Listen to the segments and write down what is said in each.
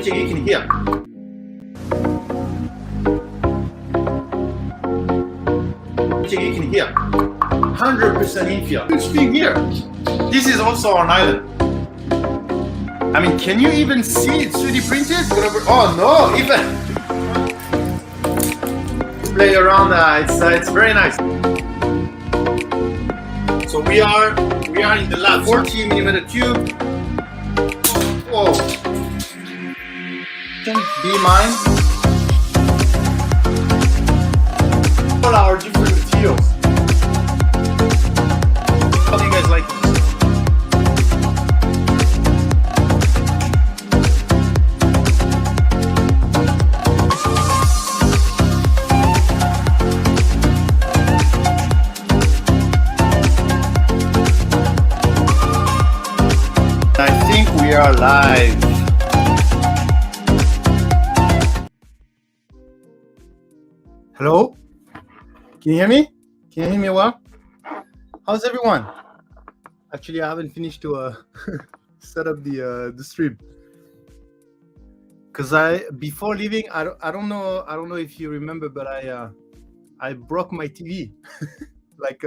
Check, you can hear. Check, you can hear. 100% infield. Good speed here. This is also on island. I mean, can you even see it 3D printed? Oh no, even play around. It's very nice. So we are in the lab. 40mm tube. Whoa. Be mine. All our different materials. How do you guys like this? I think we are live. Hello? Can you hear me? Can you hear me well? How's everyone? Actually, I haven't finished to set up the stream. Cause before leaving, I don't know if you remember, but I broke my TV. Like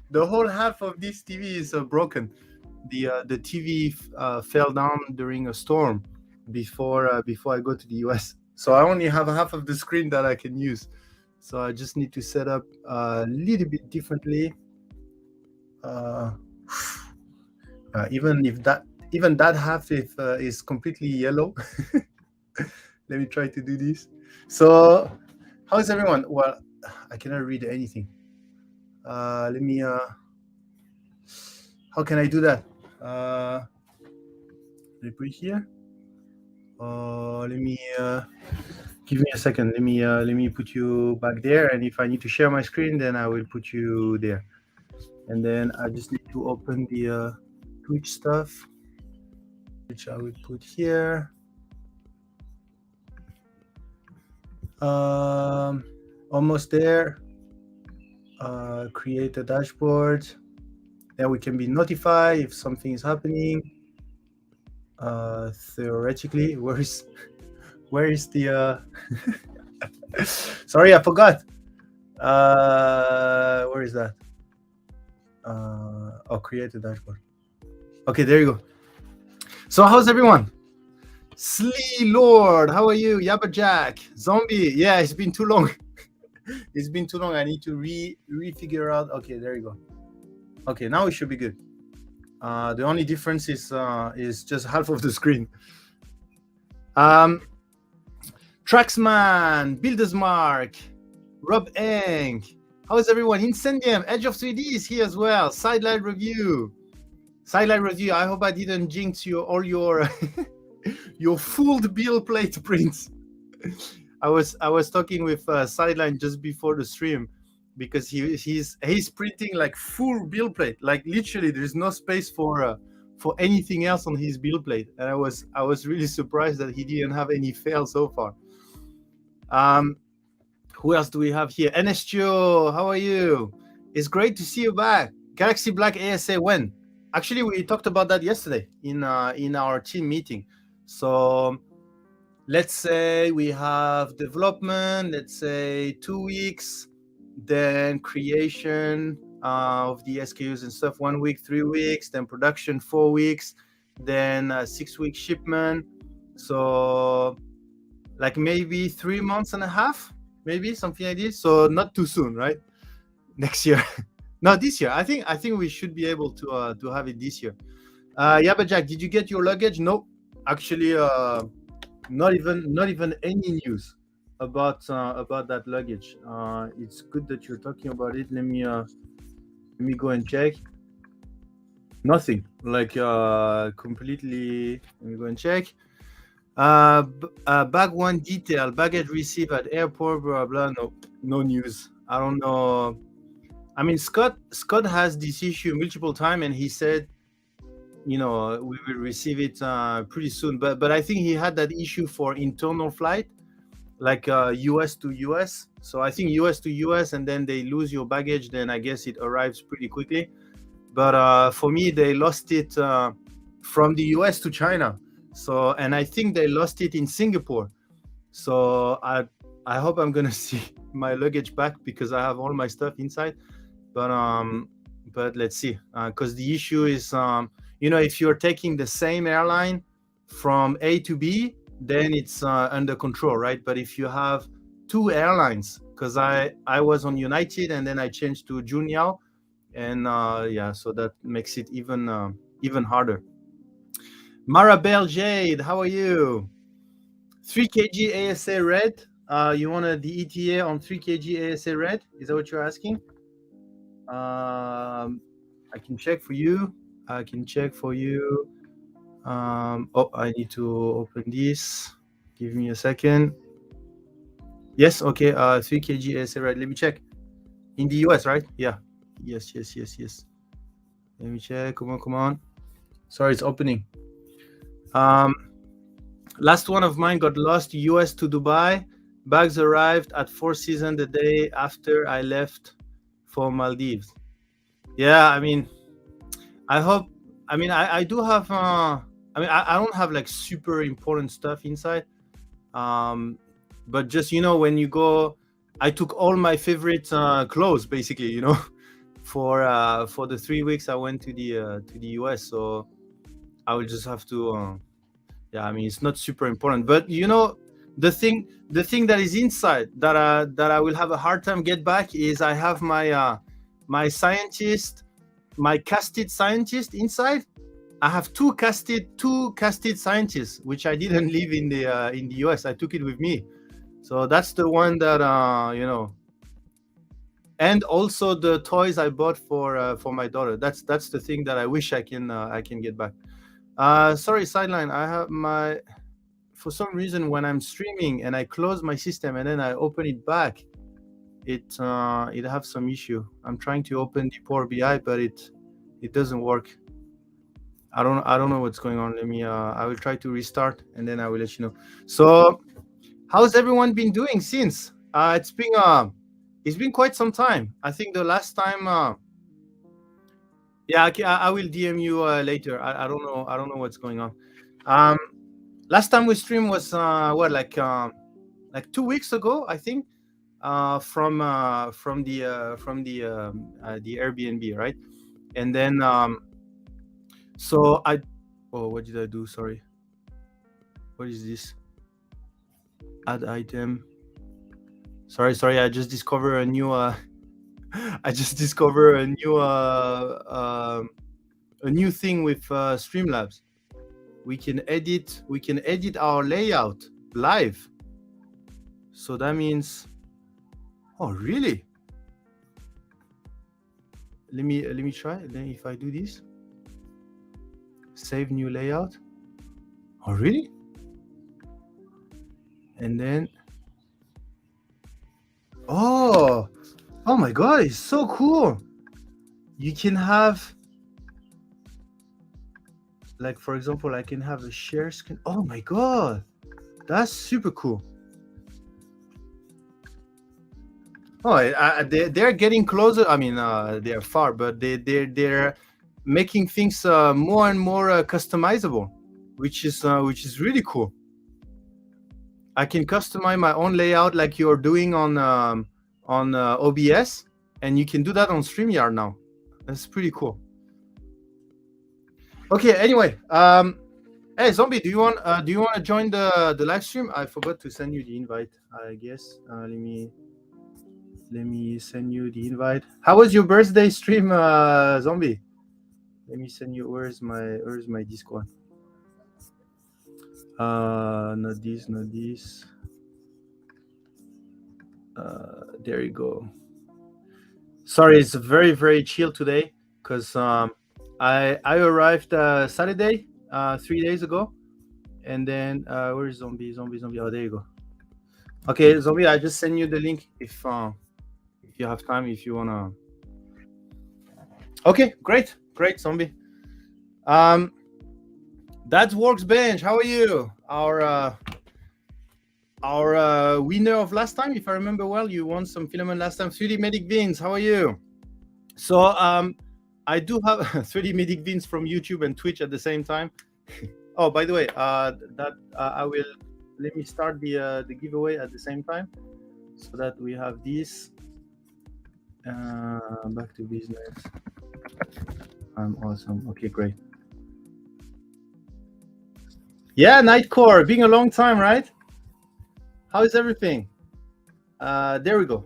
the whole half of this TV is broken. The TV fell down during a storm before I go to the US. So I only have half of the screen that I can use. So I just need to set up a little bit differently. Even that half is completely yellow. Let me try to do this. So how's everyone? Well, I cannot read anything. Let me. How can I do that? Let me put it here. Let me give me a second. Let me put you back there. And if I need to share my screen, then I will put you there. And then I just need to open the Twitch stuff, which I will put here. Almost there. Create a dashboard. Then we can be notified if something is happening. Theoretically, where is the sorry, I forgot. Where is that? Create a dashboard. Okay, there you go. So how's everyone? Slee Lord, how are you? Yabba Jack, Zombie. Yeah, it's been too long. It's been too long. I need to refigure out. Okay, there you go. Okay, now it should be good. The only difference is just half of the screen. Traxman, Builders Mark, Rob Eng. How is everyone? Incendium, Edge of 3D is here as well. Sidelight Review. Sidelight Review. I hope I didn't jinx all your your full build plate prints. I was talking with Sideline just before the stream, because he's printing like full build plate, like literally there's no space for anything else on his build plate, and I was really surprised that he didn't have any fail so far. Who else do we have here? NSGO, how are you? It's great to see you back. Galaxy Black ASA when? Actually, we talked about that yesterday in our team meeting. So let's say we have development, let's say 2 weeks, then creation of the SKUs and stuff 1 week, 3 weeks, then production 4 weeks, then 6 week shipment. So like maybe 3 months and a half, maybe something like this. So not too soon, right? Next year. No, this year. I think we should be able to have it this year. Yabba Jack, did you get your luggage? Nope. Actually, not even any news about that luggage. It's good that you're talking about it. Let me go and check. Nothing. Like completely. Let me go and check. Bag one detail. Baggage received at airport. Blah blah. No news. I don't know. I mean, Scott has this issue multiple times, and he said, we will receive it pretty soon. But I think he had that issue for internal flight, like US to US. So I think US to US, and then they lose your baggage. Then I guess it arrives pretty quickly. But for me, they lost it from the US to China. So, and I think they lost it in Singapore. So I hope I'm gonna see my luggage back because I have all my stuff inside. But let's see, because the issue is, if you're taking the same airline from A to B, then it's under control, right? But if you have two airlines, because I was on United and then I changed to Junyao, and so that makes it even harder. Marabelle Jade, how are you? 3 kg ASA red. You wanted the ETA on 3 kg ASA red? Is that what you're asking? I can check for you. I need to open this. Give me a second. Yes, okay. 3 kg ASA red. Let me check. In the US, right? Yeah. Yes. Let me check. Come on. Sorry, it's opening. Last one of mine got lost. US to Dubai. Bags arrived at Four Seasons the day after I left for Maldives. Yeah, I mean, I hope. I mean, I do have. I don't have like super important stuff inside. But just when you go, I took all my favorite clothes basically. For the 3 weeks I went to the US. So I will just have to. Yeah, I mean, it's not super important, but the thing that is inside that I will have a hard time get back is I have my scientist, my casted scientist inside. I have two casted scientists, which I didn't leave in the US. I took it with me, so that's the one that and also the toys I bought for my daughter. That's the thing that I wish I can get back. Sorry, sideline. I have for some reason when I'm streaming and I close my system and then I open it back, it have some issue. I'm trying to open the Power BI, but it doesn't work. I don't know what's going on. Let me. I will try to restart and then I will let you know. So, how's everyone been doing since? It's been quite some time. I think the last time. Yeah, I will DM you later. I don't know what's going on. Last time we streamed was like 2 weeks ago, I think, from the Airbnb, right? And then so what did I do? Sorry. What is this? Add item. Sorry. I just discovered a new. I just discovered a new thing with Streamlabs. We can edit our layout live. So that means, oh really? Let me try. Then if I do this, save new layout. Oh really? And then, oh my god, it's so cool. You can have, like, for example, I can have a share screen. Oh my god, that's super cool. Oh, they're getting closer. I mean, they're far, but they're making things more and more customizable, which is really cool. I can customize my own layout like you're doing on OBS, and you can do that on StreamYard now. That's pretty cool. Okay. Anyway, hey Zombie, do you want to join the live stream? I forgot to send you the invite, I guess. Let me send you the invite. How was your birthday stream, Zombie? Let me send you. Where's my Discord? Not this. There you go. Sorry, it's very, very chill today because I arrived Saturday 3 days ago, and then where's Zombie? Oh, there you go. Okay, Zombie, I just send you the link if you have time, if you wanna. Okay, great, Zombie. That's Worksbench. How are you? Our winner of last time, if I remember well, you won some filament last time. 3D Medic Beans, how are you? So I do have 3D Medic Beans from YouTube and Twitch at the same time. Oh, by the way, that I will let me start the giveaway at the same time, so that we have this. Back to business. I'm awesome. Okay, great. Yeah, Nightcore, being a long time, right? How is everything? There we go.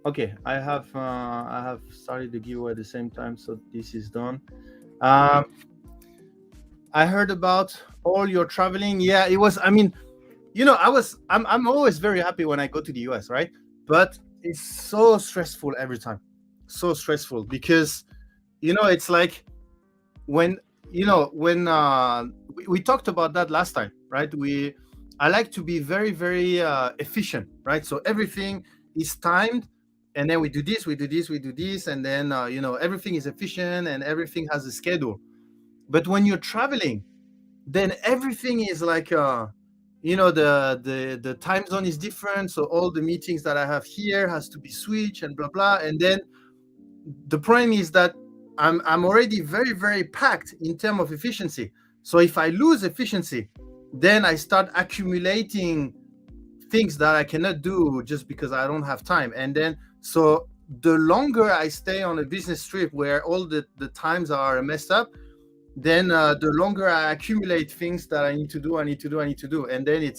Okay, I have started the giveaway at the same time, so this is done. I heard about all your traveling. Yeah, it was. I mean, I'm always very happy when I go to the US, right? But it's so stressful every time. So stressful because it's like when we talked about that last time, right? I like to be very, very efficient, right? So everything is timed, and then we do this, we do this, we do this, and then everything is efficient and everything has a schedule. But when you're traveling, then everything is like the time zone is different, so all the meetings that I have here has to be switched and blah blah. And then the problem is that I'm already very, very packed in terms of efficiency. So if I lose efficiency, then I start accumulating things that I cannot do just because I don't have time. And then so the longer I stay on a business trip where all the times are messed up, then the longer I accumulate things that I need to do, and then it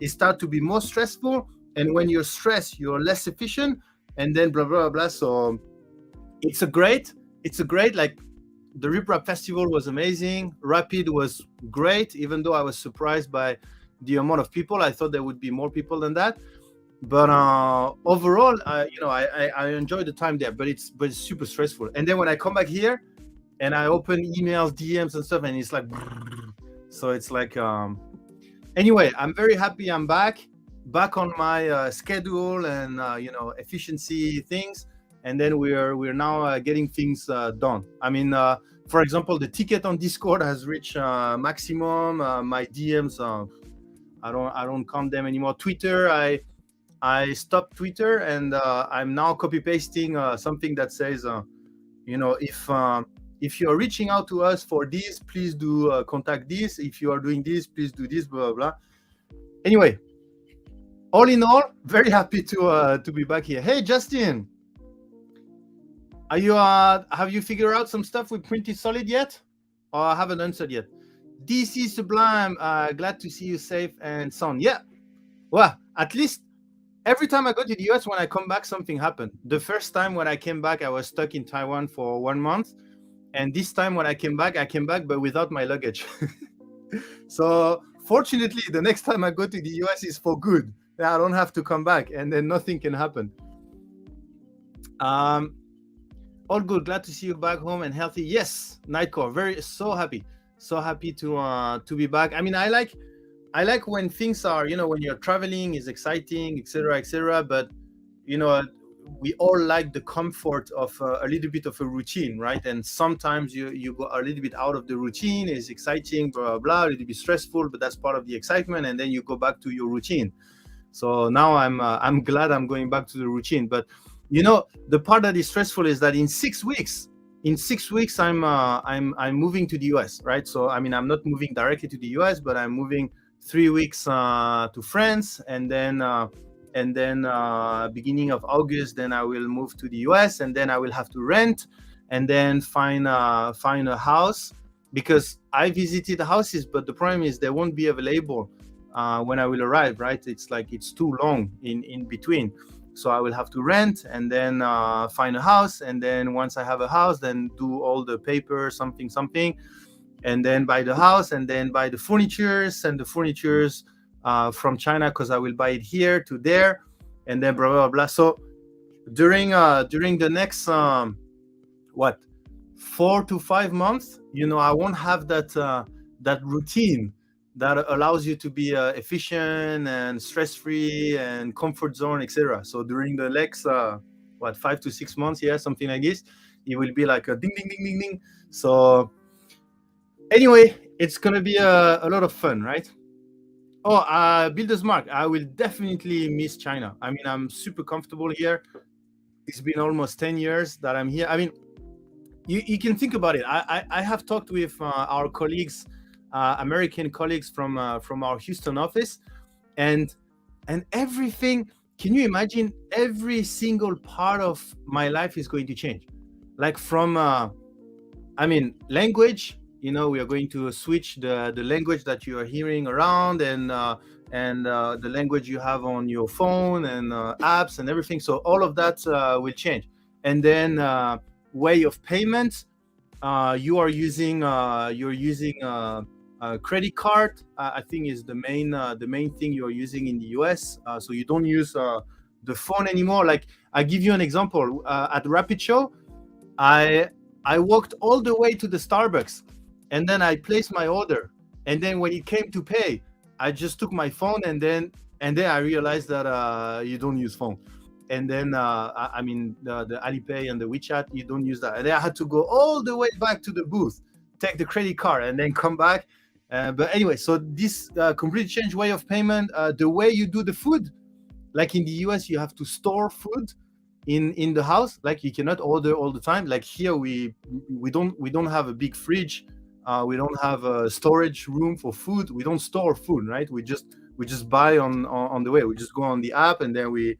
starts to be more stressful. And when you're stressed, you're less efficient, and then blah blah blah. So it's a great like the Rip Rap Festival was amazing. Rapid was great, even though I was surprised by the amount of people. I thought there would be more people than that. But overall, I enjoyed the time there. But it's super stressful. And then when I come back here, and I open emails, DMs, and stuff, and it's like, so it's like, anyway, I'm very happy I'm back on my schedule and efficiency things, and then we're now getting things done. I mean, for example, the ticket on Discord has reached maximum. My DMs, I don't count them anymore. Twitter, I stopped Twitter, and I'm now copy pasting something that says, if you're reaching out to us for this, please do contact this. If you are doing this, please do this, blah, blah, blah. Anyway, all in all, very happy to be back here. Hey, Justin, are you have you figured out some stuff with Printed Solid yet? Or I haven't answered yet. DC Sublime, glad to see you safe and sound. Yeah, well, at least every time I go to the US, when I come back, something happened. The first time when I came back, I was stuck in Taiwan for 1 month. And this time when I came back, but without my luggage. So fortunately, the next time I go to the US is for good. I don't have to come back, and then nothing can happen. All good. Glad to see you back home and healthy. Yes, Nightcore. So happy to be back. I mean, I like when things are, when you're traveling is exciting, etc. But we all like the comfort of a little bit of a routine, right? And sometimes you go a little bit out of the routine. It's exciting, blah, blah, blah, a little bit stressful, but that's part of the excitement. And then you go back to your routine. So now I'm glad I'm going back to the routine. But the part that is stressful is that in 6 weeks I'm moving to the US, right? So I mean, I'm not moving directly to the US, but I'm moving 3 weeks to France, and then beginning of August, then I will move to the US, and then I will have to rent, and then find a house, because I visited houses, but the problem is they won't be available when I will arrive, right? It's too long in between. So I will have to rent, and then find a house, and then once I have a house, then do all the paper, something, and then buy the house, and then buy the furniture, send the furniture from China, because I will buy it here to there, and then blah blah blah. So during the next 4 to 5 months, I won't have that routine that allows you to be efficient and stress-free and comfort zone, etc. So during the next 5 to 6 months, something like this, it will be like a ding ding ding ding ding. So anyway, it's gonna be a lot of fun, right? Oh, Builder's Mark, I will definitely miss China. I mean, I'm super comfortable here. It's been almost 10 years that I'm here. I mean, you can think about it. I have talked with our colleagues American colleagues from our Houston office, and everything. Can you imagine? Every single part of my life is going to change, like from language. We are going to switch the language that you are hearing around, and the language you have on your phone, and apps and everything. So all of that will change. And then way of payment. You're using a credit card. I think is the main thing you're using in the US. So you don't use the phone anymore. Like, I give you an example. At Rapid Show, I walked all the way to the Starbucks, and then I placed my order. And then when it came to pay, I just took my phone, and then I realized that you don't use phone. And then the Alipay and the WeChat, you don't use that. And then I had to go all the way back to the booth, take the credit card, and then come back. But anyway, so this completely changed way of payment. The way you do the food, like in the US, you have to store food in the house. Like, you cannot order all the time. Like here, we don't have a big fridge. We don't have a storage room for food. We don't store food, right? We just buy on the way. We just go on the app, and then we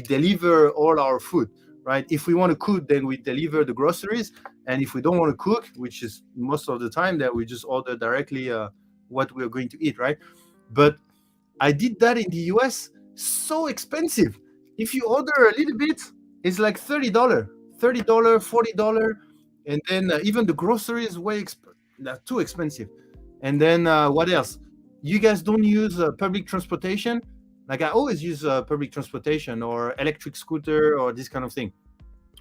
deliver all our food, right? If we want to cook, then we deliver the groceries. And if we don't want to cook, which is most of the time, then we just order directly what we're going to eat, right? But I did that in the US. So expensive. If you order a little bit, it's like $30, $40, and then even the groceries they're too expensive. And then what else? You guys don't use public transportation? Like, I always use public transportation or electric scooter or this kind of thing,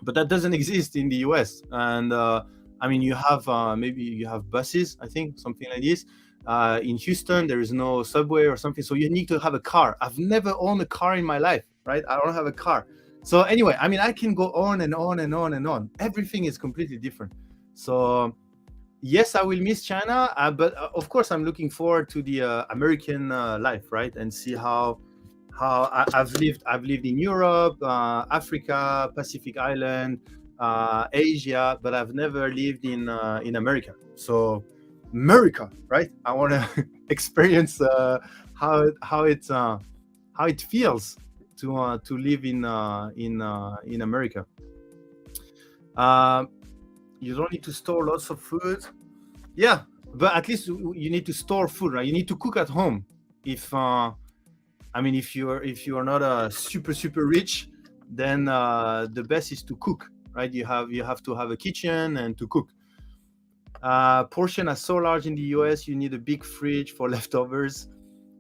but that doesn't exist in the US. And you have maybe you have buses, I think, something like this. In Houston, there is no subway or something, so you need to have a car. I've never owned a car in my life, right? I don't have a car. So anyway, I can go on and on and on and on. Everything is completely different. So yes, I will miss China, but of course, I'm looking forward to the American life, right? And see how I've lived in Europe, Africa, Pacific Island, Asia, but I've never lived in America. So America, right? I want to experience how it feels to live in America. You don't need to store lots of food. Yeah, but at least you need to store food, right? You need to cook at home. If you are not super rich, then the best is to cook, right? You have to have a kitchen and to cook. Portion are so large in the US, you need a big fridge for leftovers.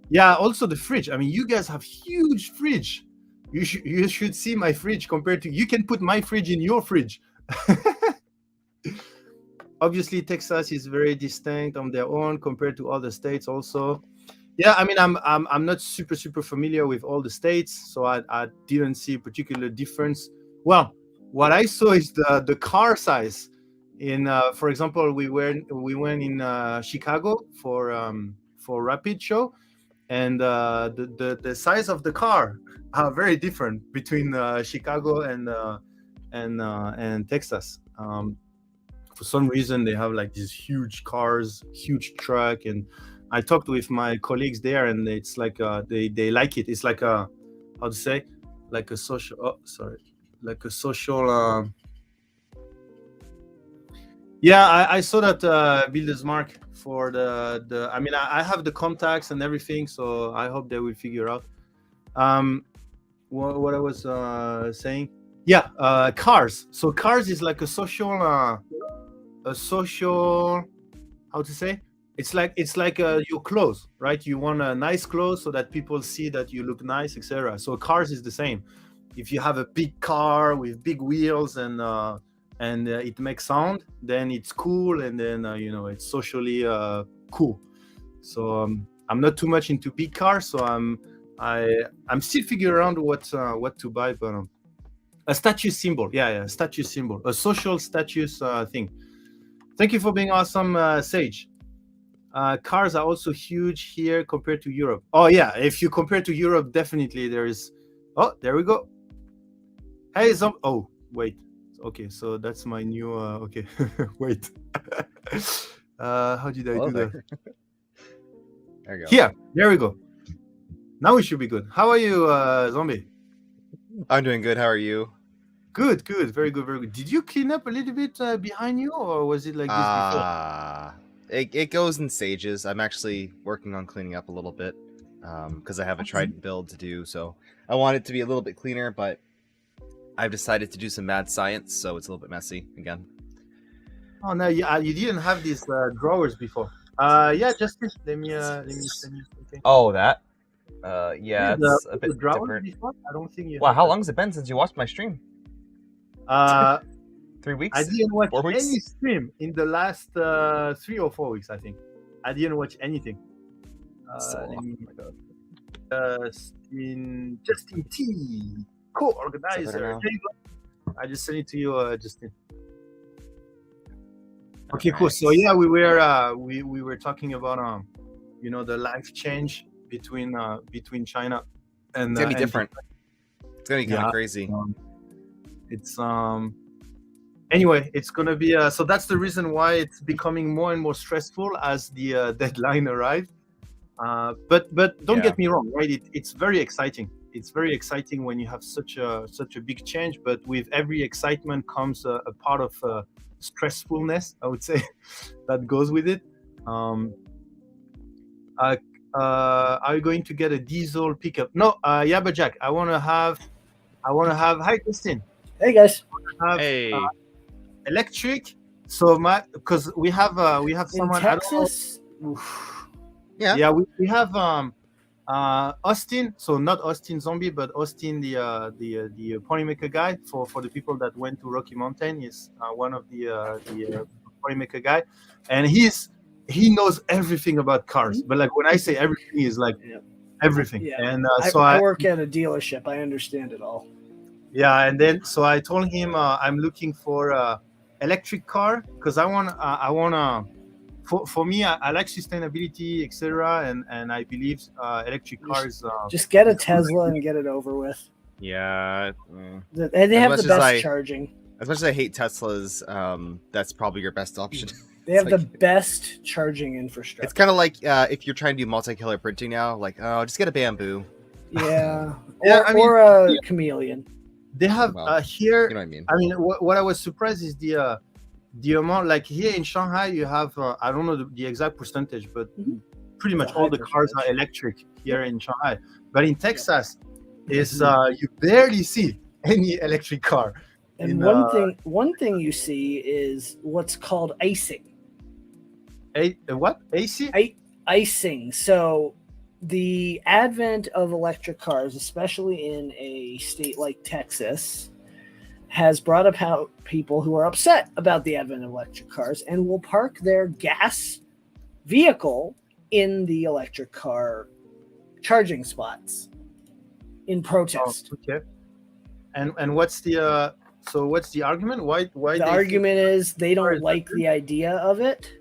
Yeah, also the fridge. You guys have huge fridge. You should see my fridge compared to. You can put my fridge in your fridge. Obviously, Texas is very distinct on their own compared to other states. Also, yeah. I'm not super familiar with all the states, so I didn't see a particular difference. Well, what I saw is the car size. In for example, we went in Chicago for Rapid Show, and the size of the car are very different between Chicago and Texas. For some reason, they have like these huge cars, huge truck, and I talked with my colleagues there, and it's like they like it. It's like a, how to say, like a social. Oh, sorry, like a social. Yeah, I saw that Builders Mark for the. I have the contacts and everything, so I hope they will figure out. What I was saying. Yeah, cars. So cars is like a social. How to say? It's like your clothes, right? You want a nice clothes so that people see that you look nice, etc. So cars is the same. If you have a big car with big wheels and it makes sound, then it's cool, and then it's socially cool. So I'm not too much into big cars, so I'm still figuring around what to buy, but a status symbol, yeah, status symbol, a social status thing. Thank you for being awesome, Sage. Cars are also huge here compared to Europe. Oh yeah, if you compare to Europe, definitely there is. Oh, there we go. Hey, oh wait. Okay, so that's my new. Okay, wait. How did I do that? There you go. Here, there we go. Now we should be good. How are you, Zombie? I'm doing good. How are you? Good, good, very good, very good. Did you clean up a little bit behind you, or was it like this before? It goes in stages. I'm actually working on cleaning up a little bit because I have a Trident build to do. So I want it to be a little bit cleaner, but I've decided to do some mad science, so it's a little bit messy again. Oh no, you didn't have these drawers before. Yeah, Justin, let me send you something. Oh, that. Yeah, it's a bit drawers different. before? I don't think you. Wow, had how that. long has it been since you watched my stream? 3 weeks? I didn't watch 4 weeks? any stream in the last 3 or 4 weeks. I think I didn't watch anything. Justin T, co-organizer. There you go. I just sent it to you, Justin. Okay, cool. So yeah, we were talking about the life change between China and It's gonna be different. It's gonna be kind of crazy. It's anyway, it's gonna be so that's the reason why it's becoming more and more stressful as the deadline arrives. But don't get me wrong, right? It's very exciting. It's very exciting when you have such a big change. But with every excitement comes a part of stressfulness, I would say, that goes with it. Are you going to get a diesel pickup? No, Yabba Jack. I want to have. Hi, Christine. Hey guys. Hey. Electric. So because we have someone in Texas. Yeah. We have Austin. So not Austin Zombie, but Austin the Ponymaker guy. For the people that went to Rocky Mountain, is one of the Ponymaker guy, and he knows everything about cars. But like when I say everything, is like everything. Yeah. And I work at a dealership. I understand it all. Yeah, and then so I told him I'm looking for electric car because I want for me I like sustainability, etc. And I believe electric cars. Just get a Tesla and get it over with. Yeah. And they have the best charging. As much as I hate Teslas, that's probably your best option. They have the best charging infrastructure. It's kind of like if you're trying to do multicolor printing now, like, oh, just get a Bamboo. Yeah. Yeah, or a Chameleon. They have here. You know what I mean? I mean, what I was surprised is the amount. Like here in Shanghai, you have I don't know the exact percentage, but pretty much all the cars are electric here in Shanghai. But in Texas, is you barely see any electric car. And one thing you see is what's called icing. What? AC? Icing. So the advent of electric cars, especially in a state like Texas, has brought about people who are upset about the advent of electric cars and will park their gas vehicle in the electric car charging spots in protest. Oh, okay. And what's the what's the argument? Why the argument is they don't like the idea of it,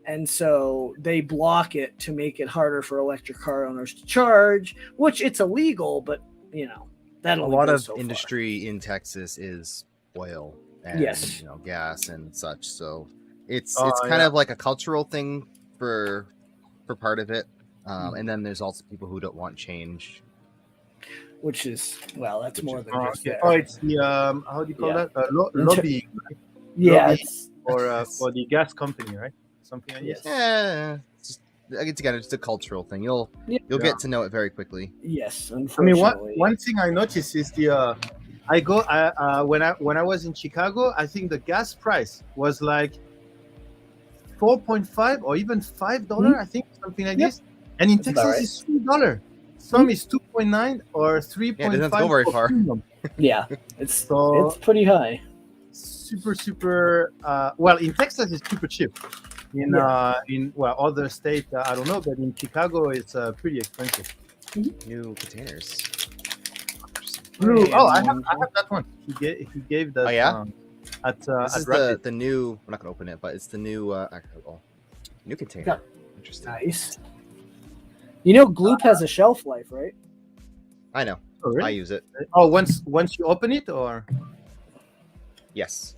and so they block it to make it harder for electric car owners to charge, which it's illegal, but that a lot of industry in Texas is oil and gas and such. So it's kind of like a cultural thing for part of it. And then there's also people who don't want change. Which is that's more than just that. Oh, it's the how do you call that? Lobbying. Yeah, for the gas company, right? Something like that. Yeah, it's again, it's a cultural thing. You'll get to know it very quickly. Yes, unfortunately. I mean, one thing I noticed is when I was in Chicago, I think the gas price was like $4.5 or even $5. I think something like this. And in Texas, it's $3. Some is 2.9 or 3.5. Yeah, it doesn't go very far. Yeah, it's pretty high. Super. Well, in Texas, it's super cheap. In other states, I don't know, but in Chicago, it's pretty expensive. New containers. I have that one. He gave that. Oh yeah. This is the new. I'm not gonna open it, but it's the new. New container. Interesting. Nice. Gloop has a shelf life, right? I know. Oh, really? I use it. Oh, once you open it, or? Yes.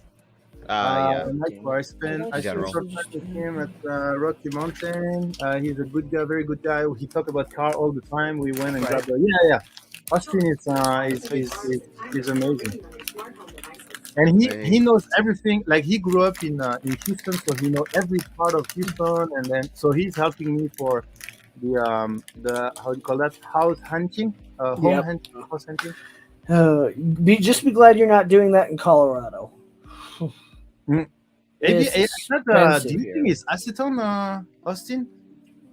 I spent short time with him at Rocky Mountain. He's a good guy, very good guy. He talked about car all the time. We went and grabbed Austin is amazing, and he knows everything. Like he grew up in Houston, so he knows every part of Houston. And then so he's helping me for the how do you call that, house hunting, house hunting. Just be glad you're not doing that in Colorado. Maybe it's not. Do you think it's acetone, Austin?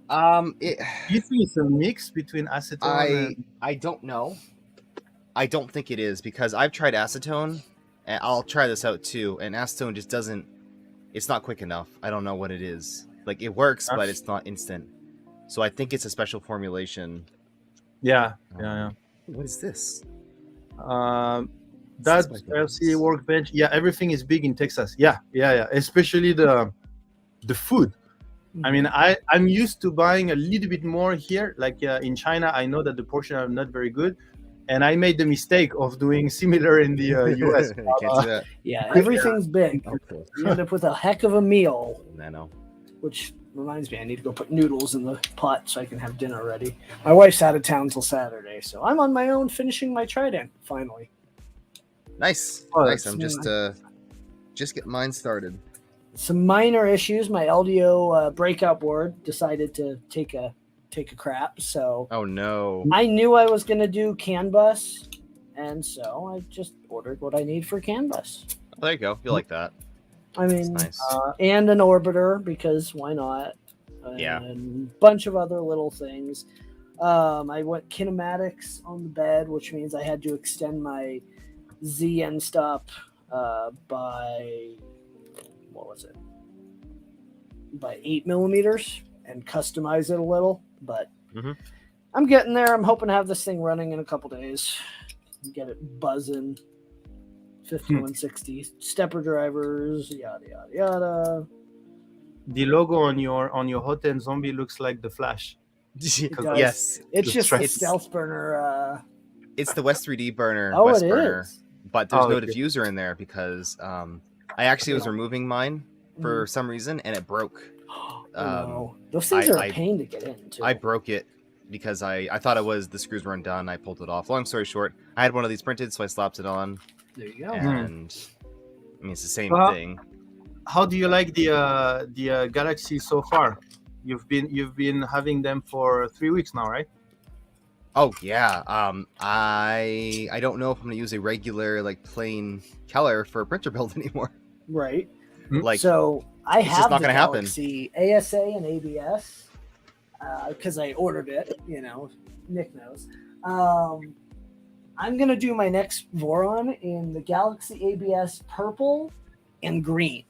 Do you think it's a mix between acetone? I don't know. I don't think it is, because I've tried acetone, and I'll try this out too. And acetone just doesn't. It's not quick enough. I don't know what it is. Like it works, but it's not instant. So I think it's a special formulation. Yeah. What is this? That's LC workbench. Yeah, everything is big in Texas. Yeah. Especially the food. I mean, I'm used to buying a little bit more here. Like in China, I know that the portion are not very good, and I made the mistake of doing similar in the US. Can't do that. Yeah, everything's big. Okay. You end up with a heck of a meal. I know. Which reminds me, I need to go put noodles in the pot so I can have dinner ready. My wife's out of town till Saturday, so I'm on my own finishing my Trident finally. Nice. Nice. I'm just getting mine started. Some minor issues. My LDO breakout board decided to take a crap. So oh no! I knew I was going to do CAN bus, and so I just ordered what I need for CAN bus. Oh, there you go. You like that? I mean, nice. And an orbiter, because why not? And a bunch of other little things. I went kinematics on the bed, which means I had to extend my Z end stop by, what was it? By 8 millimeters, and customize it a little. But I'm getting there. I'm hoping to have this thing running in a couple days. Get it buzzing. 5160 stepper drivers, yada yada yada. The logo on your Hoten Zombie looks like the Flash. Yes, it's just a stealth burner. It's the West 3D burner. Oh, West it burner, is. But there's no diffuser in there because I actually was removing mine for some reason and it broke. No. Those things are a pain to get into. I broke it because I thought the screws were undone. I pulled it off. Long story short, I had one of these printed, so I slapped it on. There you go. And I mean, it's the same thing. How do you like the Galaxy so far? You've been having them for 3 weeks now, right? Oh yeah. I don't know if I'm gonna use a regular like plain Keller for a printer build anymore. Right. Like, so I have just not the gonna Galaxy ASA and ABS because I ordered it. You know, Nick knows. I'm going to do my next Voron in the Galaxy ABS purple and green.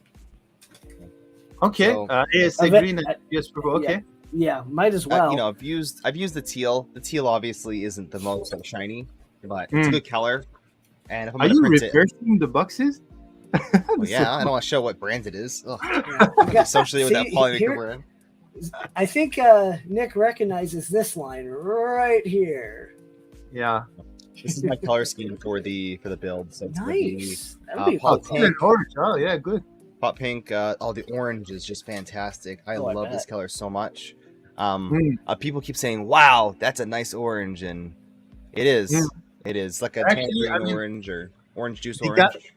Okay. So, ASA green and ABS purple. Okay. Yeah, might as well. I've used the teal. The teal obviously isn't the most shiny, but it's a good color. And if I'm Are you reversing the boxes? Well, yeah, I don't want to show what brand it is. Associated with that polymaker brand. I think Nick recognizes this line right here. Yeah. This is my color scheme for the build. So it's nice. Pot pink. Orange. Oh yeah, good. Pot pink. The orange is just fantastic. I love this color so much. People keep saying, "Wow, that's a nice orange," and it is. It is like a tangerine orange or orange juice orange.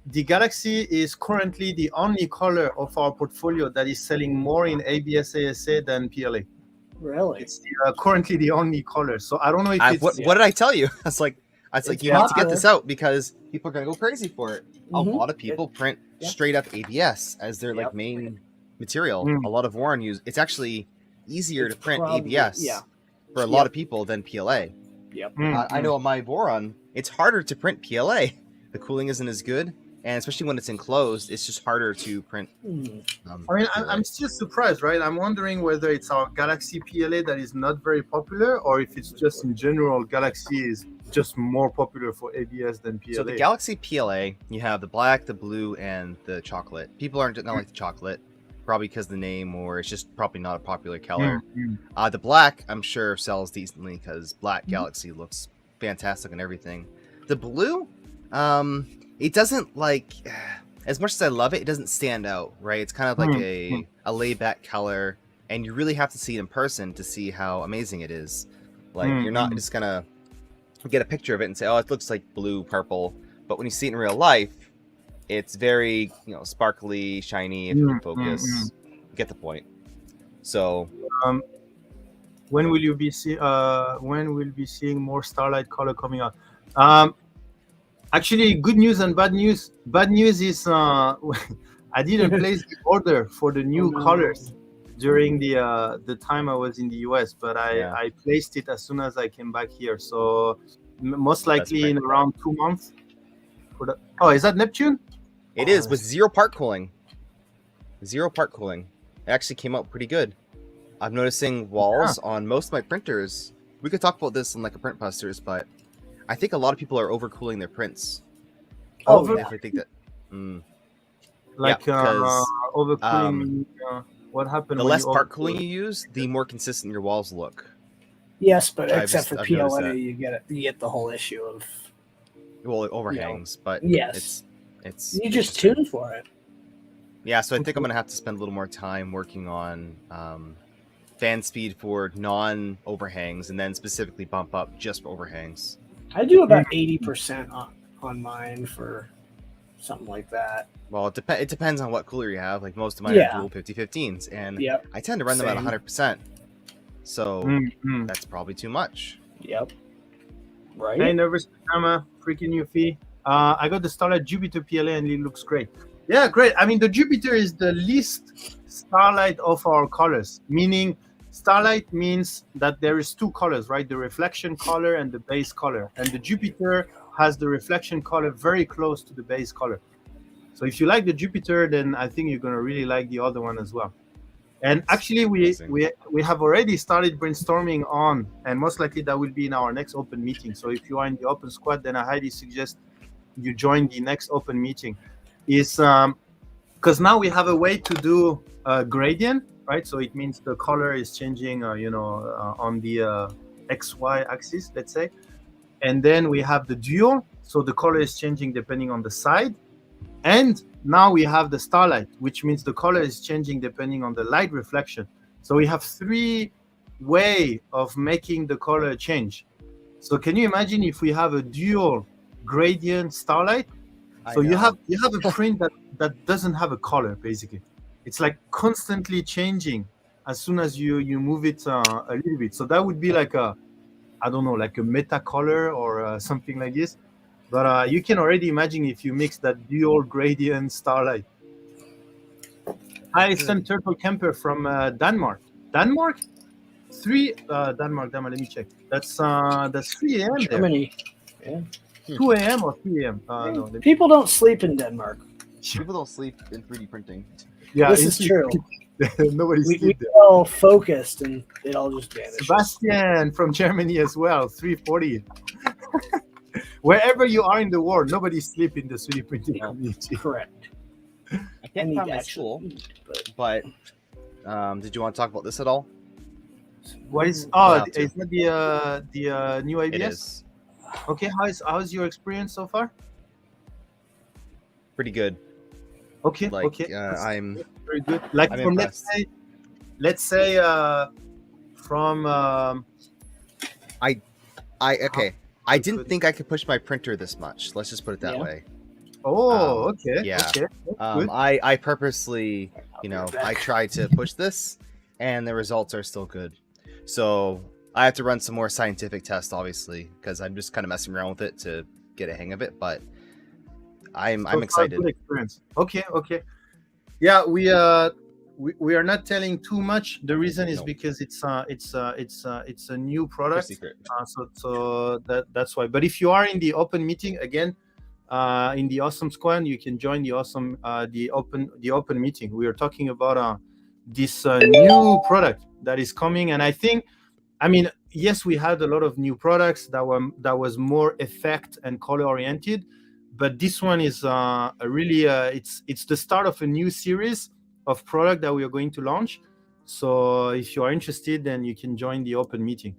The Galaxy is currently the only color of our portfolio that is selling more in ABS ASA than PLA. Really? It's currently the only color. So I don't know if what did I tell you? I was like, you need to get this out because people are going to go crazy for it. A lot of people print straight up ABS as their like main material. A lot of Voron use. It's actually easier to print ABS for a lot of people than PLA. I know on my Voron, it's harder to print PLA. The cooling isn't as good. And especially when it's enclosed, it's just harder to print. I'm still surprised, right? I'm wondering whether it's our Galaxy PLA that is not very popular, or if it's just in general Galaxy is just more popular for ABS than PLA. So the Galaxy PLA, you have the black, the blue, and the chocolate. People aren't like the chocolate, probably because of the name, or it's just probably not a popular color. The black, I'm sure, sells decently because black Galaxy looks fantastic and everything. The blue, it doesn't like as much as I love it, it doesn't stand out, right? It's kind of like a laid back color, and you really have to see it in person to see how amazing it is. Like you're not just gonna get a picture of it and say, oh, it looks like blue, purple. But when you see it in real life, it's very, sparkly, shiny. If you can focus, you get the point. So, when will you be seeing more Starlight color coming out? Actually, good news and bad news. Bad news is I didn't place the order for the new colors during the time I was in the US, but I placed it as soon as I came back here. So most likely in around 2 months. Oh, is that Neptune? It is with 0 part cooling. 0 part cooling. It actually came out pretty good. I'm noticing walls on most of my printers. We could talk about this in like a print busters, but I think a lot of people are overcooling their prints. If I think that, overcooling. What happened? The less part cooling you use, the more consistent your walls look. Yes, but except for PLA, you get the whole issue of overhangs. But yes, it's you just tune for it. Yeah, so I think I'm gonna have to spend a little more time working on fan speed for non-overhangs, and then specifically bump up just for overhangs. I do about 80% on mine for something like that. Well, it depends on what cooler you have. Like most of mine are dual 5015s, and I tend to run them at 100%. So that's probably too much. Yep. Right. Hey, nervous Pajama, freaking new fee. I got the Starlight Jupiter PLA and it looks great. Yeah, great. I mean, the Jupiter is the least Starlight of our colors, meaning Starlight means that there is 2 colors, right? The reflection color and the base color. And the Jupiter has the reflection color very close to the base color. So if you like the Jupiter, then I think you're going to really like the other one as well. And actually, we have already started brainstorming on, and most likely that will be in our next open meeting. So if you are in the open squad, then I highly suggest you join the next open meeting. Is because now we have a way to do a gradient, right? So it means the color is changing, on the XY axis, let's say. And then we have the dual, so the color is changing depending on the side. And now we have the Starlight, which means the color is changing depending on the light reflection. So we have 3 ways of making the color change. So can you imagine if we have a dual gradient Starlight? So you have a print that doesn't have a color, basically. It's like constantly changing as soon as you move it a little bit. So that would be like a meta color or something like this. But you can already imagine if you mix that dual gradient Starlight. Hi, Sam Turtle Camper from Denmark. Denmark? Denmark, let me check. That's 3 a.m. Germany. Yeah. 2 a.m. or 3 a.m. People don't sleep in Denmark. People don't sleep in 3D printing. Yeah, this is true. Nobody sleeps there. We're all focused and it all just vanishes. Sebastian from Germany as well, 340. Wherever you are in the world, nobody sleeps in the 3D printing community. Correct. I can't find my school, but did you want to talk about this at all? What is? Oh, is that the new ABS? It is. Okay, how's your experience so far? Pretty good. Okay, I'm very good. Like I'm from impressed. let's say from I didn't think I could push my printer this much. Let's just put it that way. Oh, okay. Yeah. Okay. I purposely, I tried to push this, and the results are still good. So I have to run some more scientific tests, obviously, because I'm just kind of messing around with it to get a hang of it. But I'm excited. Good experience. Okay. Yeah, we are not telling too much. The reason is because it's a new product. Secret. So that's why. But if you are in the open meeting again, in the Awesome Squad, you can join the open meeting. We are talking about this new product that is coming, and yes, we had a lot of new products that was more effect and color oriented, but this one is really it's the start of a new series of product that we are going to launch. So if you are interested, then you can join the open meeting.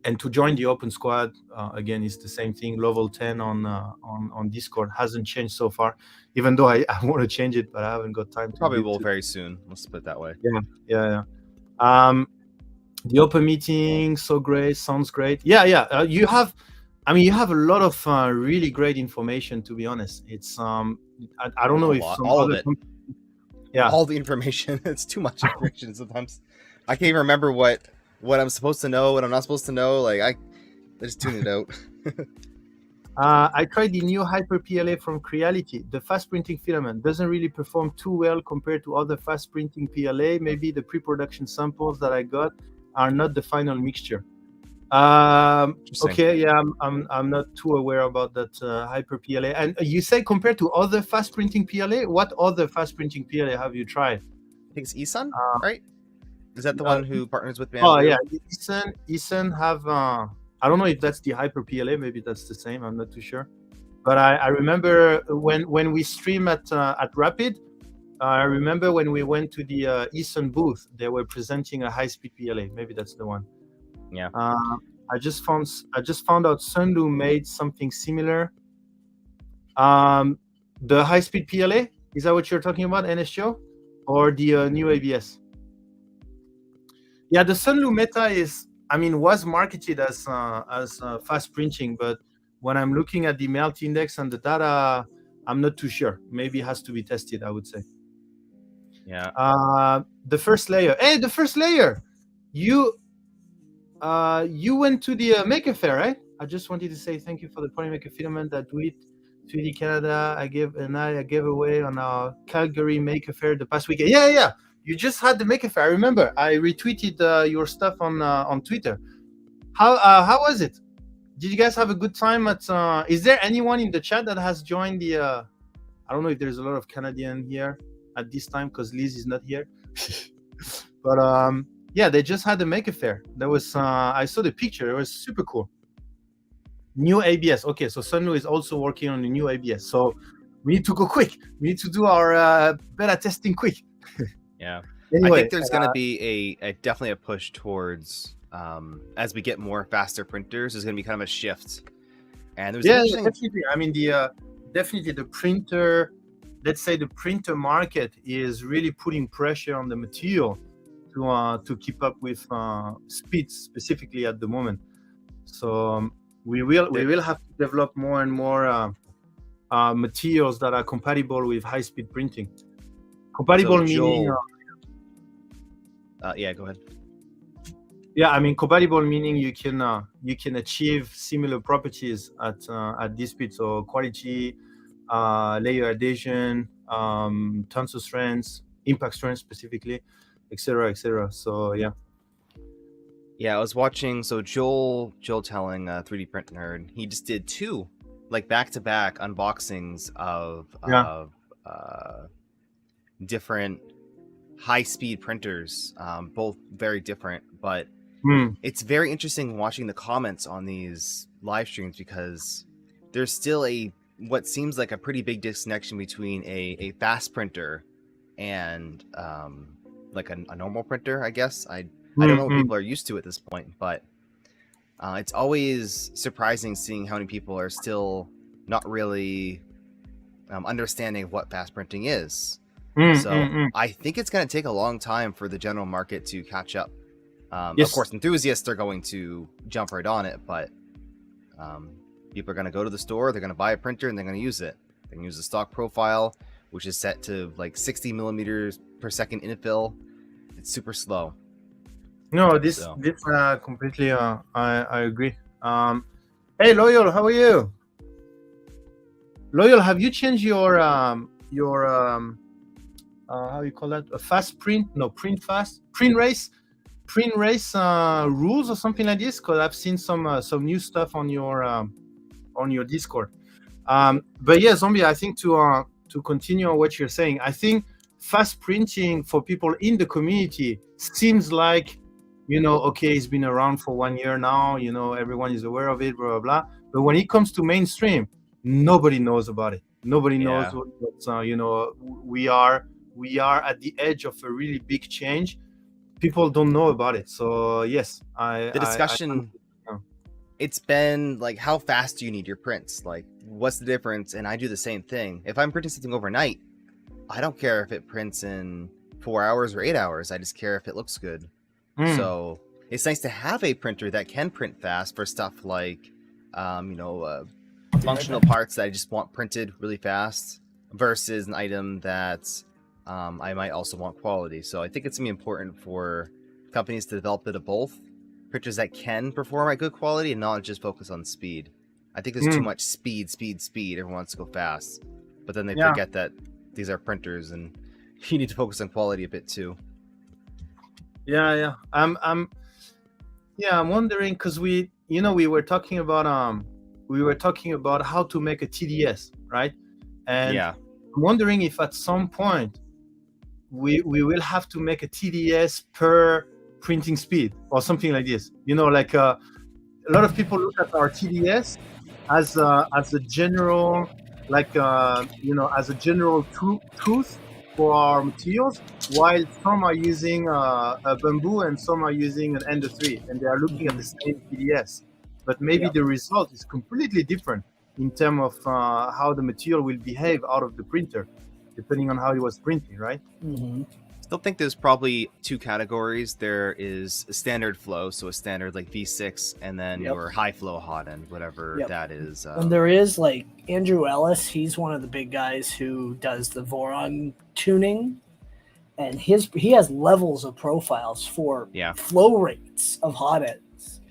And to join the Open Squad, again, it's the same thing. Level 10 on Discord hasn't changed so far, even though I want to change it, but I haven't got time. Probably will very soon. Let's put it that way. Yeah. The open meeting, so great, sounds great. Yeah. You have a lot of really great information. To be honest, it's I don't know if all of it. Yeah, all the information. It's too much information sometimes. I can't even remember what I'm supposed to know, what I'm not supposed to know. Like I just tune it out. I tried the new Hyper PLA from Creality. The fast printing filament doesn't really perform too well compared to other fast printing PLA. Maybe the pre-production samples that I got are not the final mixture. Okay, yeah, I'm not too aware about that Hyper PLA. And you say compared to other fast printing PLA, what other fast printing PLA have you tried? I think it's Esun, right? Is that the one who partners with Bamboo? Oh yeah, Esun have. I don't know if that's the Hyper PLA. Maybe that's the same. I'm not too sure. But I remember when we stream at Rapid. I remember when we went to the Esun booth, they were presenting a high-speed PLA. Maybe that's the one. Yeah. I just found out Sunlu made something similar. The high-speed PLA, is that what you're talking about, NSGO, or the new ABS? Yeah, the Sunlu Meta was marketed as fast printing, but when I'm looking at the melt index and the data, I'm not too sure. Maybe it has to be tested, I would say. Yeah. The first layer. Hey, the first layer. You went to the Maker Faire, right? I just wanted to say thank you for the Polymaker filament at DOIT 3D Canada. I gave away on our Calgary Maker Faire the past weekend. Yeah. You just had the Maker Faire. I remember. I retweeted your stuff on Twitter. How was it? Did you guys have a good time at? Is there anyone in the chat that has joined the? I don't know if there's a lot of Canadian here at this time because Liz is not here. But yeah, they just had the Maker Faire. That was I saw the picture. It was super cool. New ABS. Okay, so Sunlu is also working on the new ABS. So we need to go quick. We need to do our beta testing quick. Yeah. Anyway, I think there's going to be definitely a push towards as we get more faster printers. There's going to be kind of a shift. And there's definitely. I mean, definitely the printer. Let's say the printer market is really putting pressure on the material to keep up with speed, specifically at the moment. So we will have to develop more and more materials that are compatible with high-speed printing. Compatible meaning. Yeah, go ahead. Yeah, I mean compatible meaning you can achieve similar properties at this speed. So quality, layer adhesion, tensor strengths, impact strength specifically, etc. So yeah. Yeah, I was watching. So Joel telling 3D Print Nerd, he just did 2 back-to-back unboxings of different high-speed printers, both very different, but it's very interesting watching the comments on these live streams because there's still what seems like a pretty big disconnection between a fast printer and like a normal printer, I guess. I don't know what people are used to at this point, but it's always surprising seeing how many people are still not really understanding what fast printing is. I think it's going to take a long time for the general market to catch up. Yes. Of course, enthusiasts are going to jump right on it, but people are going to go to the store, they're going to buy a printer, and they're going to use it. They can use the stock profile, which is set to like 60 millimeters per second infill. It's super slow. No, this completely. I agree. Hey, Loyal, how are you? Loyal, have you changed your how you call that? A fast print? No, print race rules or something like this? Because I've seen some new stuff on your Discord. But yeah, Zombie, I think to continue on what you're saying, I think fast printing for people in the community seems like, okay, it's been around for 1 year now, everyone is aware of it, blah, blah, blah. But when it comes to mainstream, nobody knows about it. Nobody knows what, we are at the edge of a really big change. People don't know about it. So yes, the discussion it's been like, how fast do you need your prints? Like, what's the difference? And I do the same thing. If I'm printing something overnight, I don't care if it prints in 4 hours or 8 hours. I just care if it looks good. So it's nice to have a printer that can print fast for stuff like, functional parts that I just want printed really fast versus an item that I might also want quality. So I think it's going to be important for companies to develop a bit of both. Printers that can perform at good quality and not just focus on speed. I think there's too much speed. Everyone wants to go fast. But then they forget that these are printers and you need to focus on quality a bit too. Yeah. I'm wondering, because we were talking about how to make a TDS, right? And I'm wondering if at some point we will have to make a TDS per printing speed or something like this. Like a lot of people look at our TDS as a general, as a general truth for our materials, while some are using a Bamboo and some are using an Ender 3, and they are looking at the same TDS, but maybe the result is completely different in terms of how the material will behave out of the printer, depending on how it was printing, right? Still think there's probably two categories. There is a standard flow, so a standard like V6, and then your high flow hot end, whatever that is. And there is like Andrew Ellis. He's one of the big guys who does the Voron tuning, and he has levels of profiles for flow rates of hot ends,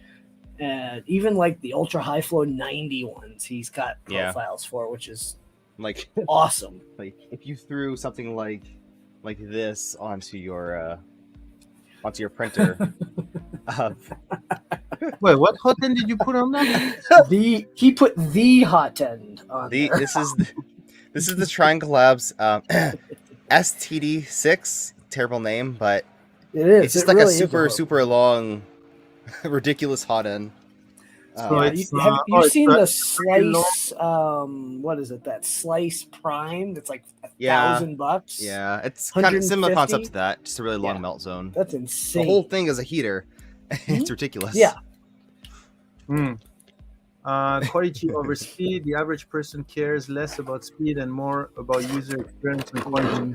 and even like the ultra high flow 90 ones. He's got profiles for, which is like awesome. Like if you threw something like this onto your printer. Wait, what hot end did you put on that? He put the hot end on there. This is the Triangle Labs STD6. Terrible name, but it is. It's just like really a super long, ridiculous hot end. Have you seen the Slice? What is it? That Slice Prime? That's like $1,000. Yeah, it's kind of similar concept to that. Just a really long melt zone. That's insane. The whole thing is a heater. It's ridiculous. Yeah. Quality over speed. The average person cares less about speed and more about user experience and quality.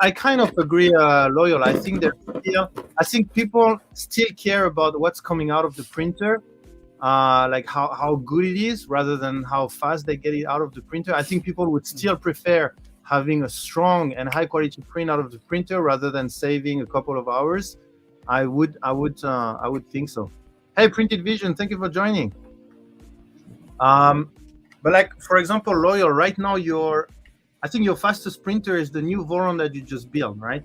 I kind of agree, Loyal. I think people still care about what's coming out of the printer, like how good it is, rather than how fast they get it out of the printer. I think people would still prefer having a strong and high quality print out of the printer rather than saving a couple of hours. I would think so. Hey, Printed Vision, thank you for joining. But like, for example, Loyal, right now I think your fastest printer is the new Voron that you just built, right?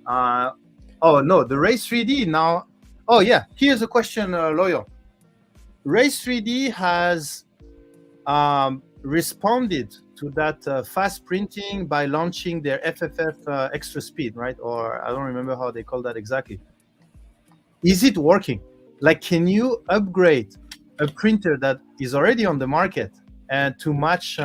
Oh no, the Race 3D now. Oh yeah, here's a question, Loyal. Race 3D has responded to that fast printing by launching their FFF extra speed, right? Or I don't remember how they call that exactly. Is it working? Like, can you upgrade a printer that is already on the market and to match?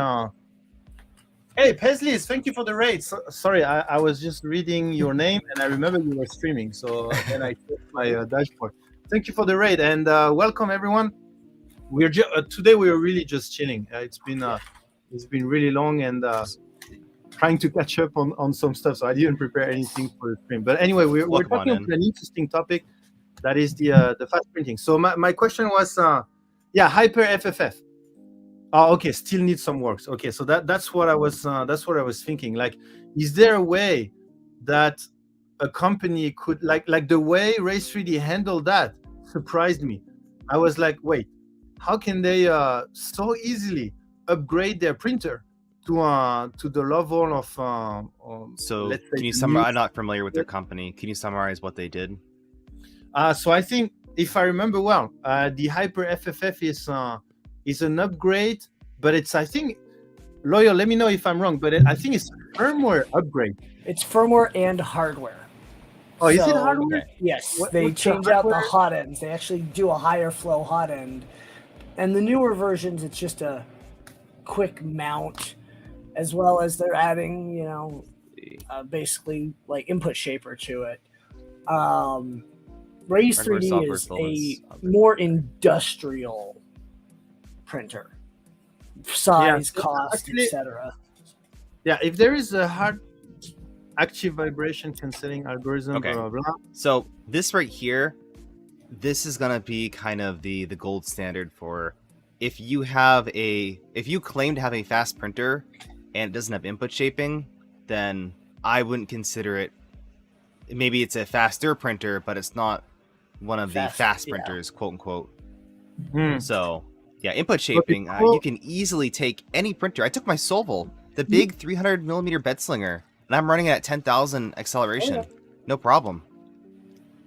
Hey, Paisley, thank you for the raid. Sorry, I was just reading your name and I remember you were streaming, so then I checked my dashboard. Thank you for the raid and welcome everyone. We're today we are really just chilling. It's been really long and trying to catch up on some stuff, so I didn't prepare anything for the stream. But anyway, we're talking about an interesting topic. That is the fast printing. So my question was, Hyper FFF. Oh, okay, still needs some works. Okay, so that's what I was thinking. Like, is there a way that a company could like the way Race 3D handled that surprised me. I was like, wait, how can they so easily upgrade their printer to the level of so let's say, can you summarize? I'm not familiar with their company. Can you summarize what they did? So I think, if I remember well, the Hyper FFF is an upgrade, but it's, I think, Loyal, let me know if I'm wrong, but I think it's a firmware upgrade. It's firmware and hardware. Oh, is it hardware? Okay. Yes, they change out the hot ends. They actually do a higher flow hot end. And the newer versions, it's just a quick mount, as well as they're adding, basically like input shaper to it. Raise 3D is a more industrial printer. Size, cost, etc. Yeah, if there is a hard active vibration cancelling algorithm, blah, blah, blah. So this right here, this is gonna be kind of the gold standard for if you claim to have a fast printer and it doesn't have input shaping, then I wouldn't consider it. Maybe it's a faster printer, but it's not one of the fast printers, quote unquote. So yeah, input shaping, you can easily take any printer. I took my Solvol, the big 300 millimeter bed slinger, and I'm running it at 10,000 acceleration. No problem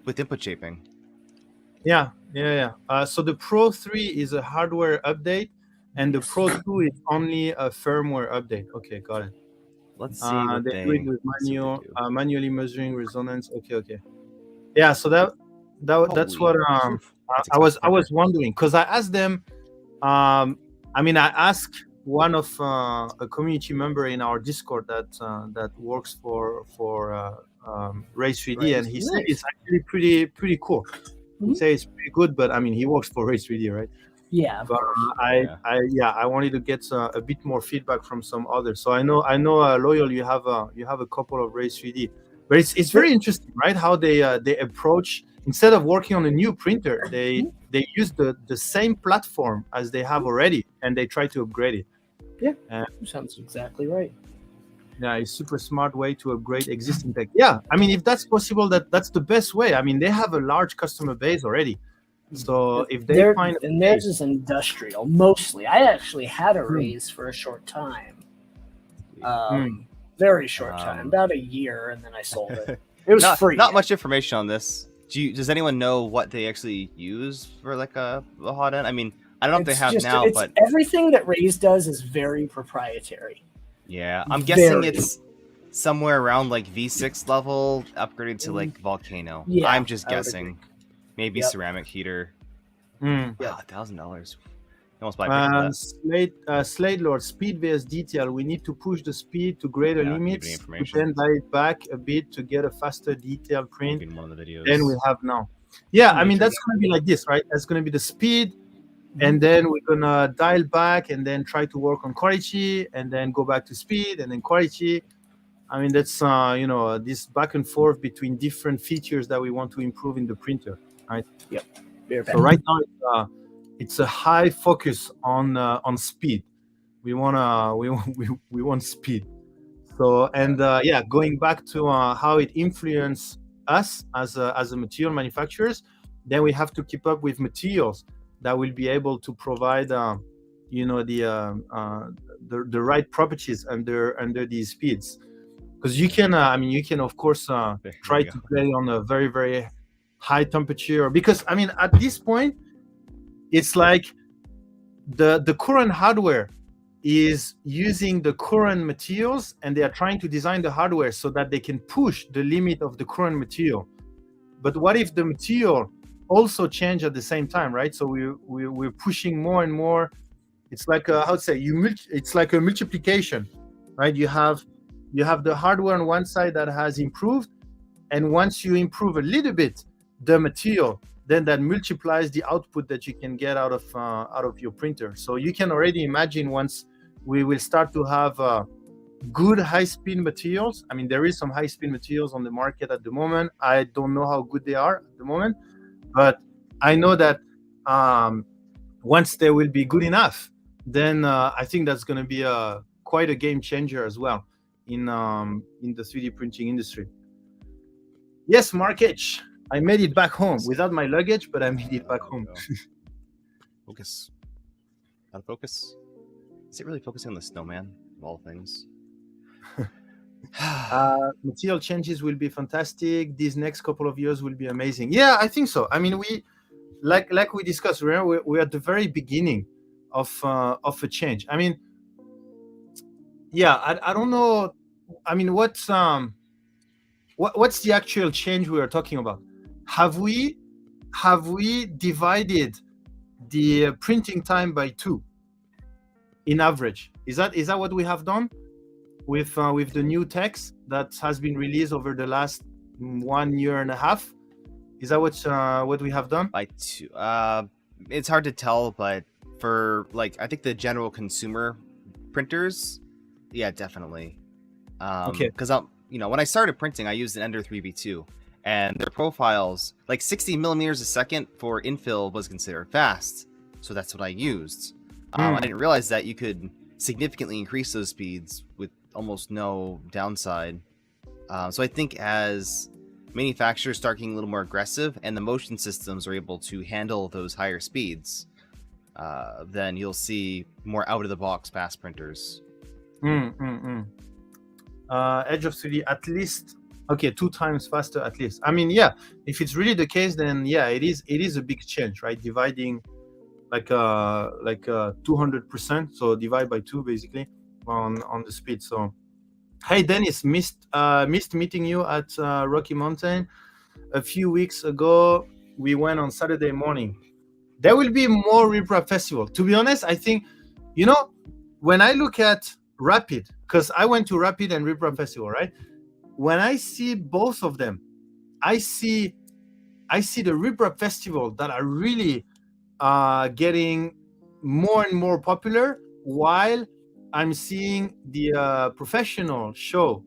with input shaping. Yeah. So the Pro 3 is a hardware update, and the Pro 2 is only a firmware update. Okay, got it. Let's see what they do it with manually measuring resonance. Okay. Yeah, so that's what I was wondering, because I asked them. I asked one of a community member in our Discord that works for Raise 3D, and he said it's actually pretty cool. He say it's pretty good, but I mean, he works for Raise 3D, right? Yeah. But I wanted to get a bit more feedback from some others. So I know, Loyal, you have a couple of Raise 3D, but it's very interesting, right? How they approach, instead of working on a new printer, they use the same platform as they have already, and they try to upgrade it. Yeah, sounds exactly right. Yeah, it's super smart way to upgrade existing tech. Yeah, I mean, if that's possible, that's the best way. I mean, they have a large customer base already. So if theirs is industrial mostly. I actually had a Raise for a short time, very short time, about a year, and then I sold it. It was free. Not much information on this. Does anyone know what they actually use for like a hot end? I mean, I don't know if they have now, but everything that Raise does is very proprietary. Yeah, I'm guessing it's somewhere around like V6 level, upgraded to like Volcano. Yeah, I'm just guessing. Maybe ceramic heater. Yeah, $1,000. Almost buy Slade Lord, speed vs detail. We need to push the speed to greater limits, then dial it back a bit to get a faster detail print than we have now. Yeah, I mean, that's going to be like this, right? That's going to be the speed, and then we're going to dial back and then try to work on quality, and then go back to speed and then quality. I mean, that's, this back and forth between different features that we want to improve in the printer, right? Yep. So right now, it's a high focus on speed. We want speed. So, and going back to how it influences us as a material manufacturers, then we have to keep up with materials that will be able to provide the right properties under these speeds. Because you can of course try to play on a very, very high temperature, because I mean, at this point, it's like the current hardware is using the current materials, and they are trying to design the hardware so that they can push the limit of the current material. But what if the material also change at the same time, right? So we're pushing more and more. It's like it's like a multiplication, right? You have the hardware on one side that has improved, and once you improve a little bit the material, then that multiplies the output that you can get out of your printer. So you can already imagine, once we will start to have good high-speed materials. I mean, there is some high-speed materials on the market at the moment. I don't know how good they are at the moment, but I know that once they will be good enough, then I think that's going to be quite a game changer as well in the 3D printing industry. Yes, Mark H. I made it back home without my luggage, but I made it back home. Focus. Out of focus. Is it really focusing on the snowman of all things? Material changes will be fantastic. These next couple of years will be amazing. Yeah, I think so. I mean, we like we discussed. We're at the very beginning of a change. I mean, yeah, I don't know. I mean, what's the actual change we are talking about? Have we divided the printing time by 2 in average? Is that what we have done with the new text that has been released over the last 1.5 years? Is that what we have done? By 2. It's hard to tell, but for like I think the general consumer printers, yeah, definitely. Okay. Because when I started printing, I used an Ender 3v2, and their profiles, like 60 millimeters a second for infill, was considered fast, so that's what I used. I didn't realize that you could significantly increase those speeds with almost no downside. So I think as manufacturers start getting a little more aggressive and the motion systems are able to handle those higher speeds, then you'll see more out-of-the-box fast printers. Edge of 3D at least, okay, 2 times faster at least. I mean, yeah, if it's really the case, then yeah, it is a big change, right? Dividing like 200%, so divide by 2 basically on the speed. So hey Dennis, missed meeting you at Rocky Mountain a few weeks ago. We went on Saturday morning. There will be more ReproRap Festival. To be honest, I think, when I look at Rapid, because I went to Rapid and ReproRap Festival, right? When I see both of them, I see the ReproRap Festival that are really getting more and more popular, while I'm seeing the professional show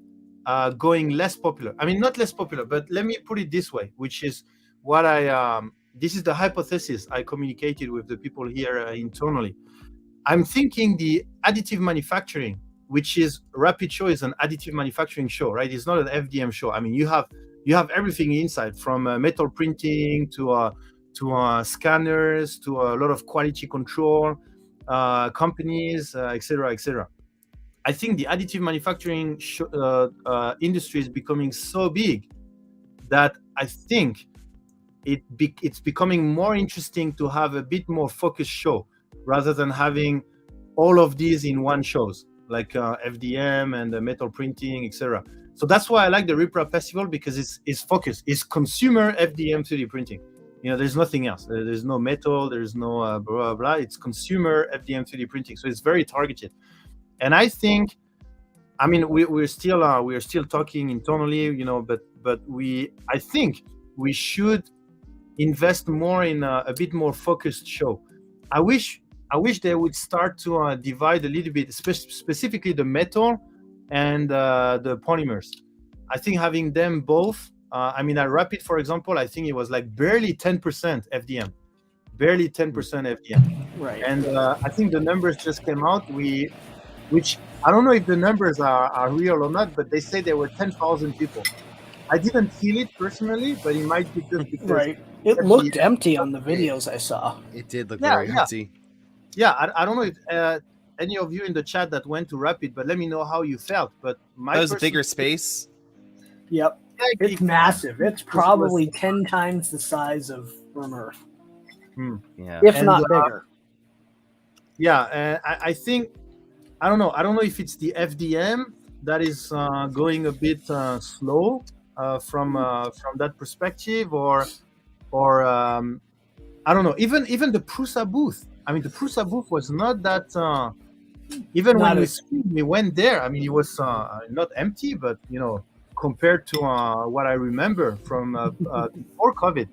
going less popular. I mean, not less popular, but let me put it this way, which is what this is the hypothesis I communicated with the people here internally. I'm thinking the additive manufacturing, which is Rapid Show, is an additive manufacturing show, right? It's not an FDM show. I mean, you have everything inside, from metal printing to scanners to a lot of quality control companies, etc., etc. I think the additive manufacturing industry is becoming so big that I think it's becoming more interesting to have a bit more focused show rather than having all of these in one shows, like FDM and metal printing, etc. So that's why I like the ReproRap Festival, because it's focused. It's consumer FDM 3D printing. There's nothing else. There's no metal. There's no blah, blah, blah. It's consumer FDM 3D printing. So it's very targeted. And I think, I mean, we're still talking internally, but I think we should invest more in a bit more focused show. I wish they would start to divide a little bit, specifically the metal and the polymers. I think having them both, at Rapid, for example, I think it was like barely 10% FDM. Barely 10% FDM. Right. And I think the numbers just came out, which I don't know if the numbers are real or not, but they say there were 10,000 people. I didn't feel it personally, but it might be just because... Right. It looked empty on the videos I saw. It did look very empty. Yeah, I don't know if any of you in the chat that went to Rapid, but let me know how you felt. But that was a bigger space. Yep. It's massive. It's probably 10 times the size of ReproRap. Yeah. If not bigger. Yeah, I think, I don't know if it's the FDM that is going a bit slow from that perspective, or I don't know. Even the Prusa booth. I mean, the Prusa booth was not that. Even when we went there, I mean, it was not empty, but compared to what I remember from before COVID,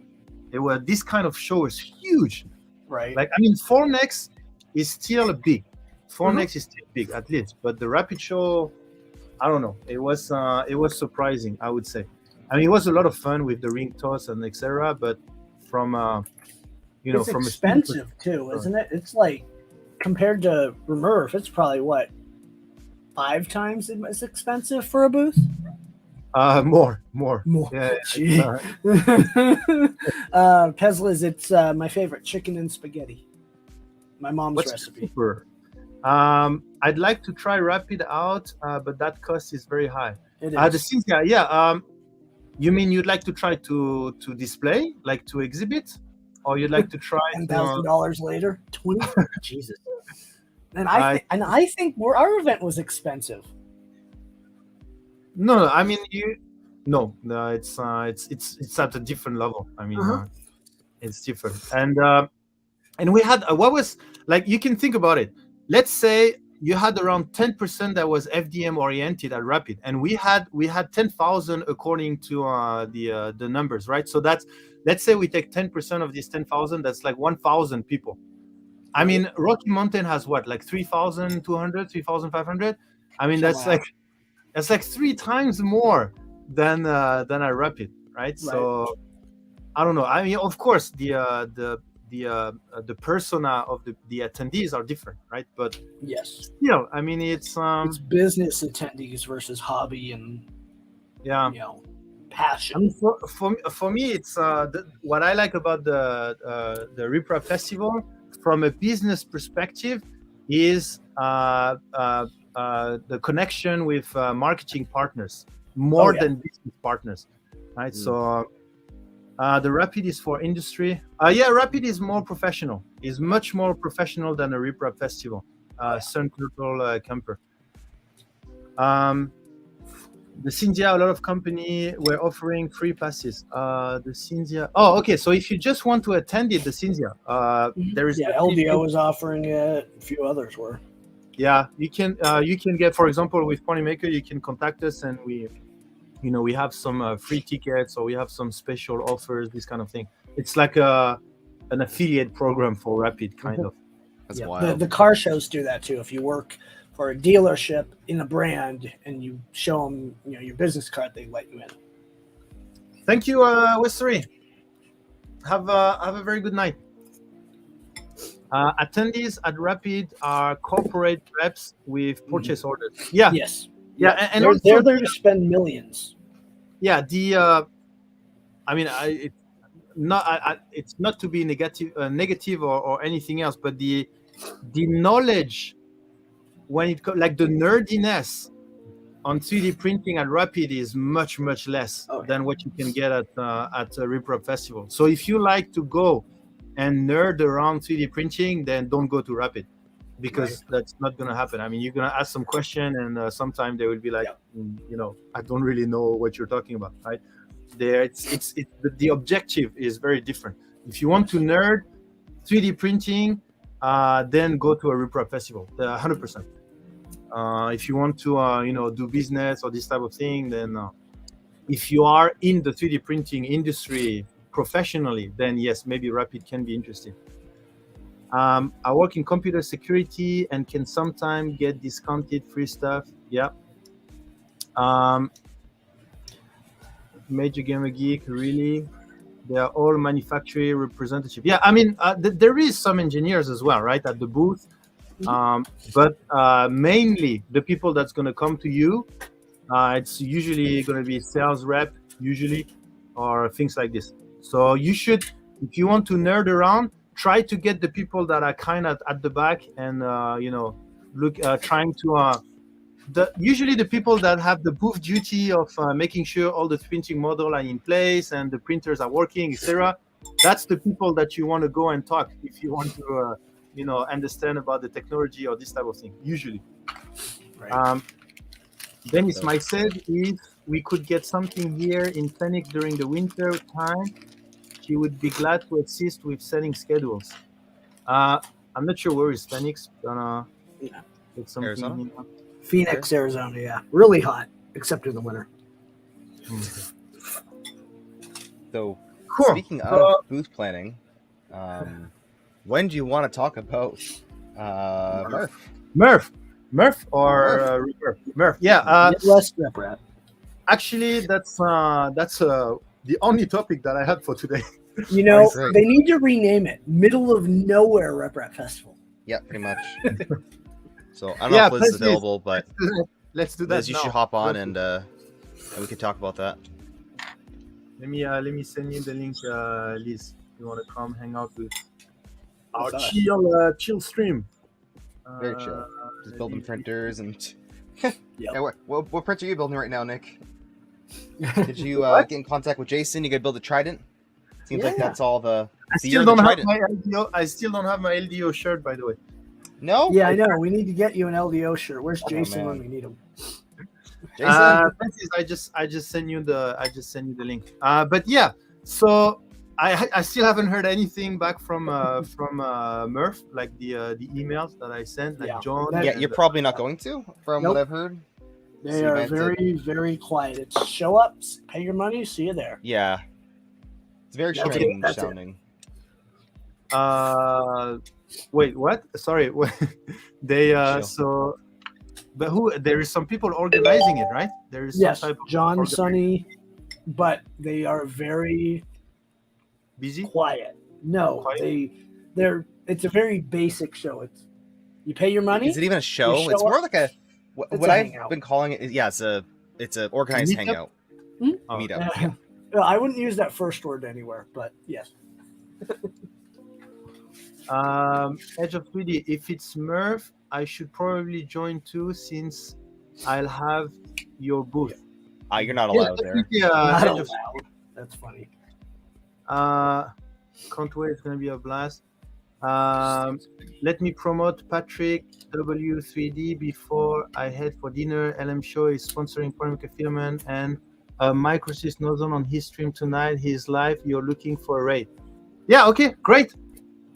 this kind of show is huge. Right. Like, I mean, Formnext is still big. Formnext is still big, at least, but the Rapid Show, I don't know. It was surprising, I would say. I mean, it was a lot of fun with the ring toss and etc. But from it's from expensive too, isn't it? It's like, compared to ReproRap, it's probably what, 5 times as expensive for a booth? More. Yeah. Peslas, it's my favorite, chicken and spaghetti. My mom's recipe. Super. I'd like to try Rapid out, but that cost is very high. It is. The Cynthia, yeah. You mean you'd like to try to display, like to exhibit, or you'd like to try $10,000 later? 20. Jesus. And I think our event was expensive. No, I mean no, it's at a different level. I mean, it's different. And we had what was, like, you can think about it. Let's say you had around 10% that was FDM oriented at Rapid, and we had 10,000 according to the numbers, right? So that's, let's say we take 10% of these 10,000, that's like 1,000 people. I mean, Rocky Mountain has what, like 3,200, 3,500? I mean, that's like 3 times more than at Rapid, right? So I don't know. I mean, of course, the persona of the attendees are different, right? But yes, I mean, it's business attendees versus hobby and passion. I mean, for me, it's what I like about the RIPRAP festival from a business perspective is the connection with marketing partners more than business partners, right? So the Rapid is for industry. Rapid is more professional. Is much more professional than a RIPRAP festival. Sun Turtle Camper. The Cinzia, a lot of company were offering free passes. The Cinzia. Oh, okay. So if you just want to attend it, the Cinzia, there is. LDO was offering it. A few others were. Yeah, you can get, for example, with Ponymaker, you can contact us and we have some free tickets, or we have some special offers, this kind of thing. It's like an affiliate program for Rapid, kind of. That's wild. The car shows do that too. If you work for a dealership in a brand and you show them, your business card, they let you in. Thank you, Westery. Have a very good night. Attendees at Rapid are corporate reps with purchase orders. Yeah. Yes. Yeah, and they're there to spend millions. Yeah. I mean, it's not to be negative or anything else, but the knowledge when it like the nerdiness on 3D printing at Rapid is much less than what you can get at a RIPRAP festival. So if you like to go and nerd around 3D printing, then don't go to Rapid, because that's not going to happen. I mean, you're going to ask some question, and sometimes they will be like, I don't really know what you're talking about, right? The objective is very different. If you want to nerd 3D printing, then go to a RIPRAP festival, 100%. If you want to, do business or this type of thing, then if you are in the 3D printing industry professionally, then yes, maybe Rapid can be interesting. I work in computer security and can sometimes get discounted free stuff. Yeah. Major Gamer Geek, really? They are all manufacturing representative. Yeah, I mean, there is some engineers as well, right, at the booth. But mainly the people that's going to come to you, it's usually going to be sales rep, usually, or things like this. So you should, if you want to nerd around, try to get the people that are kind of at the back and, trying to, usually the people that have the booth duty of making sure all the printing models are in place and the printers are working, etc. That's the people that you want to go and talk if you want to, understand about the technology or this type of thing, usually. Right. Dennis Mike said, if we could get something here in Phoenix during the winter time, she would be glad to assist with setting schedules. I'm not sure where is Phoenix. It's something. Arizona? Phoenix, Arizona, yeah. Really hot, except in the winter. So, speaking of booth planning, when do you want to talk about Murph? Murph or Murph? Yeah. Less RepRap. Actually, that's the only topic that I had for today. They need to rename it Middle of Nowhere RepRap Festival. Yeah, pretty much. So I don't know if Liz is available, but let's do that. Liz, you should hop on and we can talk about that. Let me send you the link, Liz. You want to come hang out with our chill stream? Very chill. Just building printers and. Yeah, what printer are you building right now, Nick? Did you get in contact with Jason? You could build a Trident. Seems like that's all the. I still don't have my LDO shirt, by the way. No. Yeah, I know. We need to get you an LDO shirt. Where's Jason when we need him? Jason, I just sent you the link. But yeah, so I still haven't heard anything back from Murph, like the emails that I sent, like John. Yeah, you're probably not going to, from what I've heard. They are very, very quiet. It's show up, pay your money, see you there. Yeah, it's very strange sounding. Wait, what? Sorry, they so. But who? There is some people organizing it, right? There is some type of John, Sonny, but they are very busy, quiet. No, they're. It's a very basic show. It's you pay your money. Is it even a show? It's more like a what I've been calling it. Yeah, it's a organized hangout. Meetup. Yeah. Well, I wouldn't use that first word anywhere, but yes. Edge of 3D. If it's Murph, I should probably join too, since I'll have your booth. You're not allowed there. Not allowed. That's funny. Can't wait. It's gonna be a blast. Let me promote Patrick W3D before I head for dinner. LM Show is sponsoring Polemica Filament and Microsys Nozone on his stream tonight. He's live. You're looking for a raid. Yeah. Okay. Great.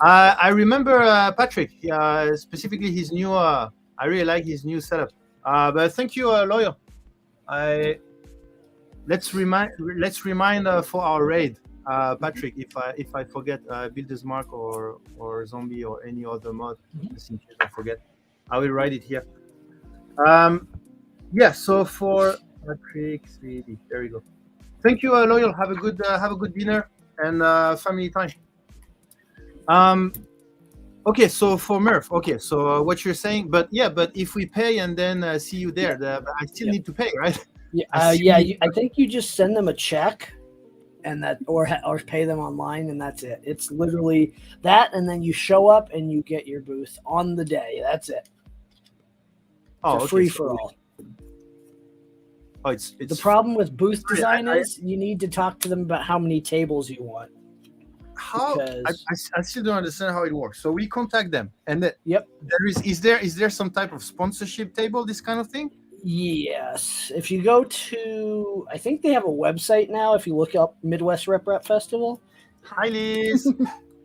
I remember Patrick, specifically his new. I really like his new setup. But thank you, Loyal. Let's remind for our raid, Patrick. If I forget, Builder's Mark or Zombie or any other mod, just in case I forget, I will write it here. Yeah. So for Patrick 3D, there we go. Thank you, Loyal. Have a good dinner and family time. Okay, so for Murph, so what you're saying, but if we pay and then see you there, I still need to pay, right? Yeah, I think you just send them a check, and that or pay them online, and that's it. It's literally that, and then you show up and you get your booth on the day. That's it. Free for all. Oh, it's the problem with booth design is you need to talk to them about how many tables you want. How I still don't understand how it works. So we contact them, and then is there some type of sponsorship table, this kind of thing? Yes. If you go to, I think they have a website now. If you look up Midwest Rep Festival. Hi, Liz.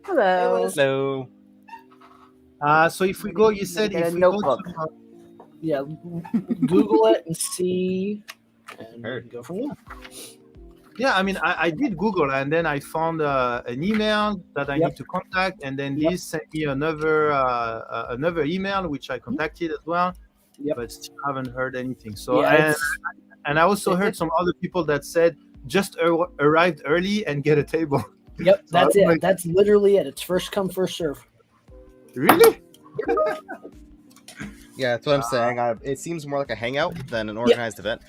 Hello. Hello. So if we go, you said if we notebook. go to, Google it and see, and we can go from there. Yeah, I mean, I did Google, and then I found an email that I need to contact, and then Liz sent me another email, which I contacted as well, but still haven't heard anything. So, and I also heard some other people that said just arrived early and get a table. Yep, so that's it. Like, that's literally it. It's first come, first serve. Really? Yeah, that's what I'm saying. It seems more like a hangout than an organized event.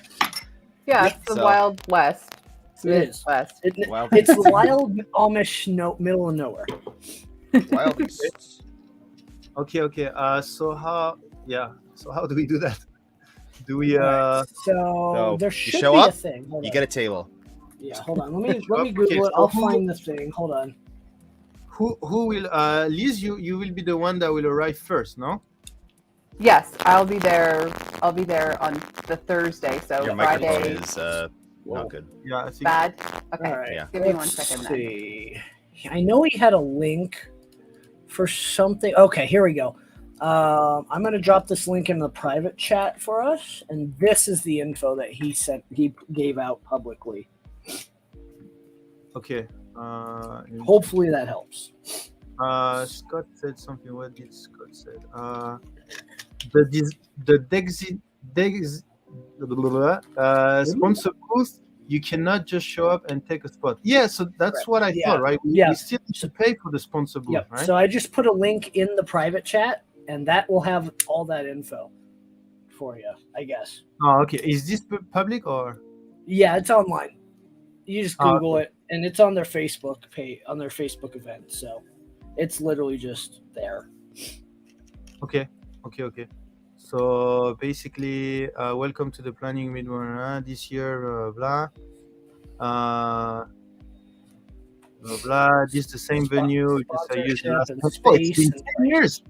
Yeah, it's the Wild West. It is. It's the wild Amish middle of nowhere. Wild. Okay. So how do we do that? Do we? So there should show be up, a thing. You get a table. Yeah, hold on. Let me Google it. I'll find the thing. Hold on. Who will? Liz, you will be the one that will arrive first, no? Yes, I'll be there. I'll be there on the Thursday. So your Friday microphone is not good. Yeah, I think bad. Okay, right. Yeah. Give me 1 second. See. I know he had a link for something. Okay, here we go. I'm going to drop this link in the private chat for us, and this is the info that he gave out publicly. Okay. Hopefully that helps. Scott said something. What did Scott say? The sponsor booth, you cannot just show up and take a spot. Yeah, so that's what I thought, right? We still need to pay for the sponsor booth, right? So I just put a link in the private chat, and that will have all that info for you, I guess. Oh, okay. Is this public or? Yeah, it's online. You just Google it, and it's on their Facebook page, on their Facebook event. So it's literally just there. Okay. So basically, welcome to the Planning Midwest this year, blah. This is the same venue. I used it's been 10 years.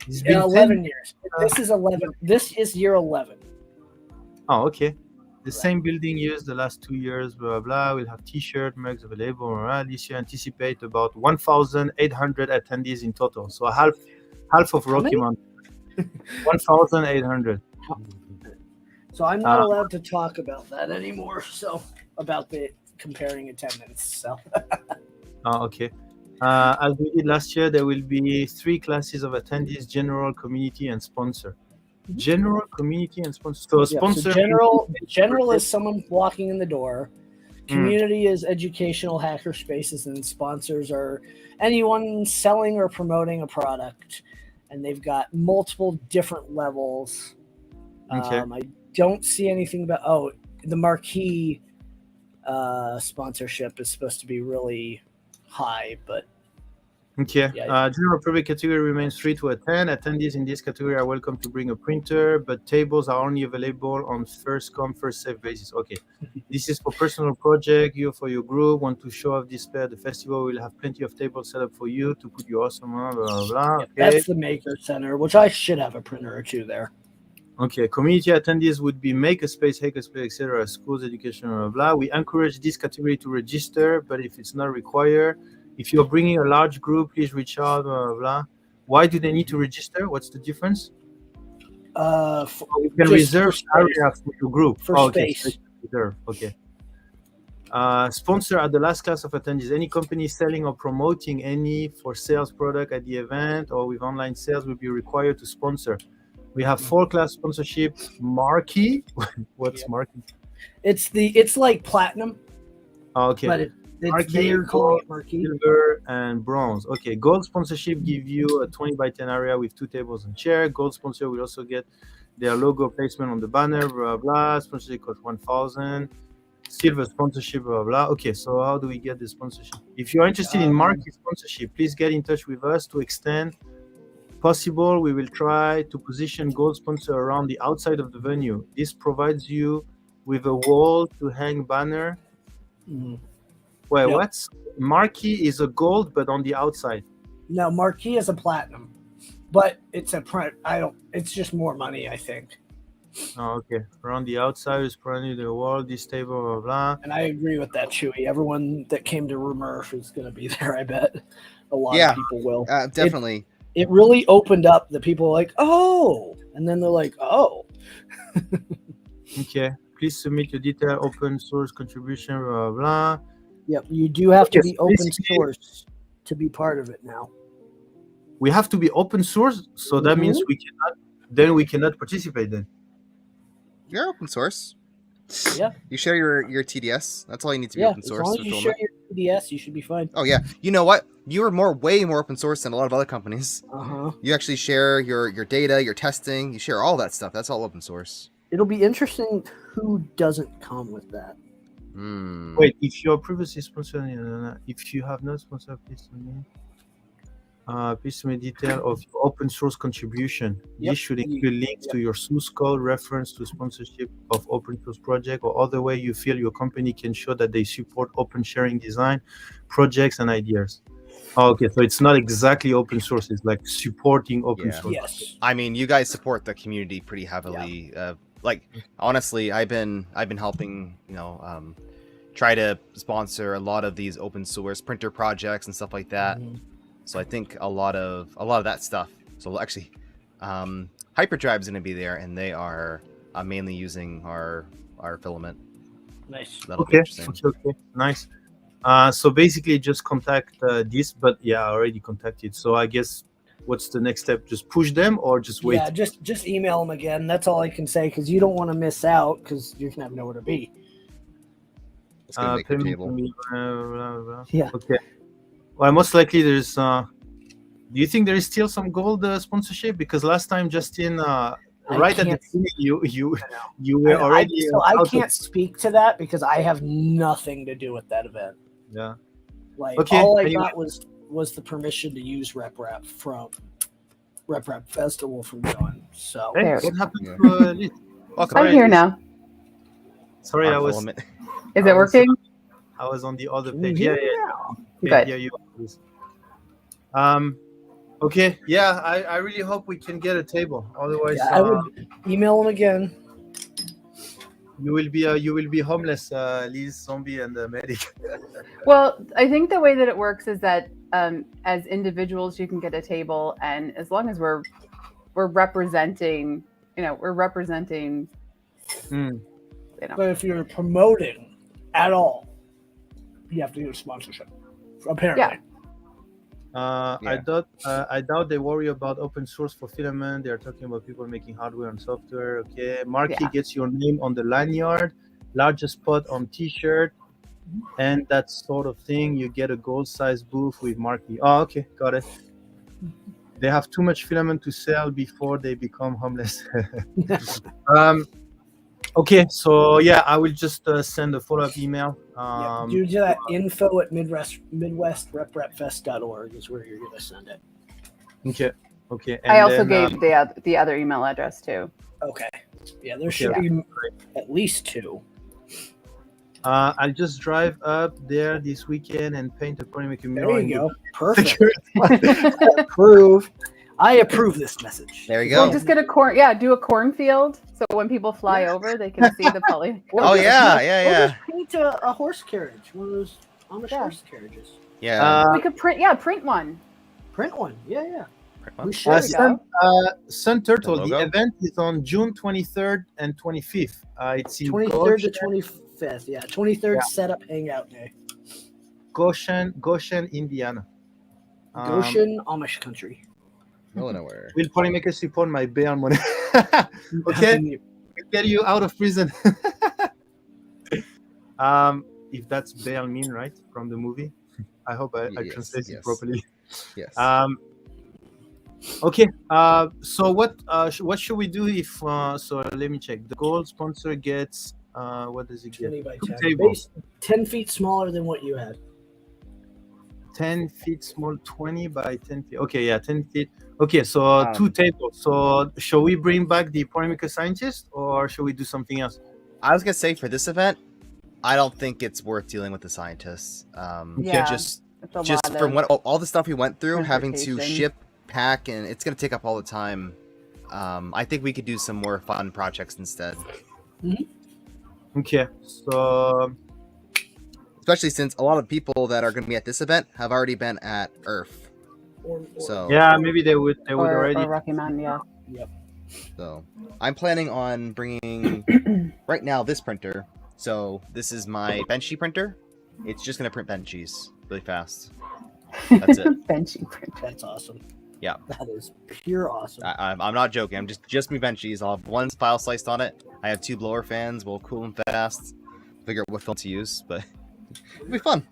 It's been 11 years. This is 11. This is year 11. Oh, okay. The same building used the last 2 years, blah, blah, blah. We'll have T-shirt, mugs available. This year, anticipate about 1,800 attendees in total. So half of Rocky Mountain. 1,800. So I'm not allowed to talk about that anymore. So about the comparing attendance. So. Okay. As we did last year, there will be 3 classes of attendees: general, community, and sponsor. General, community, and sponsor. So sponsor. So general is someone walking in the door. Community is educational hacker spaces, and sponsors are anyone selling or promoting a product. And they've got multiple different levels. Okay. I don't see anything about the marquee sponsorship is supposed to be really high, but okay. Yeah. General public category remains free to attend. Attendees in this category are welcome to bring a printer, but tables are only available on first come, first served basis. Okay. This is for personal project. You for your group want to show off display at the festival. We'll have plenty of tables set up for you to put your awesome blah, blah, blah. Okay. That's the Maker Center, which I should have a printer or two there. Okay, community attendees would be Makerspace, Hackerspace, etc., schools, education, blah, blah. We encourage this category to register, but if it's not required, if you're bringing a large group, please reach out, blah, blah, blah. Why do they need to register? What's the difference? You can reserve area for your group. For space. Okay. Reserve. Okay. Sponsor at the last class of attendees. Any company selling or promoting any for sales product at the event or with online sales will be required to sponsor. We have 4 class sponsorship. Marquee. What's Marquee? It's like platinum. Okay. But Marquee, they're calling it Marquee. Silver, and bronze. Okay. Gold sponsorship give you a 20 by 10 area with 2 tables and chair. Gold sponsor will also get their logo placement on the banner. Blah blah. Sponsorship costs 1,000. Silver sponsorship. Blah blah. Okay. So how do we get the sponsorship? If you're interested in Marquee sponsorship, please get in touch with us to extend. Possible, we will try to position gold sponsor around the outside of the venue. This provides you with a wall to hang banner. Wait, what's Marquee is a gold, but on the outside. No, Marquee is a platinum, but it's a print. It's just more money, I think. Oh, okay. Around the outside is probably the wall. This table, blah blah. And I agree with that, Chewy. Everyone that came to Remurf is going to be there. I bet a lot of people will. Definitely. It really opened up the people like, oh, and then they're like, oh. Okay. Please submit your detailed open source contribution, blah, blah. Yep. You do have to be open source to be part of it now. We have to be open source. So that means we cannot participate then. You're open source. Yeah. You share your TDS. That's all you need to be open source. As long as you share your TDS, you should be fine. Oh yeah. You know what? You are way more open source than a lot of other companies. You actually share your data, your testing. You share all that stuff. That's all open source. It'll be interesting who doesn't come with that. Wait, if you're previously sponsored, if you have not sponsored, please submit detail of open source contribution. This should include links to your source code, reference to sponsorship of open source project, or other way you feel your company can show that they support open sharing design projects and ideas. Okay, so it's not exactly open source; it's like supporting open source. Yes, I mean, you guys support the community pretty heavily. Like honestly, I've been helping try to sponsor a lot of these open source printer projects and stuff like that. So I think a lot of that stuff. So actually, Hyperdrive is going to be there, and they are mainly using our filament. Nice. That'll be interesting. Okay. Nice. So basically, just contact this. But yeah, I already contacted. So I guess what's the next step? Just push them, or just wait? Yeah, just email them again. That's all I can say, because you don't want to miss out, because you're gonna have nowhere to be. Make the table. Yeah. Okay. Well, most likely there's. Do you think there is still some gold sponsorship? Because last time, Justin, right at the beginning, you were already. So I can't speak to that because I have nothing to do with that event. Yeah. Like all I got was the permission to use RepRap from RepRap Festival from John. So hey, what happened to Liz? I'm here now. Sorry, I was. Is it working? I was on the other page. Yeah. Good. Yeah, you. Okay. Yeah, I really hope we can get a table. Otherwise, I would email them again. You will be homeless, Liz, zombie, and medic. Well, I think the way that it works is that as individuals, you can get a table, and as long as we're representing, we're representing. But if you're promoting at all, you have to do a sponsorship. Apparently. Yeah. I doubt they worry about open source for filament. They are talking about people making hardware and software. Okay, Marquee gets your name on the lanyard, largest spot on T-shirt, and that sort of thing. You get a gold-sized booth with Marquee. Oh, okay, got it. They have too much filament to sell before they become homeless. Okay, so yeah, I will just send a follow-up email. Do that info at midwestreprepfest.org is where you're going to send it. Okay. I also gave the other email address too. Okay. Yeah, there should be at least 2. I'll just drive up there this weekend and paint a Polymaker mural. There you go. Perfect. I approve this message. There you go. Well, just get do a cornfield, so when people fly over, they can see the poly. Oh yeah. Paint a horse carriage, one of those Amish horse carriages. Yeah. We could print one. Print one. Yeah. We should. Sun Turtle. The event is on June 23rd and 25th. It's in 23rd to 25th. Yeah, 23rd setup hangout day. Goshen, Indiana. Goshen, Amish country. Nowhere. Will Polymaker support my bail money? Okay, we'll get you out of prison. If that's bail mean, right, from the movie. I hope I translated it properly. Yes. Okay. So what should we do if? So let me check. The gold sponsor gets what does it get? 20 by 10. 10 feet smaller than what you had. 10 feet small, 20 by 10 feet. Okay, yeah, 10 feet. Okay, so 2 tables. So shall we bring back the Polymaker scientist, or should we do something else? I was gonna say for this event, I don't think it's worth dealing with the scientists. Just from what all the stuff we went through, having to ship, pack, and it's gonna take up all the time. I think we could do some more fun projects instead. Okay, so especially since a lot of people that are going to be at this event have already been at Earth. So yeah, maybe they would already. Or Rocky Mountain, yeah. Yep. So I'm planning on bringing right now this printer. So this is my Benchy printer. It's just going to print Benchies really fast. That's it. Benchy print. That's awesome. Yeah. That is pure awesome. I'm not joking. I'm just me Benchies. I'll have 1 file sliced on it. I have 2 blower fans. We'll cool them fast. Figure out what film to use, but it'll be fun.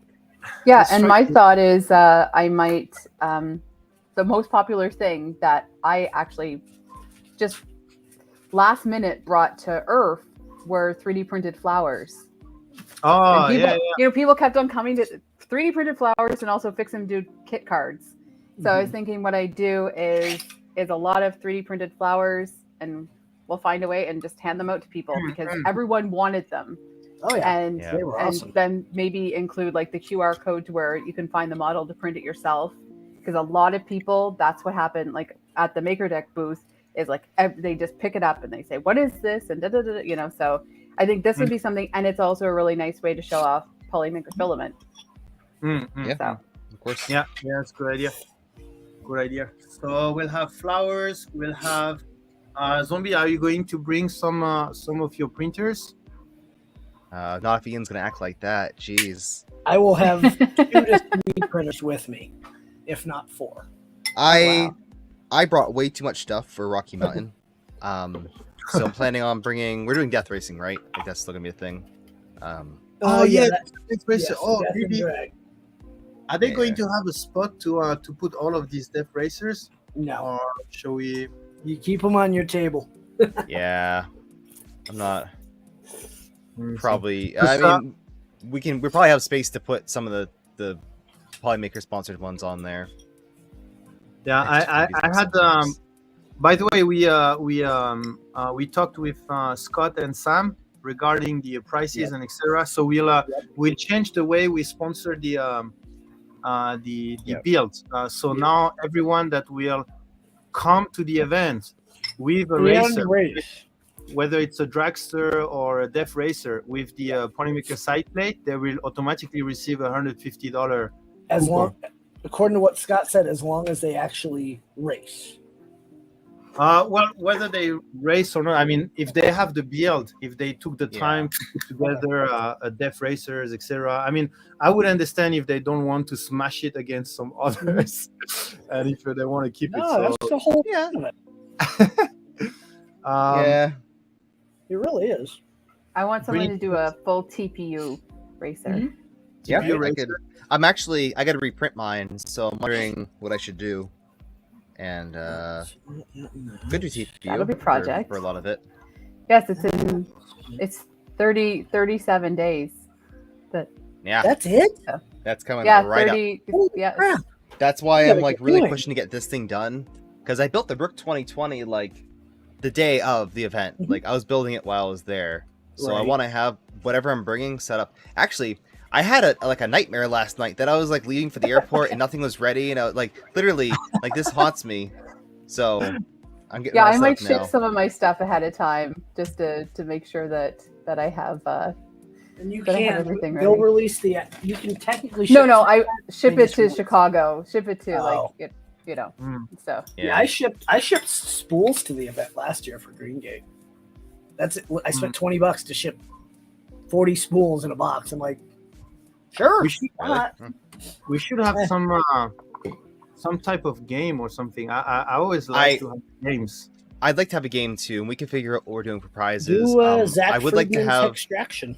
Yeah, and my thought is I might the most popular thing that I actually just last minute brought to Earth were 3D printed flowers. Oh, people, people kept on coming to 3D printed flowers and also fix and do kit cards. So I was thinking what I do is a lot of 3D printed flowers, and we'll find a way and just hand them out to people because everyone wanted them. Oh yeah, and they were awesome. Then maybe include like the QR code to where you can find the model to print it yourself. Because a lot of people, that's what happened. Like at the MakerDeck booth, is like they just pick it up and they say, "What is this?" and So I think this would be something, and it's also a really nice way to show off Polymaker filament. Yeah, so. of course. Yeah, that's a good idea. Good idea. So we'll have flowers. We'll have Zombie. Are you going to bring some of your printers? Not if Ian's gonna act like that. Jeez. I will have 2 to 3 printers with me, if not 4. I brought way too much stuff for Rocky Mountain. So I'm planning on bringing. We're doing death racing, right? I think that's still gonna be a thing. Death racing. Maybe. Are they Yeah. going to have a spot to put all of these death racers? No. Or shall we? You keep them on your table. Yeah, I'm not. Mm, Probably. I mean, we probably have space to put some of the Polymaker sponsored ones on there. Yeah, I had. By the way, we talked with Scott and Sam regarding the prices and etc. So we'll change the way we sponsor the build. So now everyone that will come to the event with a racer whether it's a dragster or a Def Racer with the Ponymaker side plate, they will automatically receive $150. As long, according to what Scott said, as long as they actually race. Well, whether they race or not, I mean, if they have the build, if they took the time to put together a Def Racers, etc. I mean, I would understand if they don't want to smash it against some others, and if they want to keep it. So, That's the whole Yeah. thing of it. Yeah. It really is. I want someone Really to do a full TPU racer. Yeah, TPU I racer. I got to reprint mine, so I'm wondering what I should do. And could do TPU That'll be a project. for a lot of it. Yes, it's 37 days. Yeah, That's it? that's coming Yeah, right 30. Holy Yeah, crap. That's why You I'm gotta like get really going. pushing to get this thing done, because I built the Brook 2020 like the day of the event. Mhm. Like I was building it while I was there, so I Right. want to have whatever I'm bringing set up. Actually, I had a nightmare last night that I was like leaving for the airport and nothing was ready, and I was like literally like this haunts me. So I'm getting all I set might up ship now. some of my stuff ahead of time just to make sure that I have. And you But I have can't. everything They'll ready. release the. You can technically. No, ship- I ship They it just to won't. Chicago. Ship it to Oh. So Yeah, I shipped spools to the event last year for Green Gate. That's it. I spent $20 to ship 40 spools in a box. I'm like, sure. We should, why not? we should have some type of game or something. I always like to have games. I'd like to have a game too, and we can figure out what we're doing for prizes. Do Zach I would like to Friedman's have. Extraction.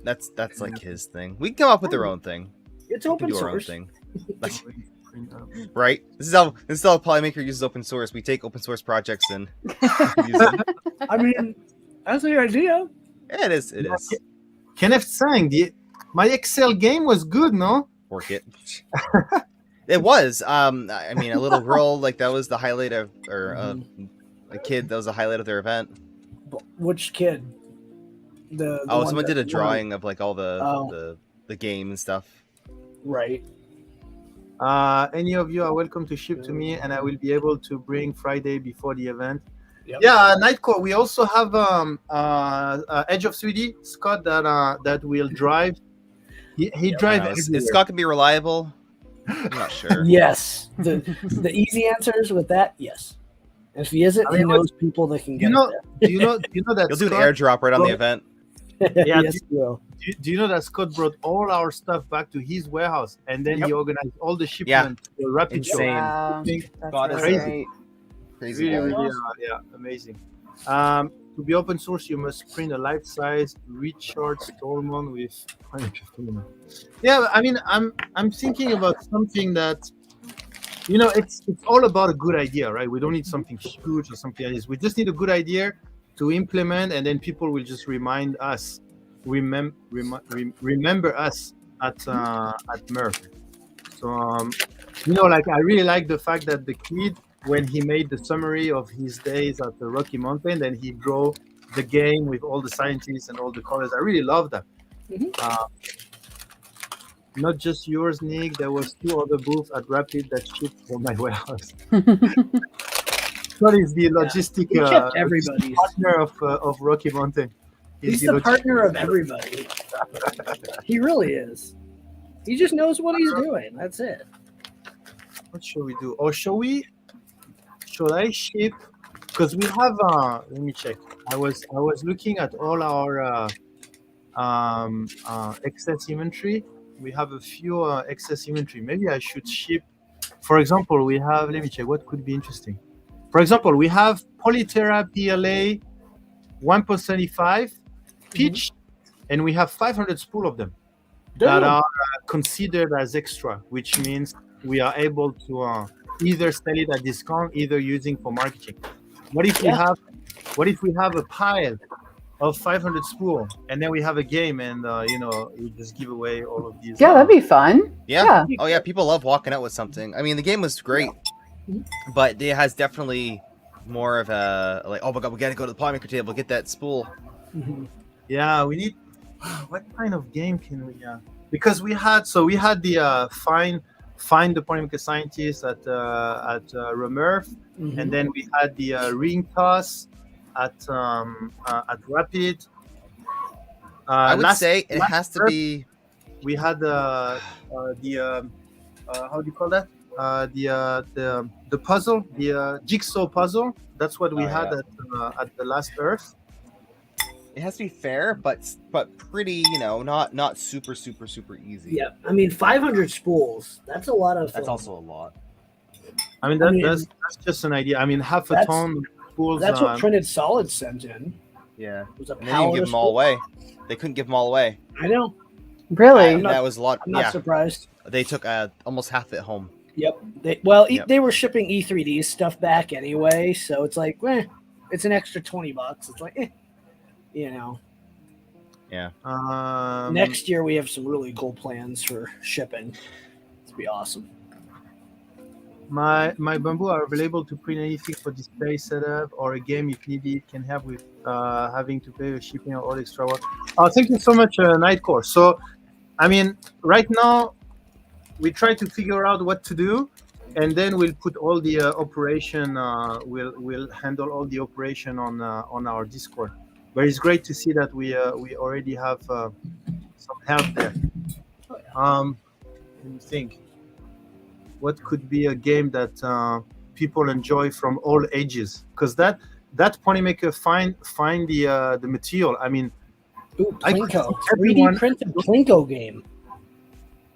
That's like his thing. We can come up with our own thing. It's We can open do our own source. thing. Right? This is how Polymaker uses open source. We take open source projects and use them. I mean, that's the idea. Yeah, it is. It is. Kenneth sang my Excel game was good, no? Work it. It was. I mean, a little girl, like that was the highlight of, or a kid that was the highlight of their event. Which kid? The one Someone did that a drawing of like all the game and stuff. Right. Any of you are welcome to ship to me, and I will be able to bring Friday before the event. Yep. Yeah, Nightcore. We also have Edge of 3D Scott that will drive. He drives. Is Scott can be reliable? I'm not sure. Yes. The easy answers with that, yes. If he isn't, he knows people that can get Do you know that You'll do an Scott, airdrop right on the event. it. Yeah, Yes, he will. do you know that Scott brought all our stuff back to his warehouse, and then he organized all the shipment to the Rapid Show. Insane. wow, Think that's God is really crazy. great. Crazy. Really, guy. really, yeah, amazing. To be open source, you must print a life-size Richard Stallman with. Yeah, I mean, I'm thinking about something that, it's all about a good idea, right? We don't need something huge or something like this. We just need a good idea to implement, and then people will just remember us at Merck. So, like I really like the fact that the kid, when he made the summary of his days at the Rocky Mountain, then he drew the game with all the scientists and all the colors. I really love that. Not just yours, Nick. There was 2 other booths at Rapid that shipped from my warehouse. What is the logistic He kept everybody's. partner of Rocky Mountain? He's the partner of everybody. He really is. He just knows what he's doing. That's it. What should we do? Or should I ship? Because we have. Let me check. I was looking at all our excess inventory. We have a few excess inventory. Maybe I should ship. For example, we have. Let me check. What could be interesting? For example, we have Polyterra PLA 1.75 pitch, and we have 500 spool of them that are considered as extra, which means we are able to either sell it at discount, either using for marketing. What if we have a pile of 500 spool, and then we have a game, and we just give away all of these? Yeah, that'd be fun. Yeah. Oh yeah, people love walking out with something. I mean, the game was great, but it has definitely more of a like, oh my god, we got to go to the Polymaker table, get that spool. Yeah, we need. What kind of game can we? Because we had the find the Polymaker scientist at Remerf, and then we had the ring toss, at Rapid. I would say it has to Earth, be. We had the how do you call that? The puzzle, the jigsaw puzzle. That's what we had at the last Earth. It has to be fair, but pretty, not super easy. Yeah, I mean 500 spools. That's a lot of. That's also a lot. I mean, that's just an idea. I mean, half a ton of spools. That's what Printed Solid sent in. Yeah, It was a and they didn't give them all away. They couldn't give them all away. I know. Really? That was a lot. I'm not surprised. They took almost half of it home. Yep. They were shipping E3D stuff back anyway, so it's like, it's an extra $20. It's like, Yeah. Next year we have some really cool plans for shipping. It'll be awesome. My Bamboo are available to print anything for display setup or a game if needed. Can help with having to pay shipping or all extra work. Thank you so much, Nightcore. So, I mean, right now we try to figure out what to do, and then we'll put all the operation. We'll handle all the operation on our Discord. But it's great to see that we already have some help there. Let me think. What could be a game that people enjoy from all ages? Because that Ponymaker find the material. I mean, Plinko, 3D printed Plinko game.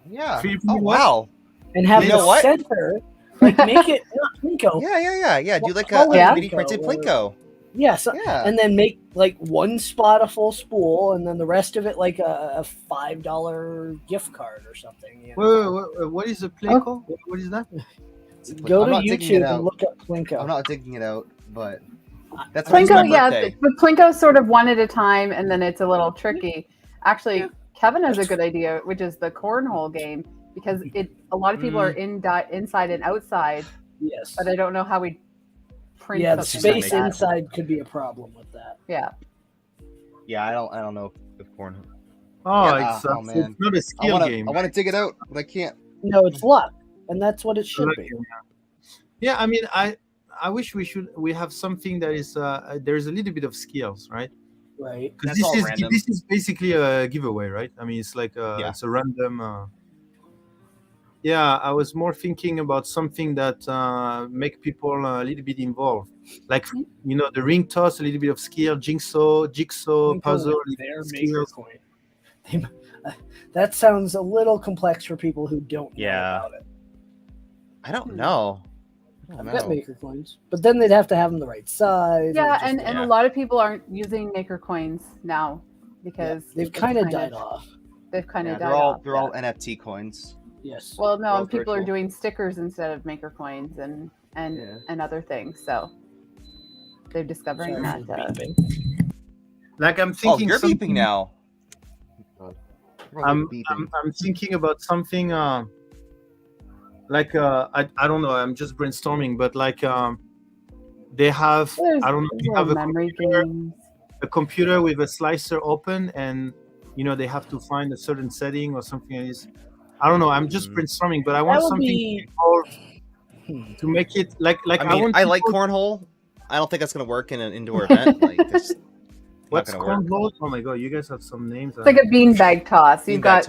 Yeah. Oh wow. And have the center, like make it not Plinko. Yeah. Do like a 3D printed Plinko. Yes. And then make like one spot a full spool, and then the rest of it like a $5 gift card or something. Wait, what is a Plinko? What is that? Go to YouTube and look up Plinko. I'm not digging it out, but that's Plinko. Yeah, but Plinko's sort of one at a time, and then it's a little tricky. Actually, Kevin has a good idea, which is the cornhole game, because a lot of people are inside and outside. Yes, but I don't know how we. Yeah, the space inside could be a problem with that. Yeah. Yeah, I don't know if cornhole. It's not a skill game. I want to dig it out, but I can't. No, it's luck, and that's what it should be. Yeah, I mean, I wish we have something that is there's a little bit of skills, right? Right. Because this is basically a giveaway, right? I mean, it's like it's a random. Yeah, I was more thinking about something that make people a little bit involved, like the ring toss, a little bit of skill, jigsaw puzzle. Maker Coin. That sounds a little complex for people who don't know about it. I don't know. I've got Maker Coins, but then they'd have to have them the right size. Yeah, and a lot of people aren't using Maker Coins now because they've kind of died off. They've kind of died off. They're all NFT coins. Yes. Well, no, and people are doing stickers instead of Maker Coins and other things. So they're discovering that. Like I'm thinking. Oh, you're beeping now. I'm thinking about something. Like I don't know. I'm just brainstorming, but like they have they have a computer with a slicer open, and they have to find a certain setting or something like this. I don't know. I'm just brainstorming, but I want something to make it like. I like cornhole. I don't think that's gonna work in an indoor event. What's cornhole? Oh my god, you guys have some names. It's like a beanbag toss. You've got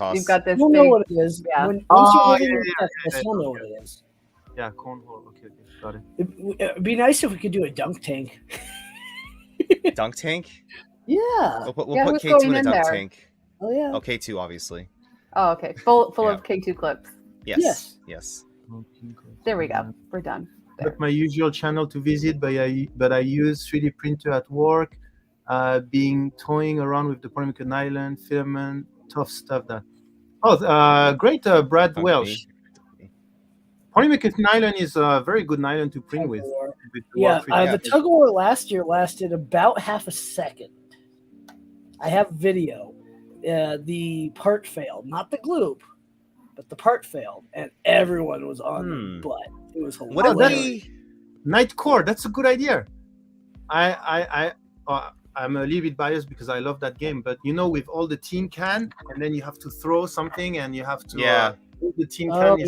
this. You'll know what it is. Yeah. You'll know what it is. Yeah, cornhole. Okay, got it. It'd be nice if we could do a dunk tank. Dunk tank? Yeah. We'll put K2 in a dunk tank. Oh yeah. Oh, K2 obviously. Oh, okay. Full of K2 clips. Yes. There we go. We're done. Not my usual channel to visit, but I use 3D printer at work, toying around with the Ponymaker Nylon, filament, tough stuff. Great, Brad Welsh. Ponymaker Nylon is a very good nylon to print with. The tug of war last year lasted about half a second. I have video. The part failed, not the gloop, but the part failed, and everyone was on the butt. It was hilarious. Nightcore, that's a good idea. I'm a little bit biased because I love that game, but with all the tin can, and then you have to throw something, and you have to the tin can.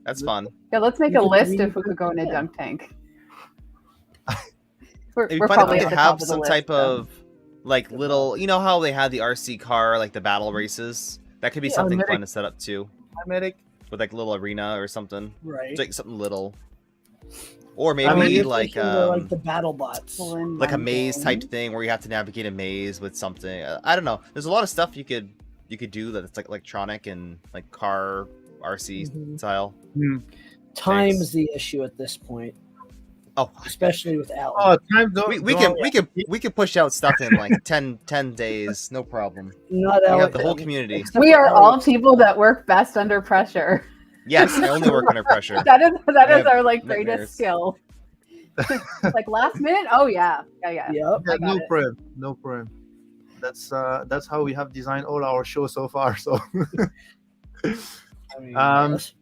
That's fun. Yeah, let's make a list if we could go in a dunk tank. It'd be we're fun if probably we at could the top have of the some list, type though. of like little, you know how they had the RC car, like the battle races. That could be Yeah, something medic. fun to set up too, Medic. with like a little arena or something. Right. It's like something little, or I mean, maybe You're like thinking they're like the battle bots. like a maze type thing where you have to navigate a maze with something. I don't know. There's a lot of stuff you could do that's like electronic and like car RC Mhm. style. Time Thanks. is the issue at this point, Oh, especially with Alan. Oh, time don't. we can push out stuff in like 10 days, no problem. Not We Alan. have the whole community. except We for are Alan. all people that work best under pressure. Yes, I only work under pressure. That is have our like nightmares. greatest skill. Like last minute. Oh yeah. Yep. Yeah, I got no it. problem. No problem. That's how we have designed all our shows so far. So, I mean, yes.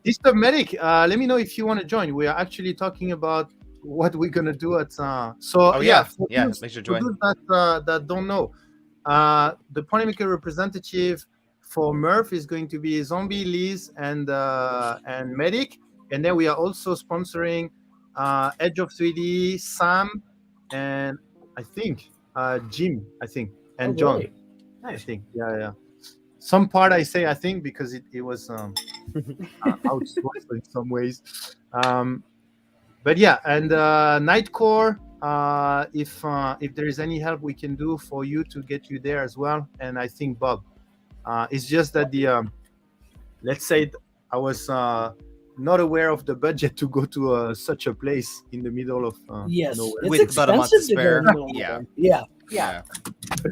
Mr. Medic, let me know if you want to join. We are actually talking about what we're gonna do at. So Oh yeah, for yeah. those- Make sure to for join. those that don't know, the Ponymaker representative for Murph is going to be Zombie, Liz, and Medic, and then we are also sponsoring Edge of 3D, Sam, and I think Jim, and John. really? I Nice. think, yeah. Some part I say I think because it was outsourced in some ways. But yeah, and Nightcore. If there is any help we can do for you to get you there as well, and I think Bob. It's just that the let's say I was not aware of the budget to go to such a place in the middle of Yes, nowhere. it's With about a month to expensive to go spare. in the middle of Yeah. nowhere. Yeah, Yeah.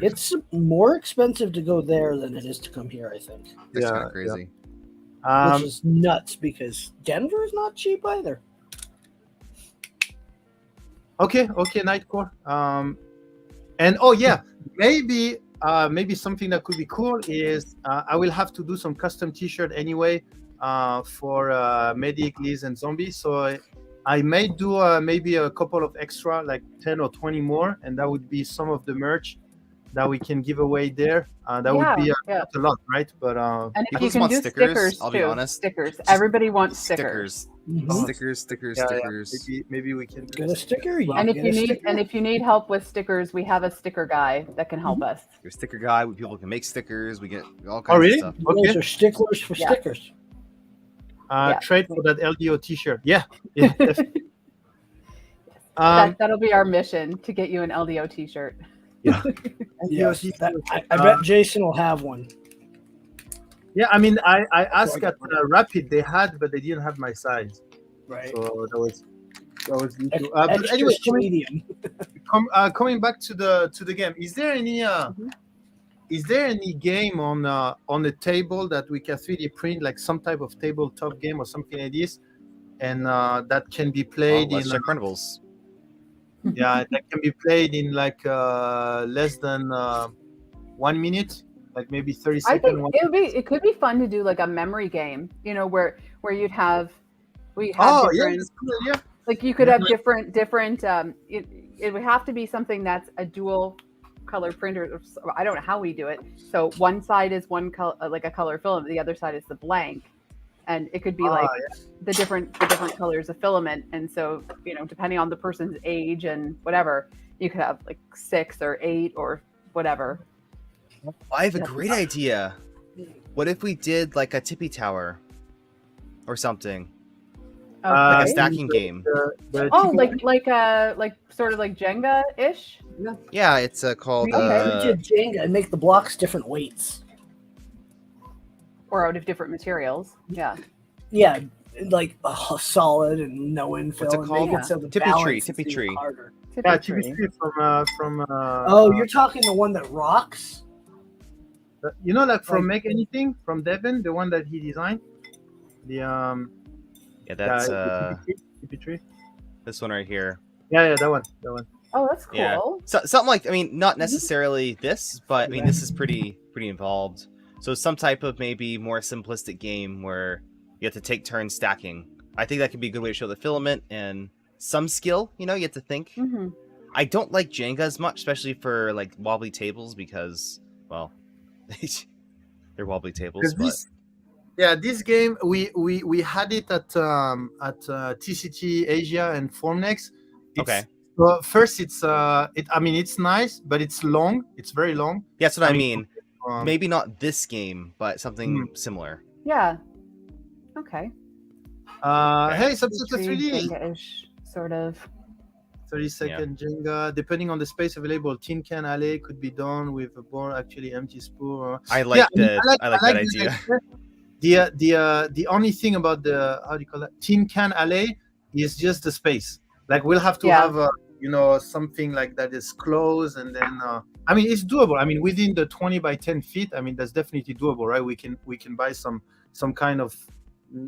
it's more expensive to go there than it is to come here. I think, That's Yeah, kind of crazy. which is nuts because Denver is not cheap either. Okay, Nightcore. And oh yeah, maybe something that could be cool is I will have to do some custom T-shirt anyway for Medic, Liz, and Zombie. So I may do maybe a couple of extra, like 10 or 20 more, and that would be some of the merch that we can give away there. That would be yeah. not a lot, right? But And if People you just can want do stickers, stickers I'll too. be honest. Stickers. Everybody wants stickers. Mhm. Stickers. yeah, maybe we can do Get a this. sticker. You And can if get you a need sticker. if you need help with stickers, we have a sticker guy that can help us. Your sticker guy, where people can make stickers. We get all kinds really? of stuff. You guys Okay. are sticklers for Yeah. stickers. Yeah. Trade for that LDO T-shirt. Yeah. Definitely. That'll be our mission to get you an LDO T-shirt. Yes, LDO that- T-shirt. I bet Jason will have one. Yeah, I mean, I asked at Rapid, they had, but they didn't have my size, Right. so that was the issue. Extra But anyway, medium. coming back to the game, is there any game on the table that we can 3D print, like some type of tabletop game or something like this, and that can be played Let's in check printables. that can be played in like less than 1 minute, like maybe 30 I seconds. think it could be fun to do like a memory game, where you'd have Oh yeah, different, that's a good idea. like you could have different it would have to be something that's a dual color printer. I don't know how we do it. So one side is one color, like a color filament, the other side is the blank, and it could be like the different colors of filament. And so depending on the person's age and whatever, you could have like 6 or 8 or whatever. I have a great idea. What if we did like a tippy tower or something? Like a Okay. stacking game. Oh, like sort of like Jenga-ish. Yeah, it's called. We did Jenga and make the blocks different weights. Or out of different materials. Yeah. Yeah, like solid and no infill. What's it and called? make it so the Tippy tree, balance is tippy even tree. harder. Yeah, Tippy tree. TBC from Oh, you're talking the one that rocks? like from Like- Make Anything from Devin, the one that he designed. The Yeah, that's TP3. this one right here. Yeah, that one. Oh, that's cool. Yeah. So, something like, I mean, not necessarily this, but I mean, this is pretty involved. So some type of maybe more simplistic game where you have to take turns stacking. I think that could be a good way to show the filament and some skill. You have to think. Mm-hmm. I don't like Jenga as much, especially for like wobbly tables because, well, they're wobbly tables. But This game we had it at TCT Asia and Formnext. It's Okay. Well, first, it's I mean, it's nice, but it's long. It's very long. That's what I mean. Um, Maybe not this game, but something similar. Yeah. Okay. Hey, Subset 3D. Jenga-ish, sort of. 30-second Jenga. Depending on the space available, Tin Can Alley could be done with a board actually empty spool. I like that idea. The only thing about the how do you call that Tin Can Alley is just the space. Like we'll have to have something like that is closed, and then I mean it's doable. I mean within the 20 by 10 feet. I mean that's definitely doable, right? We can buy some kind of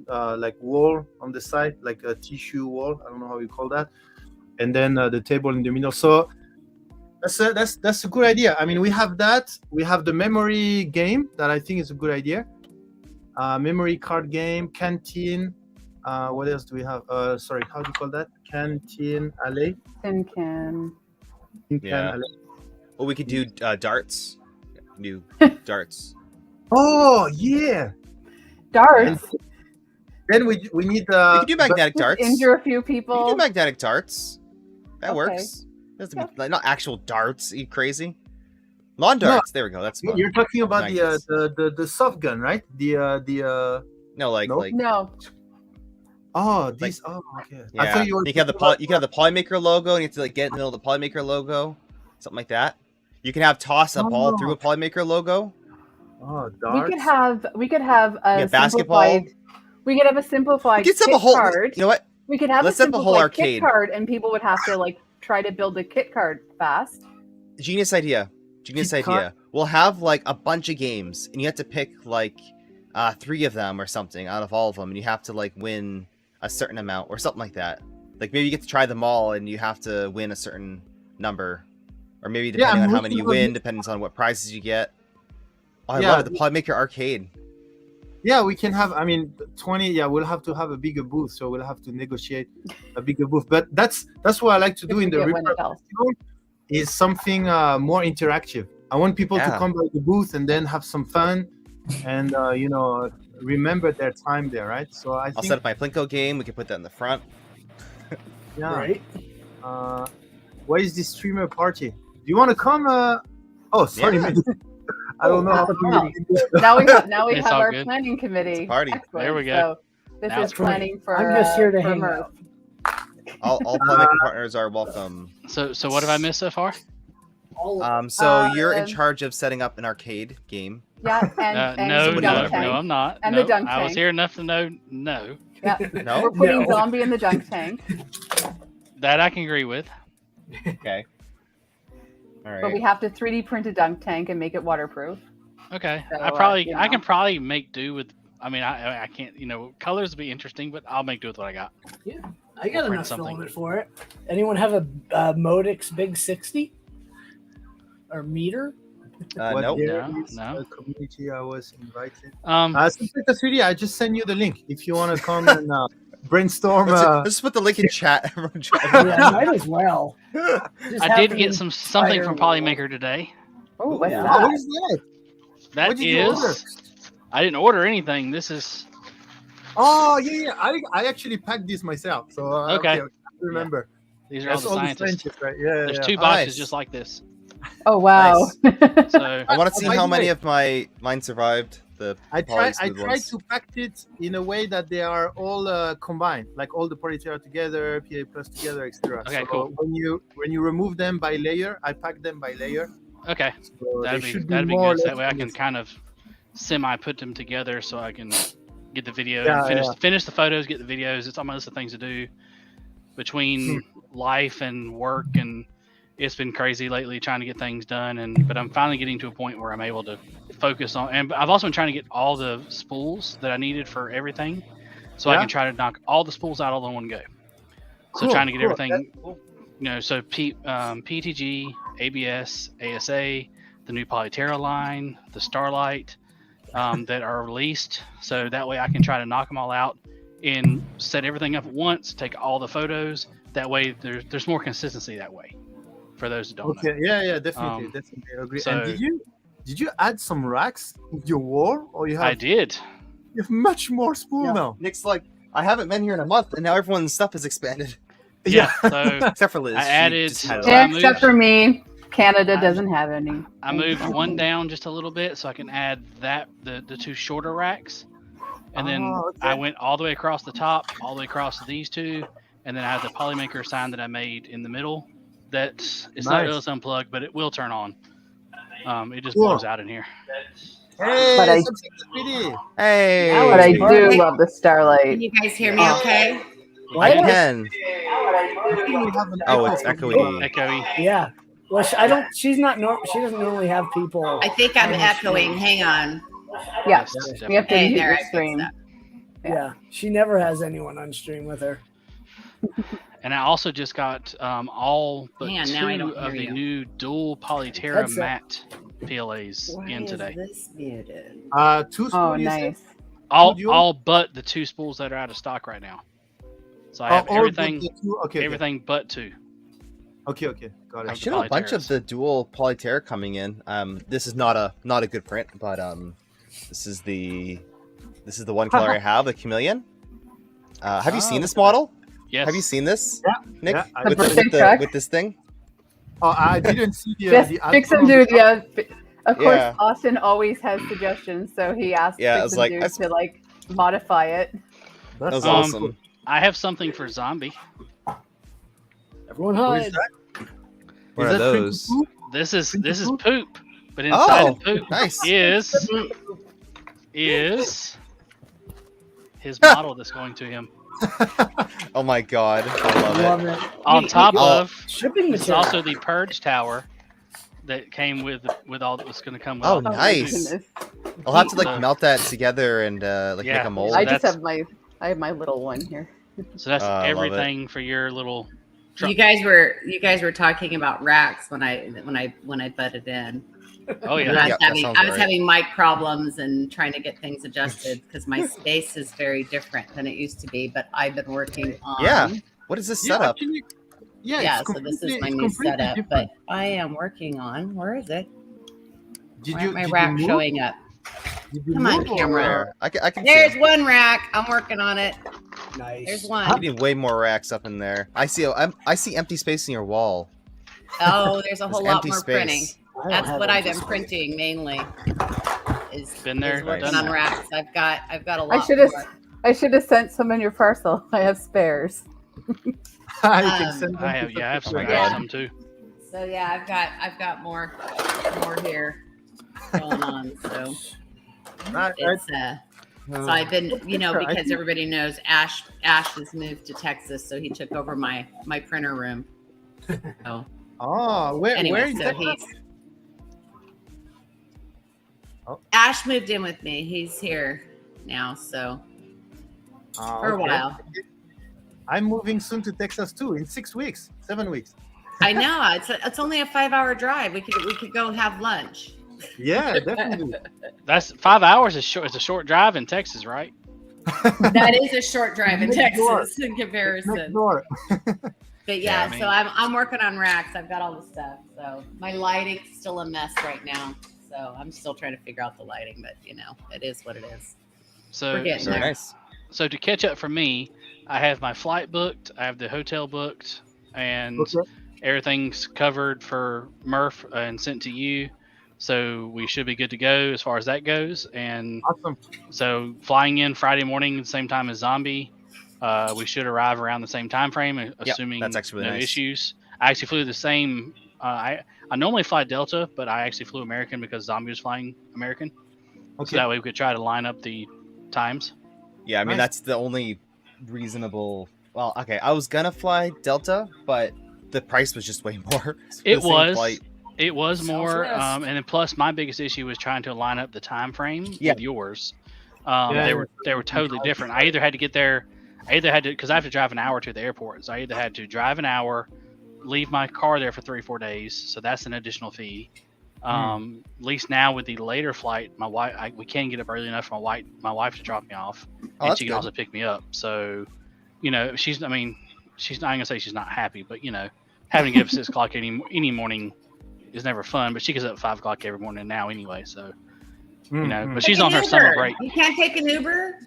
like wall on the side, like a tissue wall. I don't know how you call that. And then the table in the middle. So that's a good idea. I mean, we have that. We have the memory game that I think is a good idea. Memory card game, canteen. What else do we have? Sorry, how do you call that? Canteen Alley. Tin Can. Yeah. Well, we could do darts. New darts. Oh yeah. Darts. Then we need. We could do magnetic darts. Injure a few people. We could do magnetic darts. That Okay. works. Doesn't be, like, not actual darts. Are you crazy? Lawn darts. There we go. That's fun. You're talking about Magnets. the soft gun, right? No, like No? like No. Oh, these. Oh, okay. yeah. I thought you were. You can have the Polymaker logo, and you have to like get in the middle of the Polymaker logo, something like that. You can have toss a ball through a Polymaker logo. Oh, darts. We could have a Yeah, basketball. simplified. We could have a simplified We could set kit up a whole. card. You know what? We could have let's a set up a whole simplified arcade. kit card, and people would have to like try to build a kit card fast. Genius idea. Genius Kit idea. card? We'll have like a bunch of games, and you have to pick like 3 of them or something out of all of them, and you have to like win a certain amount or something like that. Like maybe you get to try them all, and you have to win a certain number, or maybe depending on how many you win, depends on what prizes you get. Oh, I love it. The Polymaker arcade. Yeah, we can have. I mean, 20. Yeah, we'll have to have a bigger booth, so we'll have to negotiate a bigger booth. But that's what I like to do in the Reaper Festival. Is something more interactive. I want people to come by the booth and then have some fun, and remember their time there, right? So I'll set up my Plinko game. We can put that in the front. Yeah. Right. What is this streamer party? Do you want to come? Oh, sorry, man. I don't know how to Now we have our good. planning committee. Party. Excellent. There we go. So this Now is it's planning for. I'm just here to for hang Murph. out. All Polymaker partners are welcome. So what have I missed so far? So you're in charge of setting up an arcade game. Yeah, and No, the no, dunk tank. no, I'm not. And no, the dunk I was tank. here enough to know. No, Yeah. No? We're putting No. zombie in the dunk tank, that I can agree with. Okay. All but we right. have to 3D print a dunk tank and make it waterproof. Okay, So, I can probably make do with. I mean, I can't. Colors would be interesting, but I'll make do with what I got. I got Print enough something. filament for it. Anyone have a Modix Big 60 or meter? Nope. year No, is no. the community I was invited? Um, Subset 3D, I just send you the link if you want to come and brainstorm. Let's put the link in chat. Everyone Yeah, might as well. Just I did happen get to something from fire- Polymaker today. Oh, what's Yeah. Oh, what that? is that? That What did you order? I didn't order anything. This is Oh yeah. I actually packed this myself. So Okay. I remember. these are all That's the all the scientists. scientists, right? Yeah. There's yeah. 2 boxes Nice. just like this. Oh wow. So I want to see By how the many way- of mine survived. The I tried polysmooth ones. to pack it in a way that they are all combined, like all the Polyterra together, PA plus together, etc. Okay, so cool. When you remove them by layer, I pack them by layer. okay, So that'd they be should that'd be more or good. So less that way I can finished. kind of semi put them together, so I can get the video, Yeah, and finish the photos, get the videos. It's almost the things to do between life and work, and it's been crazy lately trying to get things done. But I'm finally getting to a point where I'm able to focus on. And I've also been trying to get all the spools that I needed for everything, so I Yeah? can try to knock all the spools out all in one go. So Cool, trying to get cool. everything. That's cool. So PTG, ABS, ASA, the new Polyterra line, the Starlight that are released. So that way I can try to knock them all out and set everything up at once, take all the photos. That way there's more consistency that way for those that don't know. Okay. Yeah. Definitely. Um, Definitely I agree. so- and did you add some racks in your wall, or you I have did. you have much more spool Yeah. now? Nick's like, I haven't been here in a month, and now everyone's stuff is expanded. Yeah. So Except for Liz. I she added- just had it Yeah, on. Except for me, Canada doesn't have any. I moved one down just a little bit so I can add the two shorter racks. And then okay. I went all the way across the top, all the way across to these two, and then I have the Polymaker sign that I made in the middle. It's not Nice. really unplugged, but it will turn on. It just Cool. blows out in here. Hey, But I- Sexy Speedy. Hey. But I do Hey. love the Starlight. Can you guys hear me okay? I can. I think we have an Oh, echo it's from echoey. Echoey. Yeah. Well, she's not. She doesn't normally have people. I think I'm echoing. Hang on. Yes, Yes, we have to Hey, mute there, your I fixed stream. that. Yeah, she never has anyone on stream with her. And I also just got all but Man, now I two don't of hear the you. new dual Polyterra Headset. matte PLAs Why in is today. this muted? 2 Oh, spoolies. nice. All but the two spools that are out of stock right now. So I have all everything the two- okay, everything but two. okay, got I it. should have a bunch of the dual Polyterra coming in. This is not a good print, but this is the one color I have, the chameleon. Have you seen this model? Yes. Have you seen this, Yeah, Nick? yeah, I with, birthday with, truck? with this thing? Oh, I didn't see the. Yes, the Fix icon and on Dude. the- Yeah, of course. Yeah. Austin always has suggestions, so he asked Yeah, I Fix was and like, Dude that's- to like modify it. That That's was Um, awesome. I have something for zombie. Everyone What is hide. that? What Is are that Twinkle those? Poop? This is poop, but inside Oh, of poop nice. is his model that's going to him. Oh my god, I love Love it. it. On top Oh. of Shipping this is material. also the purge tower that came with all that was going to come with. Oh, all the my nice. goodness. I'll have to like Uh, melt that together and like yeah. make a mold. So I just that's- have my little one here. So that's I love it. everything for your little. truck. You guys were talking about racks when I butted in. Oh And yeah. I Yeah, was that having sounds I was right. having mic problems and trying to get things adjusted because my space is very different than it used to be. But I've been working on Yeah. What is this setup? actually, yeah, yeah. it's So this is completely- my it's new completely setup. different. But I am working on where is it? Did Why you, aren't my did you rack move? showing up? Did you Come on, move or- camera. Where? I can There's see. one rack. I'm working on it. Nice. There's We one. need way more racks up in there. I see empty space in your wall. Oh, there's a There's whole lot empty more space. printing. I don't That's have what any I've been space. printing mainly. Is Been there, is working done on that. racks. I've got a lot. I should have more. I should have sent some in your parcel. I have spares. You can Um, send them I to have yeah, I have Sexy Oh my some, Speedy. I have God. some too. So yeah, I've got more here going on. So Right, right. it's so I've been Sure, I because think- everybody knows Ash has moved to Texas, so he took over my printer room. So Oh, where anyway, in so Texas? he's Oh. Ash moved in with me. He's here now, so Oh, for a okay. while. I'm moving soon to Texas too, in 6 weeks, 7 weeks. I know it's only a 5-hour drive. We could go have lunch. Yeah, definitely. That's 5 hours is short. It's a short drive in Texas, right? That is a short drive in Next door. Texas in Next comparison. door. But Yeah, yeah, I mean- so I'm working on racks. I've got all the stuff. So my lighting's still a mess right now. So I'm still trying to figure out the lighting, but it is what it is. So We're getting so, there. Nice. so to catch up for me, I have my flight booked. I have the hotel booked, and Okay. everything's covered for Murph and sent to you. So we should be good to go as far as that goes. And Awesome. so flying in Friday morning, the same time as Zombie, we should arrive around the same time frame, assuming that's actually really no nice. issues. I actually flew the same. I normally fly Delta, but I actually flew American because Zombie was flying American. Okay. So that way we could try to line up the times. Yeah, I mean Nice. that's the only reasonable. Well, okay, I was gonna fly Delta, but the price was just way more. for It the same was. flight. It was more, Southwest. and then plus my biggest issue was trying to line up the time frame Yeah. with yours. Yeah. They were totally different. I either had to get there, because I have to drive an hour to the airport. So I either had to drive an hour, leave my car there for 3-4 days, so that's an additional fee. At least now with the later flight, my wife we can get up early enough for my wife to drop me off, Oh, and that's she can good. also pick me up. So, she's not gonna say she's not happy, but having to get up at 6 o'clock any morning is never fun. But she gets up at 5 o'clock every morning now anyway. So Mhm. but she's Take on an her summer Uber. break. You can't take an Uber.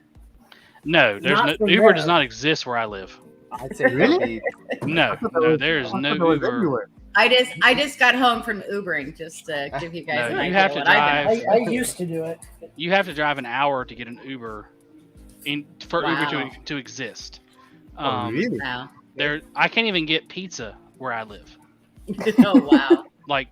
No, there's Not no from Uber there. does not exist where I live. I'd say Really? No, there's no It was Uber. everywhere. I just got home from Ubering just to give you guys No, an you idea have to what I've been drive. up I to. used to do it. You have to drive an hour to get an Uber, for Wow. Uber to exist. Oh, really? Wow. I can't even get pizza where I live. Oh wow. Like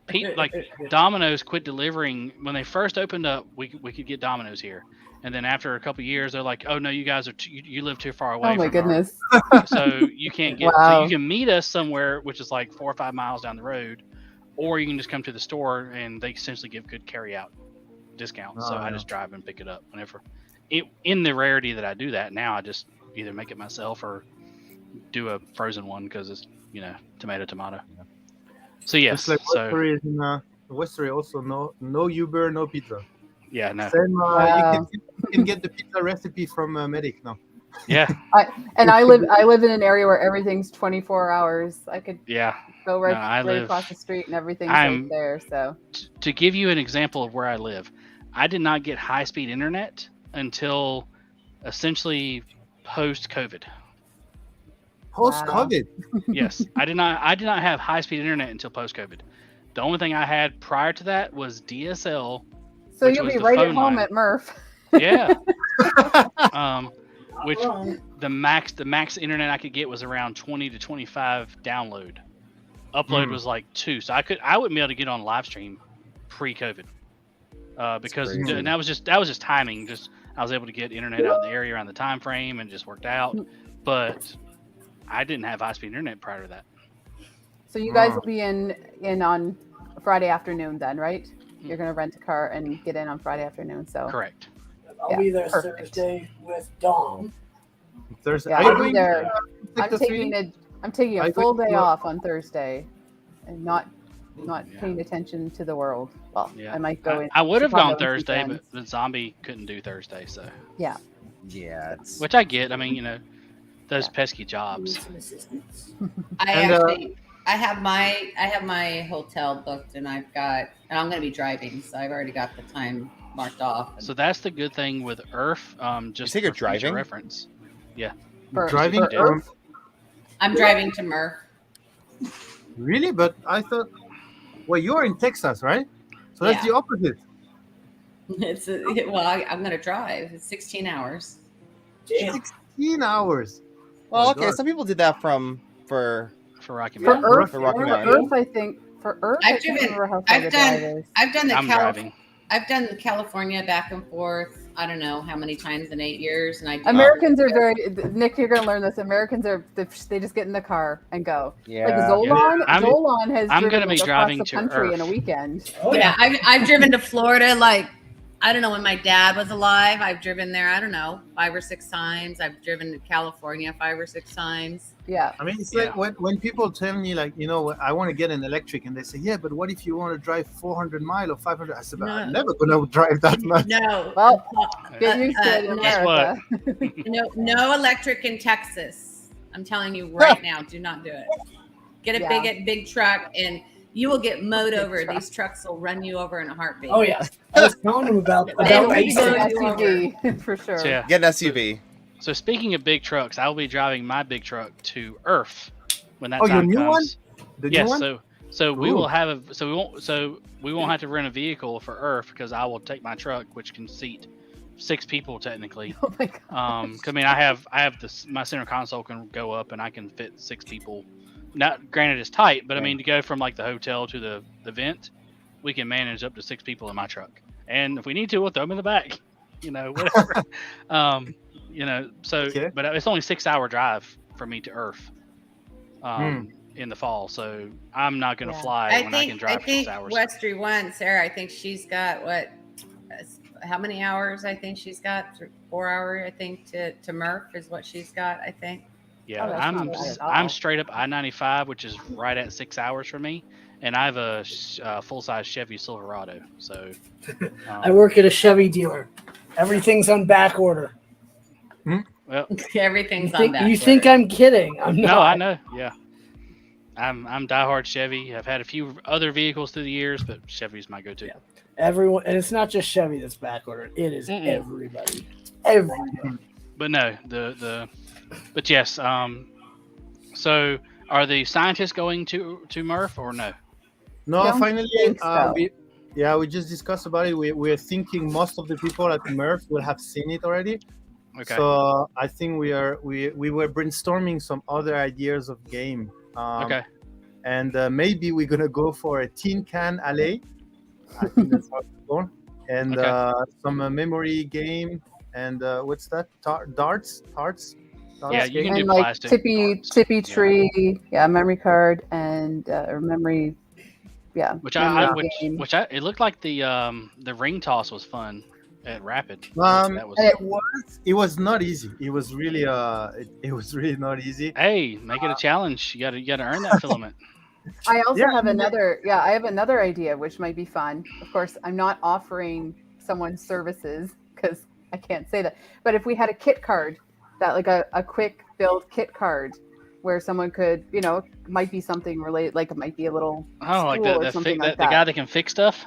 Domino's quit delivering when they first opened up. We could get Domino's here, and then after a couple of years, they're like, "Oh no, you guys you live too far away." Oh my from our- goodness. so you can't get. So Wow. you can meet us somewhere, which is like 4 or 5 miles down the road, or you can just come to the store, and they essentially give good carry out discounts. So Oh, I yeah. just drive and pick it up whenever. In the rarity that I do that now, I just either make it myself or do a frozen one because it's tomato. So yes, Just like so Westery is in Westery also no Uber, no pizza. yeah, no, Same, Wow. you can get the pizza recipe from Medic now. yeah, I live in an area where everything's 24 hours. I could yeah. go right, No, I right live- across the street and everything's I'm- right there. So To give you an example of where I live, I did not get high-speed internet until essentially post-COVID. Post COVID. Yes, I did not have high-speed internet until post-COVID. The only thing I had prior to that was DSL. so Which you'll was be the right at phone home line. at Murph. Yeah. Which the max internet I could get was around 20 to 25 download. Upload was like 2, so I wouldn't be able to get on live stream pre-COVID. Because crazy. and that was just timing. Just I was able to get internet out in the area around the time frame and just worked out. But I didn't have high-speed internet prior to that. So you guys Wow. will be in on Friday afternoon then, right? You're gonna rent a car and get in on Friday afternoon. So Correct. I'll Yeah, be there perfect. Thursday with Dom. Thursday. Yeah, Are you I'll be doing, there. I'm Sector taking 3? I'm taking I a full think day you're- off on Thursday, and not Yeah. paying attention to the world. Well, Yeah. I might go in. I would have Chicago gone this Thursday, weekend. but Zombie couldn't do Thursday, so Yeah, it's which I get. I mean, those pesky jobs. I have my hotel booked, and I'm going to be driving, so I've already got the time marked off. So that's the good thing with Earth. Just You say you're for future driving? reference. For- Driving for from Earth? I'm driving to Murph. really, but I thought, well, you're in Texas, right? So that's Yeah. the opposite. I'm going to drive. It's 16 hours. 16 hours. well, my okay. God. Some people did that for Rocky For Mountain. Earth, For Rocky for Mountain. Earth, I think for Earth, I I've can't driven- remember how far I've the done- drive is. I've done I'm driving. I've done the California back and forth. I don't know how many times in 8 years, and I do- Americans are very Nick. You're gonna learn this. Americans are they just get in the car and go. yeah. Like Zolan, I'm- Zolan has I'm driven gonna be across driving the to country in a Earth. weekend. Oh yeah, I've driven to Florida like I don't know when my dad was alive. I've driven there. I don't know 5 or 6 times. I've driven to California 5 or 6 times. Yeah, I mean, it's Yeah. like when people tell me, like, I want to get an electric, and they say, yeah, but what if you want to drive 400 miles or 500? I said, No. I'm never going to drive that much. No, Well, get used to it in Guess what? America. no electric in Texas. I'm telling you right now, do not do it. Get a Yeah. big truck, and you will get mowed Big over. truck. These trucks will run you over in a heartbeat. Oh yeah, I was telling him about Then Then we we ice. go get an to SUV for sure. So, yeah. Get an SUV. So speaking of big trucks, I will be driving my big truck to Earth when that Oh, your time new one? comes. The new Yes. one? So we Ooh. will have we won't have to rent a vehicle for Earth because I will take my truck, which can seat 6 people technically. Oh my god. 'Cause, I mean, I have my center console can go up and I can fit 6 people. Not granted it's tight, but I mean to go from like the hotel to the vent, we can manage up to 6 people in my truck. And if we need to, we'll throw them in the back. Whatever. So Okay. but it's only 6-hour drive for me to Earth. In the fall, so I'm not gonna Yeah. fly I when I can think drive for 6 hours. Westry one, Sarah. I think she's got how many hours? I think she's got 4 hours. I think to Murph is what she's got. I think. Yeah, Oh, that's not bad at all. I'm straight up I-95, which is right at 6 hours for me, and I have a full-size Chevy Silverado. So I work at a Chevy dealer. Everything's on back order. well, Everything's You think, on back. you think I'm kidding? I'm not. no, I know. Yeah, I'm diehard Chevy. I've had a few other vehicles through the years, but Chevy's my go-to. Everyone, and it's not just Chevy that's back ordered. It is Mm-mm. everybody. Everybody. But no, but yes, So, are the scientists going to Murph or no? No, Don't finally, think so. we just discussed about it. We're thinking most of the people at Murph will have seen it already. Okay. So I think we were brainstorming some other ideas of game. Okay. And maybe we're gonna go for a tin can alley. I think that's how it's going. And some memory game. And what's that? Darts. Yeah, you can And do like plastic. tippy darts. Yeah. tree, memory card and or memory, Which memory game. it looked like the ring toss was fun at Rapid. That was. It was not easy. It was really it was really not easy. Hey, make it a challenge. You gotta earn that filament. I also Yeah, have I have another idea which might be fun. Of course, I'm not offering someone services because I can't say that. But if we had a kit card, that like a quick build kit card where someone could, might be something related, like it might be a little Like spool or something like the that. guy that can fix stuff.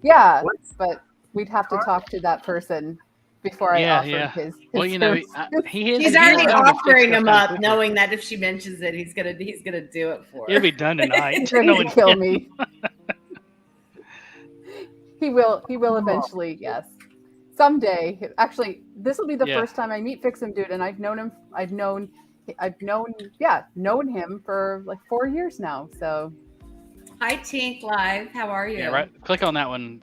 Yeah, What? but we'd have to talk to that person before I offered his Well, services. He's already offering him up, knowing that if she mentions it, he's gonna do it for her. It'll be done tonight. He's ready to kill me. He will eventually, yes. Someday. Actually, this will be the first time I meet Fix Him Dude, and I've known him for like 4 years now. So Hi Tink Live, how are you? Yeah, right. Click on that one.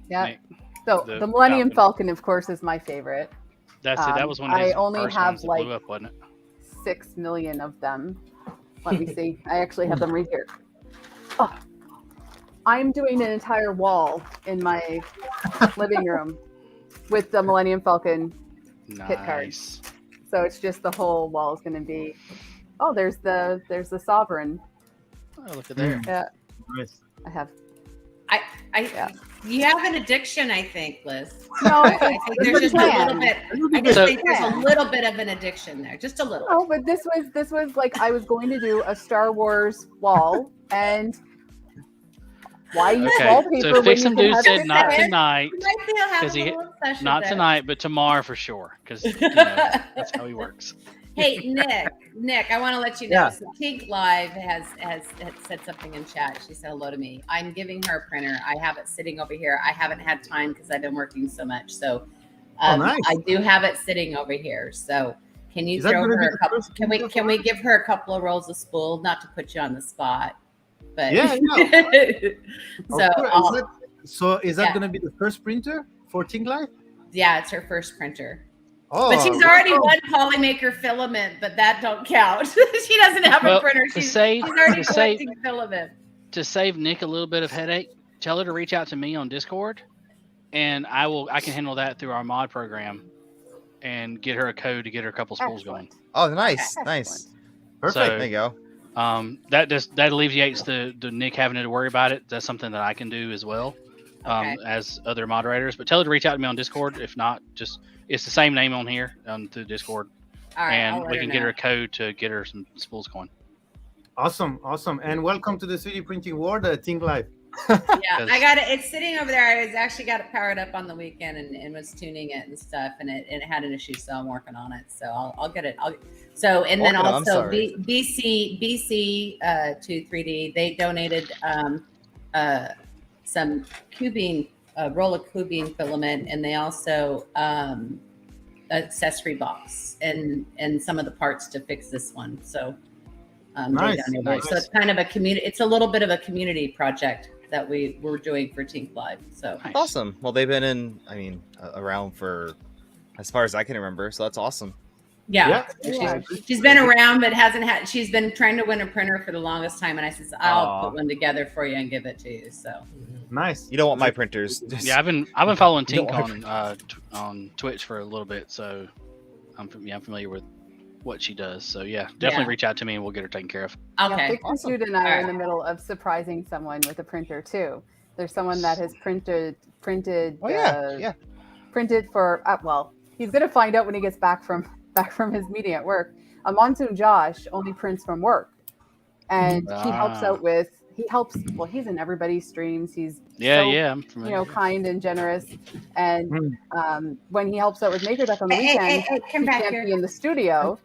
Nick. So the Millennium Falcon, of course, is my favorite. That's it. That was one of his I only first have ones that like blew up, wasn't it? 6 million of them. Let me see. I actually have them right here. Oh, I'm doing an entire wall in my living room with the Millennium Falcon kit cards. So it's just the whole wall is going to be. Oh, there's the Sovereign. Oh, look at there. Yeah, Nice. I have. You have an addiction, I think, Liz. No, I think there's just a little bit. I just think there's a Yeah. little bit of an addiction there, just a little. No, but this was like I was going to do a Star Wars wall, and why use wallpaper So when Fix you Him can Dude have said it not there? tonight. You might be having 'Cause a he- little obsession Not there. tonight, but tomorrow for sure. Because that's how he works. Hey, Nick, I want to let you know. Yeah. So Tink Live has said something in chat. She said hello to me. I'm giving her a printer. I have it sitting over here. I haven't had time because I've been working so much. So nice. I do have it sitting over here. So can you Is that throw gonna her be a the couple? first Can we printer give her a couple of rolls of spool? Not to put you on the spot, but Yeah. so Of course. Is that Yeah. going to be the first printer for Tink Live? yeah, it's her first printer. Oh, But she's already won Polymaker filament, but that don't count. She doesn't have a printer. She's already collecting filament. To save Nick a little bit of headache, tell her to reach out to me on Discord, and I can handle that through our mod program, and get her a code to get her a couple spools going. Oh, nice, nice. Perfect. So- There you go. That alleviates the Nick having to worry about it. That's something that I can do as well, as other moderators. But tell her to reach out to me on Discord. If not, just it's the same name on here on the Discord, All right, I'll and let we her can get know. her a code to get her some spools going. Awesome. And welcome to the 3D printing world, Tink Live. Yeah, I got it. It's sitting over there. I actually got it powered up on the weekend and was tuning it and stuff, and it had an issue, so I'm working on it. So I'll get it. And then I'm also sorry. BC to 3D, they donated some cubing, roll of cubing filament, and they also accessory box and some of the parts to fix this one. So Nice, they donated. nice. So it's kind of a community. It's a little bit of a community project that we're doing for Tink Live. So Nice. Awesome. Well, they've been around for as far as I can remember. So that's awesome. yeah. Yeah. She's been around, but she's been trying to win a printer for the longest time. And I says, I'll put one together for you and give it to you. So Nice. You don't want my printers. Yeah, I've been following You don't Tink want on Twitch for a little bit, so I'm familiar with what she does. So yeah, definitely reach out to me and we'll get her taken care of. okay. Fix Him Dude and I are in the middle of surprising someone with a printer too. There's someone that has printed. Oh yeah. Printed for well, he's gonna find out when he gets back from his meeting at work. Monsoon Josh only prints from work, and he helps out with. Well, he's in everybody's streams. He's I'm familiar. kind and generous. And when he helps out with MakerDeck on the weekend, Hey, come he back can't here. be in the studio.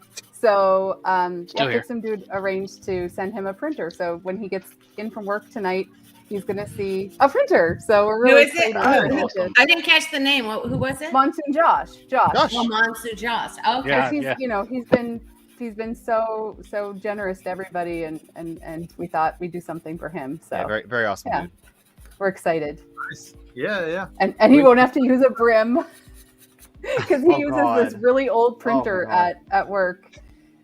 So Still here. Fixum Dude arranged to send him a printer. So when he gets in from work tonight, he's going to see a printer. So we're really Who is it? excited. Awesome. I didn't catch the name. Who was it? Monsoon Josh. Josh. Oh, Monsoon Josh. Okay. Yeah. He's he's been so generous to everybody, and we thought we'd do something for him. So Yeah, very, very awesome. Yeah. Dude. we're excited. Nice. Yeah. And he won't have to use a brim because he Oh, uses God. this really old printer God. at work.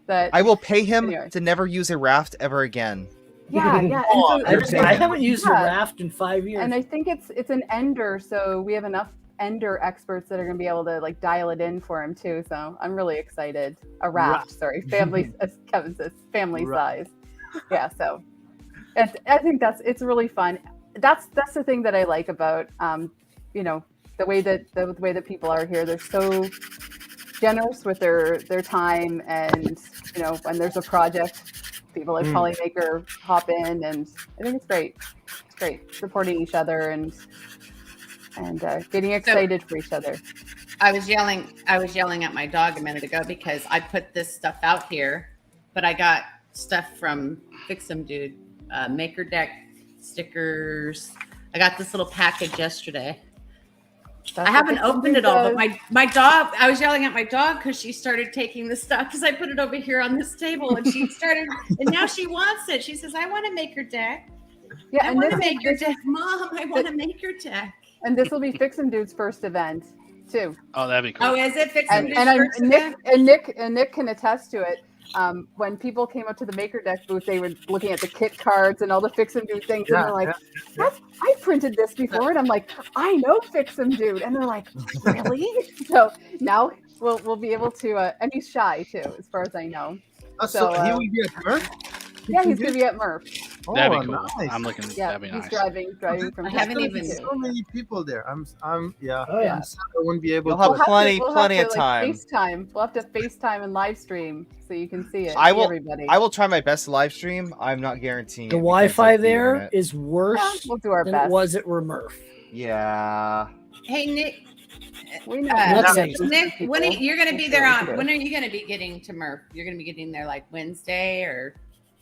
That I will pay him Anyway. to never use a raft ever again. yeah. And Oh, so, I haven't used a Yeah. raft in 5 years. and I think it's an ender, so we have enough ender experts that are going to be able to like dial it in for him too. So I'm really excited. A raft, sorry, family, as Kevin says, family Right. size. Yeah, so I think it's really fun. That's the thing that I like about the way that people are here. They're so generous with their time, and when there's a project, people like Polymaker hop in, and I think it's great. It's great supporting each other and getting excited for each other. I was yelling at my dog a minute ago because I put this stuff out here, but I got stuff from Fixum Dude, Maker Deck stickers. I got this little package yesterday. I haven't opened it all, but my dog, I was yelling at my dog because she started taking the stuff because I put it over here on this table, and she started, and now she wants it. She says, I want to make her deck. Yeah, I and want to this, make your deck, Mom. I want to make your deck. and this will be Fixum Dude's first event too. Oh, that'd be cool. Oh, is it Fixum And Dude's and first event? Nick can attest to it. When people came up to the Maker Deck booth, they were looking at the kit cards and all the Fixum Dude things, and they're like, I printed this before, and I'm like, I know Fixum Dude, and they're like, really? So now we'll be able to, and he's shy too, as far as I know. So So, he will be at Murph? Yeah, he's gonna be at Murph. That'd be cool. Nice. I'm looking. Yeah, That'd be he's nice. driving from. I haven't There's even- so many people there. I'm Oh, yeah. I'm sad I won't be able You'll to. have We'll plenty have of to, time. FaceTime. We'll have to FaceTime and live stream so you can see it. I see will- Everybody. I will try my best to live stream. I'm not guaranteeing The it because Wi-Fi of the there internet. is worse Yeah, we'll do our than best. it was at Remurf. Yeah. Hey, Nick. We know. Let's say- Nick, when are, you're going to be there People. on? When are you going to be getting to Murph? You're going to be getting there like Wednesday, or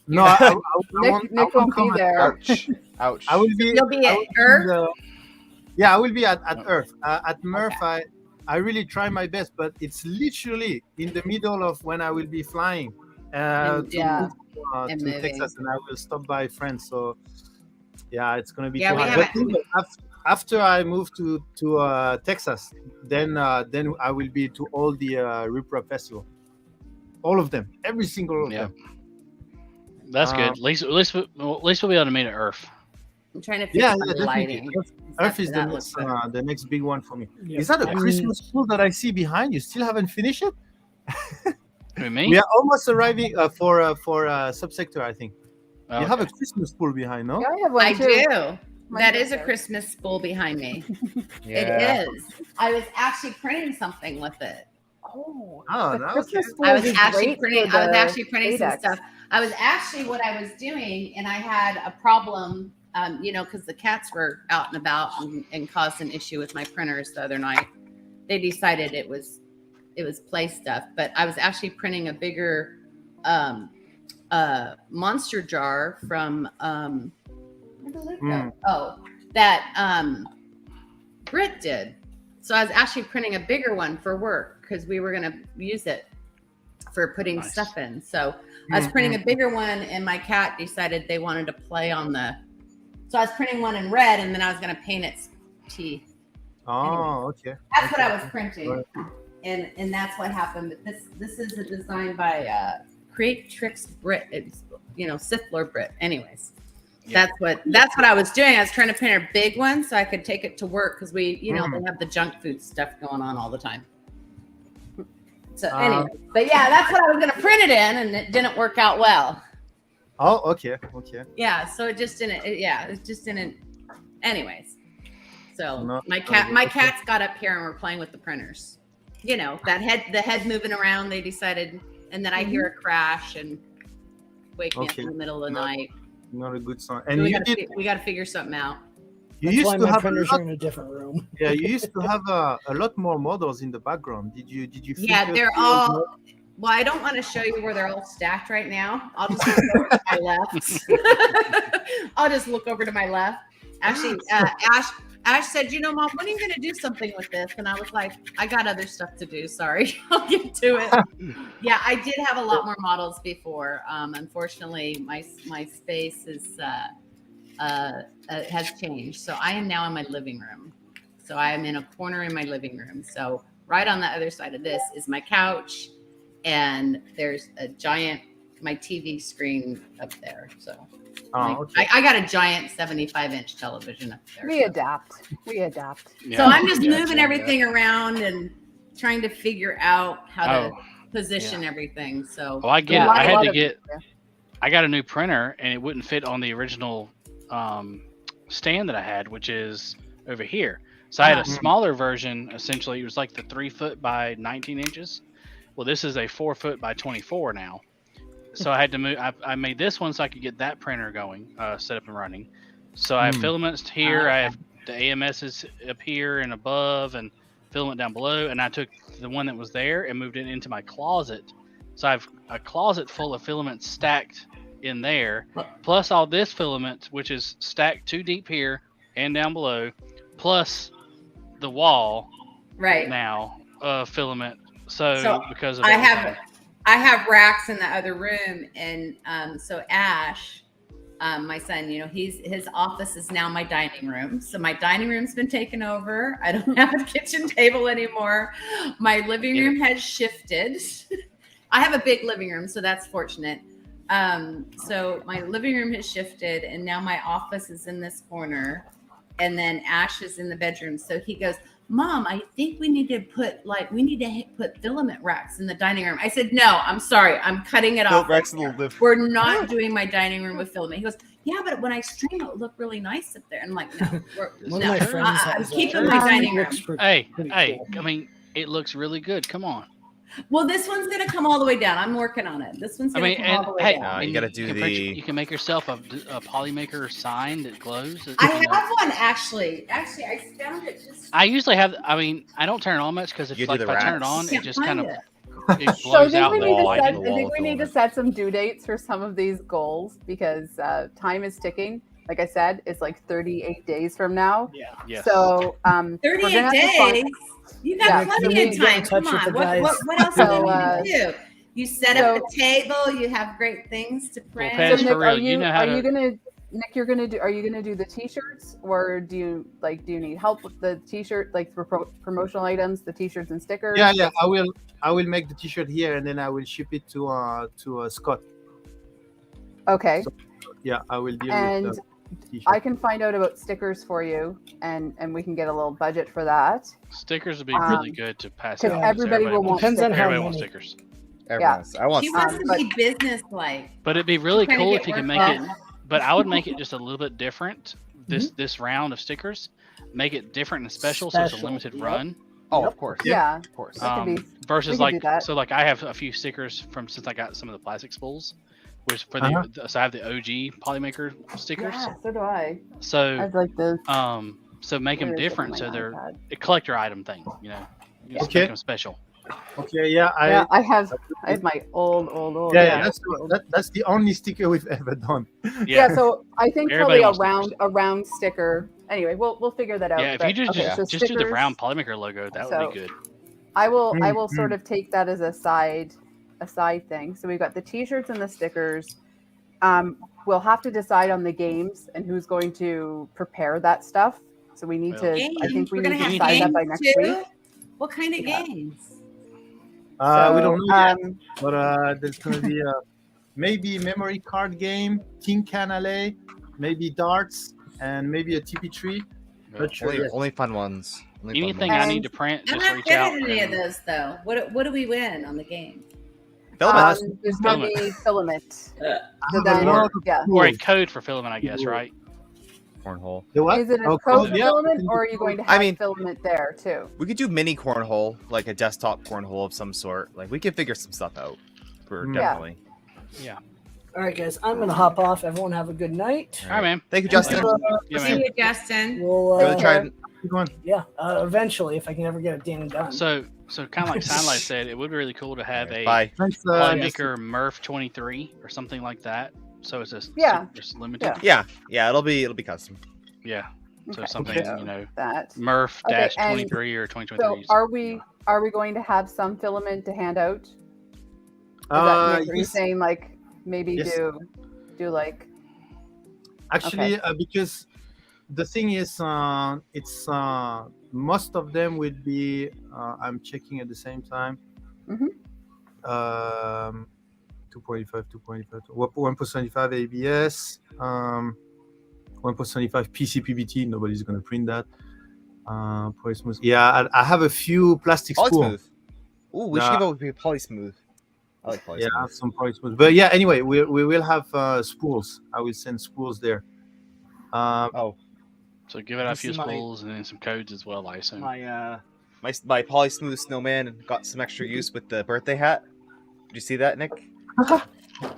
No, I Nick won't be come at there. Ouch. Ouch. I will be. you'll be I at will be Earth? yeah, I will be at Earth. At Murph, I really try my best, but it's literally in the middle of when I will be flying Yeah. And to moving. Texas, and I will stop by friends. So yeah, it's gonna be Yeah, too we hard. haven't- But after I move to Texas, then I will be to all the Riprap Festival, all of them, every single of Yeah. them. That's good. At least we'll be able to meet at Earth. I'm trying to figure Yeah, out yeah, the definitely. lighting. Earth is That looks good. the next big one for me. Yeah. Is that a Yeah. Christmas pool that I see behind you? Still haven't finished it? Who, me? We are almost arriving for subsector, I think. Oh, You have a okay. Christmas pool behind, no? Yeah, I have one I too. do. Mine That is is a there. Christmas spool behind me. Yeah. It is. I was actually printing something with it. Oh, Oh, the no, Christmas okay. pool I was is actually great printing. for I was the actually printing some ADEX. stuff. I was actually what I was doing, and I had a problem. Because the cats were out and about and caused an issue with my printers the other night. They decided it was play stuff, but I was actually printing a bigger monster jar from where did it go? Oh, that Brit did. So I was actually printing a bigger one for work because we were going to use it for putting Nice. stuff in. So I was printing a bigger one, and my cat decided they wanted to play on the. So I was printing one in red, and then I was going to paint its teeth. Oh, okay. That's what I was printing, and that's what happened. But this is a design by Creatrix Brit. It's Sifler Brit. Anyways, Yeah. that's what I was doing. I was trying to print a big one so I could take it to work because we they have the junk food stuff going on all the time. So anyway, but yeah, that's what I was going to print it in, and it didn't work out well. Oh, okay. Okay. Yeah, so it just didn't. It just didn't. Anyways, so No, my cats got up here and were playing with the printers. The head moving around. They decided, and then I hear a crash and wake me up Okay. in the middle of the No. night. Not a good sign. So And we you got to figure something out. you That's why used to my have printers are in a different room. you used to have a lot more models in the background. Did you Yeah, figure they're those all. more? Well, I don't want to show you where they're all stacked right now. I'll just look over to my left. I'll just look over to my left. Actually, Ash said, you know, Mom, when are you going to do something with this? And I was like, I got other stuff to do. Sorry. I'll get to it. Yeah, I did have a lot more models before. Unfortunately, my space is has changed. So I am now in my living room. So I am in a corner in my living room. So right on the other side of this is my couch. And there's a giant, my TV screen up there. So okay. I got a giant 75-inch television up there. We adapt. Yeah. So I'm just moving everything around and trying to figure out how to position everything. So I got a new printer and it wouldn't fit on the original stand that I had, which is over here. So I had a smaller version. Essentially, it was like the 3 foot by 19 inches. Well, this is a 4 foot by 24 now. So I had to move. I made this one so I could get that printer going, set up and running. So I have filaments here. I have the AMSs up here and above, and filament down below. And I took the one that was there and moved it into my closet. So I have a closet full of filaments stacked in there, plus all this filament, which is stacked 2 deep here and down below, plus the wall now of filament. So because of I have racks in the other room, and so Ash, my son, you know, his office is now my dining room. So my dining room's been taken over. I don't have a kitchen table anymore. My living room has shifted. I have a big living room, so that's fortunate. So my living room has shifted, and now my office is in this corner, and then Ash is in the bedroom. So he goes, Mom, I think we need to put filament racks in the dining room. I said, no, I'm sorry. I'm cutting it off. We're not doing my dining room with filament. He goes, yeah, but when I stream, it would look really nice up there. And I'm like, no, I'm keeping my dining room. Hey, I mean, it looks really good. Come on. Well, this one's going to come all the way down. I'm working on it. This one's going to come all the way down. You got to do you can make yourself a Polymaker sign that glows. I have one, actually. Actually, I found it just... I usually have... I mean, I don't turn it on much because if I turn it on, it just kind of... It So I blows think, out I think we need to set some due dates for some of these goals because time is ticking. Like I said, it's like 38 days from now. Yeah. Yes. So 38 days? You got plenty of time. Come on. What else do you do? You set up the table. You have great things to print. Well, so Nick, are you gonna do the t-shirts, or do you need help with the t-shirt, like for promotional items, the t-shirts and stickers? Yeah. I will make the t-shirt here and then I will ship it to Scott. Okay. So, yeah, I will deal with the t-shirt. I can find out about stickers for you, and we can get a little budget for that. Stickers would be really good to pass out. Everybody will want Depends on how everybody wants many. stickers. I want She wants to be business-like. But it'd be really Trying to cool get if you can work make it. done. But I would make it just a little bit different. This round of stickers, make it different and special, so it's a limited run. Oh, of course. Yeah. Of course. That could be- Versus we could do that. so I have a few stickers since I got some of the plastic spools, which for so I have the OG Polymaker stickers. Yeah, so do I. So I'd like the. so make them Where is it different, on so my they're iPad? a collector item thing. You know, you just Okay. make them special. Okay, yeah. I have my old. Yeah, that's the only sticker we've ever done. Yeah, so I think Everybody probably wants a round sticker. Anyway, we'll figure that out. Yeah, if but- you just okay, so just do the stickers, round Polymaker logo, that would be good. I will sort of take that as a side thing. So we've got the t-shirts and the stickers. We'll have to decide on the games and who's going to prepare that stuff. So we need to. I think we We're need gonna to have decide that by games next too? week. What kind of games? We don't know yet, um, but there's gonna be maybe a memory card game, Tin Can Alley, maybe darts, and maybe a TP3. Not sure yet. Only fun ones. Anything I need to print, I'm just not reach good out. at any of those though. What do we win on the game? Filaments. There's going to be filament. So don't then, know. yeah. Or a code for filament, I guess, right? Cornhole. The what? Is it a Oh, code yeah. filament, or are you going to have I mean- filament there too? We could do mini cornhole, like a desktop cornhole of some sort. Like we could figure some stuff out. For Yeah. definitely. Yeah. All right, guys, I'm gonna hop off. Everyone have a good night. All right, man. Thank you, Justin. Yeah, See man. you, Justin. We'll Really Take try care. and- Good one. yeah, eventually if I can ever get it done. So So kind of like Soundlight said, it would be really cool to have a Bye. Thanks, Polymaker Murph 23 or something like that. So it's just just limited. Yeah. Yeah. It'll be custom. Yeah. So Okay. something That. Murph Okay, dash and 23 or 2023. So are we going to have some filament to hand out? Is that Nick, are you saying like maybe Yes. do like Actually, because the thing is, it's most of them would be. I'm checking at the same time. Mhm. 2.5, 1.75 ABS, 1.75 PCPBT. Nobody's gonna print that. Polysmooth. Yeah, I have a few plastic spools. Polysmooth. Ooh, we should Nah. give out Polysmooth. I like Polysmooth. Yeah, some polysmooth. But yeah, anyway, we will have spools. I will send spools there. Oh, So give it out a This few is my- spools and then some codes as well, I assume. my Polysmooth snowman got some extra use with the birthday hat. Did you see that, Nick?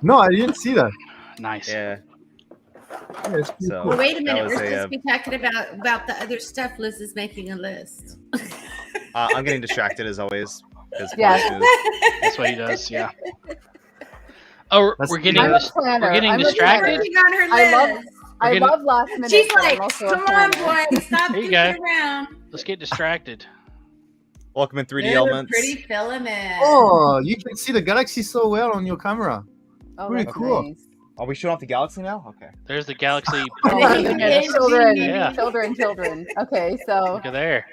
No, I didn't see that. Nice. Yeah. Yeah, it's pretty So- cool. Well, wait a minute. was We're a, supposed to be talking about the other stuff. Liz is making a list. I'm getting distracted as always. 'Cause Yeah. Polysmooth- That's what he does. Yeah. Oh, That's we're getting I'm a this. planner. We're getting I'm a distracted. planner. Working on her I love list. I getting- love last minute. She's but I'm like, also a come on, planner." boy, stop There you goofing go. around. Let's get distracted. Welcome in 3D They're the Elements. pretty filament. Oh, you can see the galaxy so well on your camera. Oh, Pretty that's cool. nice. Are we showing off the galaxy now? Okay. There's the galaxy. Oh, Yeah. my goodness. Children, Yeah. children. Okay, so Look at there.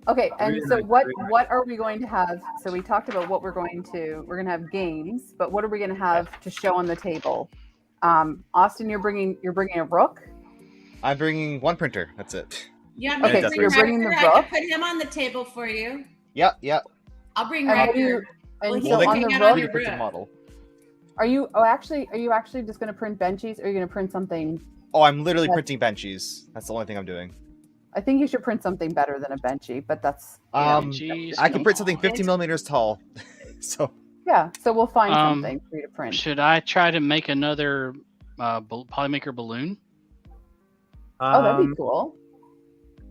okay, and Really so nice, what very what are we going to have? So we talked about what we're going to have games, but what are we going to have to show on the table? Austin, you're bringing a Rook. I'm bringing one printer. That's it. Yeah, Okay, Mr. so you're bringing the Tractor, I book? can put him on the table for you. Yeah, yeah. I'll bring And what do you? Rocker. And Well, so Well, they on can the hang get out a on Rook, your 3D printed roof. model. are you actually just going to print benchies, or are you going to print something? Oh, I'm literally Yeah. printing benchies. That's the only thing I'm doing. I think you should print something better than a benchy, but that's Jeez, I can come print something on. 50 millimeters tall. So yeah. So we'll find Um, something for you to print. Should I try to make another Polymaker balloon? Oh, that'd be cool.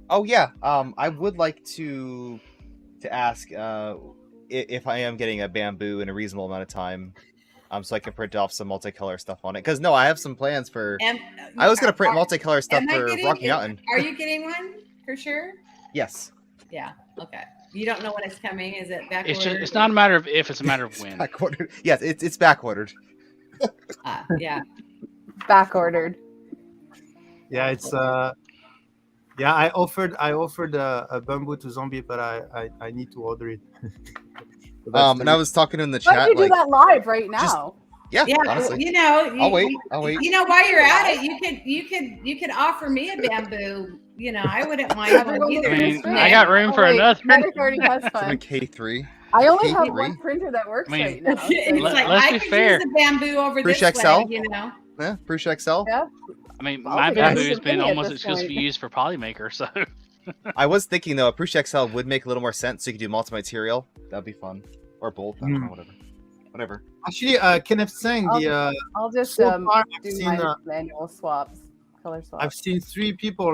Oh yeah, I would like to ask if I am getting a bamboo in a reasonable amount of time, so I can print off some multicolor stuff on it. Because no, I have some plans for. I was gonna print multicolor stuff am I for getting- Rocky Mountain. Are you getting one for sure? Yes. Yeah. Okay. You don't know when it's coming. Is it back? It's not a matter of if, it's a matter of when. Back ordered. Yes, it's back ordered. Yeah. Back ordered. Yeah, it's yeah. I offered a bamboo to Zombie, but I need to order it. So that's And I was talking in the Why don't chat you do like, that live right now? yeah, Yeah. honestly, You know. I'll wait. I'll wait. You know, while you're at it, you could offer me a bamboo. You know, I wouldn't mind one Everyone either. I mean, Great. I got room for wait, another. Medic already has From a fun. K3. I only have K3. one printer that works I mean, right now. so- It's Let- like let's I be could fair. use the bamboo over Prush this XL? way. You know. Yeah, Prusa XL. Yeah. I mean, I'll my take it. bamboo It's has a been mini at almost this exclusively point. used for Polymaker, so I was thinking though, a Prusa XL would make a little more sense. So you could do multi-material. That'd be fun. Or both. I don't know, whatever. actually Kenneth saying the I'll just so far I've do seen my manual swaps, color swaps. I've seen 3 people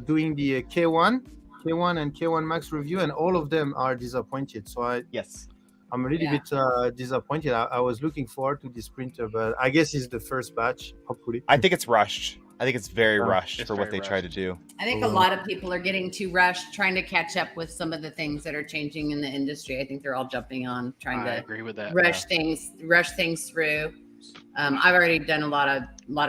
doing the K1 and K1 Max review, and all of them are disappointed. So Yes. I'm a little bit disappointed. I was looking forward to this printer, but I guess it's the first batch. Hopefully, I think it's rushed. I think it's very Oh, rushed it's for what very they try to rushed. do. I think a lot of people are getting too rushed, trying to catch up with some of the things that are changing in the industry. I think they're all jumping on, trying I to agree with that. rush things through. I've already done a lot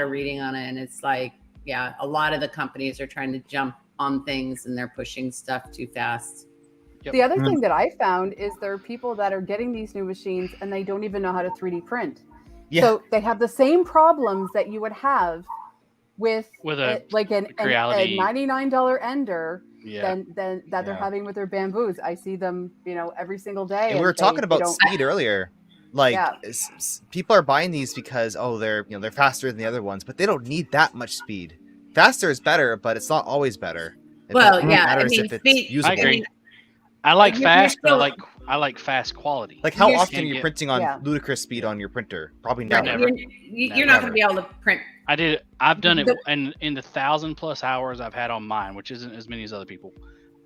of reading on it, and it's like, yeah, a lot of the companies are trying to jump on things and they're pushing stuff too fast. The other Mm. thing that I found is there are people that are getting these new machines and they don't even know how to 3D print. Yeah. So they have the same problems that you would have with a like a Creality. $99 Ender Yeah. than that they're Yeah. having with their bamboos. I see them, every single day. And we were they talking about don't- speed earlier. Like Yeah. people are buying these because they're faster than the other ones, but they don't need that much speed. Faster is better, but it's not always better. Well, It yeah, I matters mean, if it's speed- usable. I agree. I like You're fast, but still- I like fast quality. Like how You're- often are you Can't get- printing on Yeah. ludicrous speed on your printer? Probably You're, never. you're not going to be able to print I did. I've done it, and in the 1,000+ hours I've had on mine, which isn't as many as other people,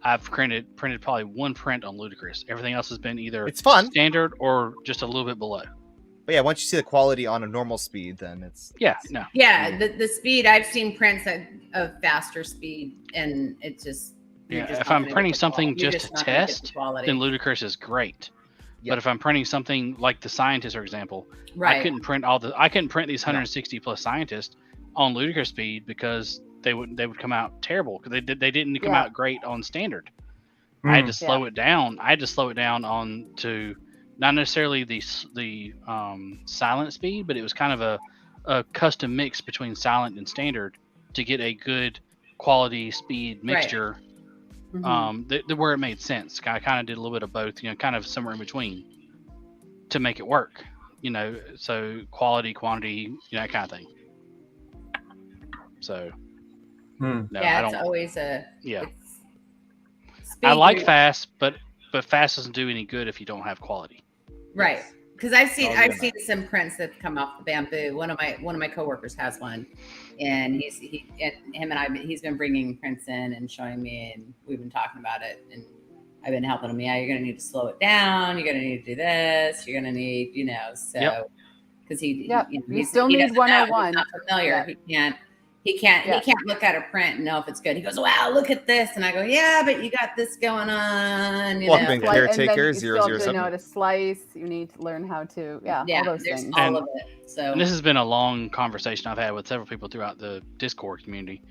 I've printed probably one print on Ludicrous. Everything else has been either It's fun. standard or just a little bit below. But yeah, once you see the quality on a normal speed, then it's Yeah, no. Yeah, the speed, I've seen prints of faster speed, and it just Yeah, just if not I'm gonna printing get the something quality. You're just to not gonna get the test, quality. then Ludicrous is great. Yep. But if I'm printing something like the Scientist, for example, right. I couldn't print these 160+ Scientists on Ludicrous speed because they would come out terrible because they didn't come out great on standard. I had to slow it down. I had to slow it down on to not necessarily the silent speed, but it was kind of a custom mix between silent and standard to get a good quality speed mixture. Where it made sense. I kind of did a little bit of both, kind of somewhere in between to make it work, so quality, quantity, that kind of thing. So, no, I don't. It's always Yeah. Speed I like fast, but fast doesn't do any good if you don't have quality. right. Because I've seen some prints that come off the bamboo. One of my coworkers has one, and he's been bringing prints in and showing me, and we've been talking about it, and I've been helping him. Yeah, you're gonna need to slow it down. You're gonna need to do this. You're gonna need, so because he still need 101. He's not familiar. Yeah. He can't look at a print and know if it's good. He goes, wow, look at this. And I go, yeah, but you got this going on. Welcome, Caretaker you still have to 007. know how to slice. You need to learn how to, all those there's things. all of it. So And this has been a long conversation I've had with several people throughout the Discord community,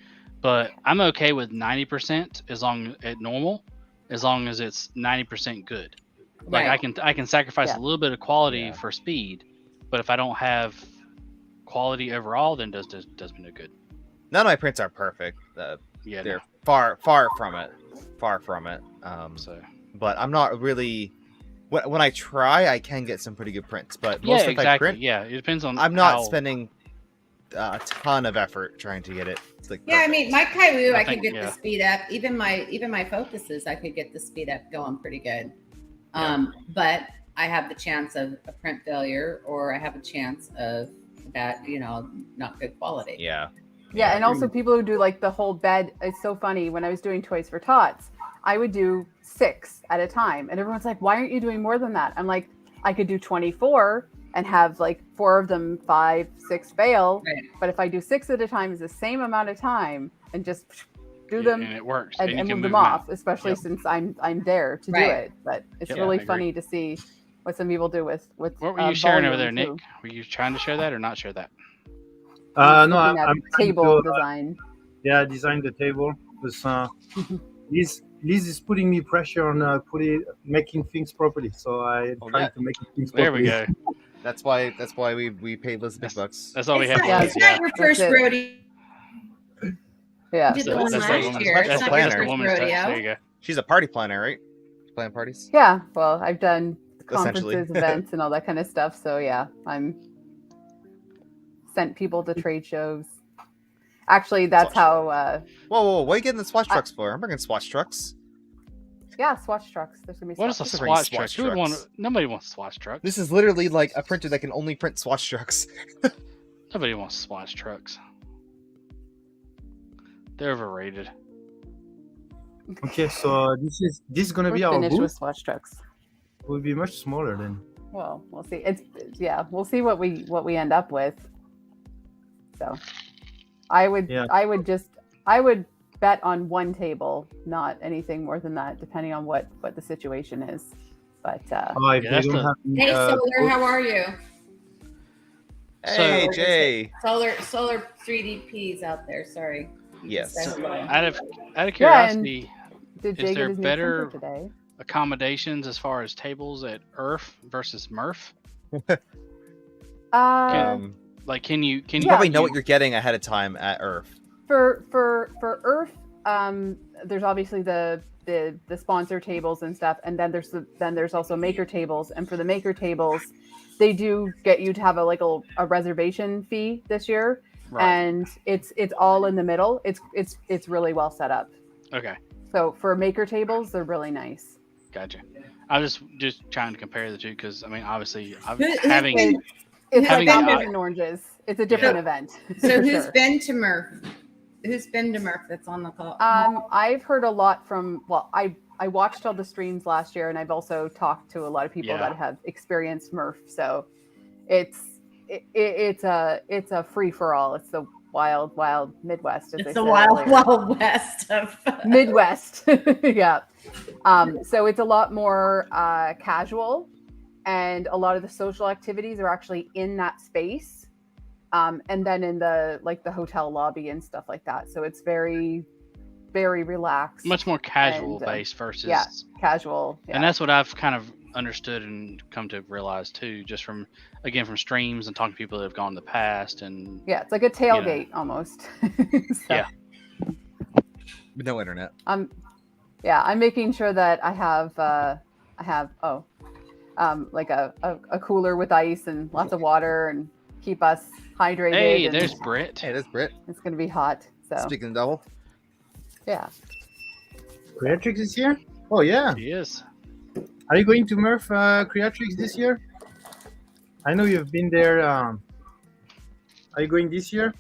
but I'm okay with 90% as long as it's 90% good. Like right. I can sacrifice a little bit of quality for speed, but if I don't have quality overall, then does me no good. None of my prints are perfect. They're far from it. But I'm not really. When I try, I can get some pretty good prints. But most of I print, it depends on. I'm not spending a ton of effort trying to get it. I mean, my Kaiwu, I could get the speed up. Even my focuses, I could get the speed up going pretty good. But I have the chance of a print failure, or I have a chance of that, not good quality. Yeah, and also people who do like the whole bed. It's so funny. When I was doing Toys for Tots, I would do 6 at a time. And everyone's like, why aren't you doing more than that? I'm like, I could do 24 and have like 4 of them 5, 6 fail. Right. But if I do 6 at a time, is the same amount of time and just do them and it works. and move them off, especially since I'm there to do it. But it's really funny to see what some people do with what were you sharing over there, Nick? Were you trying to share that or not share that? No, I'm table design. Yeah, I designed the table. Liz is putting me pressure on making things properly. So I try to make things properly. There we go. That's why we paid Liz big bucks. That's all we have. It's not your first rodeo. Yeah, You did the one last year. It's not your first rodeo. There you go. She's a party planner, right? Plan parties. Yeah, well, I've done conferences, events, and all that kind of stuff. So yeah, I'm sent people to trade shows. Actually, that's how. Whoa! What are you getting the Swatch trucks for? I'm bringing Swatch trucks. Yeah, Swatch trucks. There's gonna be. What is a Swatch truck? Who would want? Nobody wants Swatch trucks. This is literally like a printer that can only print Swatch trucks. Nobody wants Swatch trucks. They're overrated. Okay, so this is gonna be our booth. With Swatch trucks. It will be much smaller then. Well, we'll see. We'll see what we end up with. So, I would bet on one table, not anything more than that, depending on what the situation is. But hey, Solar, how are you? Hey, Jay. Solar 3DP's out there. Sorry. Yes. Out of curiosity, did Jay is there get his new better printer today? accommodations as far as tables at IRF versus MRF? Can you probably know what you're getting ahead of time at IRF? For IRF, there's obviously the sponsor tables and stuff, and then there's also maker tables, and for the maker tables, they do get you to have a reservation fee this year, and it's all in the middle. It's really well set up. Okay. So for maker tables, they're really nice. Gotcha. I was just trying to compare the two because I mean, obviously, It's Having like the apples eye- and oranges. It's a different event. So for who's sure. been to Murph? Who's been to Murph that's on the call? I've heard a lot from. Well, I watched all the streams last year, and I've also talked to a lot of people Yeah. that have experienced Murph. So it's a free for all. It's the wild Midwest. As I It's the said wild, earlier. wild west of Midwest. Yeah. So it's a lot more casual, and a lot of the social activities are actually in that space, and then in the hotel lobby and stuff like that. So it's very, very relaxed, Much more casual And, based versus. yeah, casual. Yeah. And that's what I've kind of understood and come to realize too, just from streams and talking to people that have gone in the past. And Yeah, it's like a tailgate almost. Yeah. With no internet. I'm making sure that I have like a cooler with ice and lots of water and keep us hydrated. hey, and there's Britt. Hey, that's Britt. it's gonna be hot. So Speaking of double. yeah. Creatrix is here? Oh, yeah. He is. Are you going to Murph Creatrix this year? I know you've been there. Are you going this year?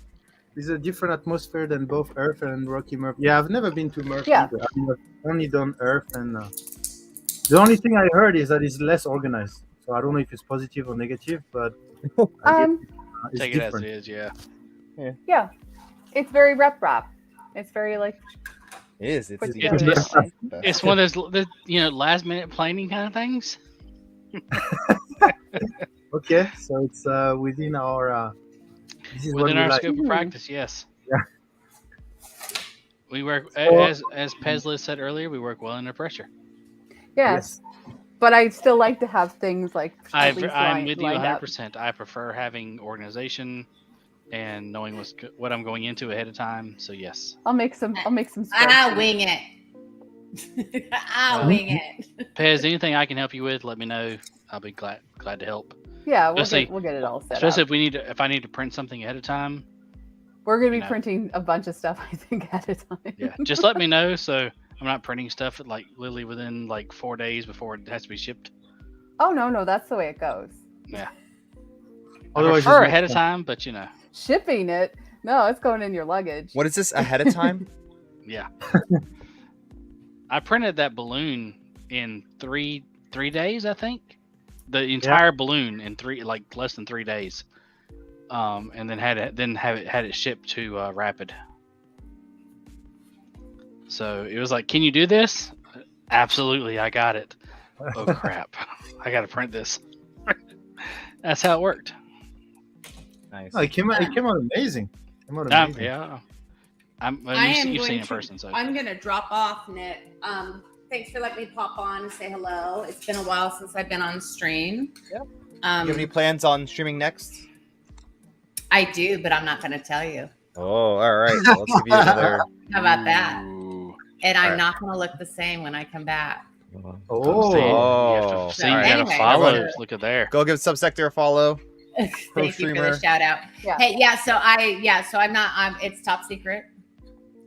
This is a different atmosphere than both Earth and Rocky Murph. Yeah, I've never been to Murph. Yeah. either. I've only done Earth, and the only thing I heard is that it's less organized. So I don't know if it's positive or negative, but I guess, it's Take it as different. it is. Yeah. Yeah. It's very rep. It's very like It is. It's, put it's, together. it's- It's one of those last minute planning kind of things. Okay, so it's within our. This is Within what we our like. scope of practice, yes. Yeah. We work So- as Pezlis said earlier. We work well under pressure. Yes. But I'd still like to have things like at least I'm with you lined up. 100%. I prefer having organization and knowing what I'm going into ahead of time. So yes. I'll make some I'll spreadsheets. wing it. I'll wing it. Pez, anything I can help you with, let me know. I'll be glad to help. Yeah, Especially- we'll get it all set Especially up. if I need to print something ahead of time. We're gonna be you know. printing a bunch of stuff, I think, at a time. Yeah, just let me know so I'm not printing stuff like literally within like 4 days before it has to be shipped. Oh no, that's the way it goes. I Otherwise, prefer it's ahead of not- time, but Shipping it? No, it's going in your luggage. what is this ahead of time? yeah. I printed that balloon in three days, I think. The entire balloon in less than 3 days. And then had it shipped to Rapid. So it was like, can you do this? Absolutely, I got it. Oh crap! I got to print this. That's how it worked. Nice. Oh, it came out amazing. It came out amazing. Yeah. You've seen it in person, so I'm gonna drop off, Nick. Thanks for letting me pop on and say hello. It's been a while since I've been on stream. Yep. You have any plans on streaming next? I do, but I'm not gonna tell you. Oh, all right. Well, let's give you another. How about that? Ooh. And I'm Alright. not gonna look the same when I come back. Oh, See, Oh. you gotta Anyway. follow. Look at there. Go give Subsector a follow. Thank you for streamer. the shout out. Yeah. Hey, so I'm not. It's top secret.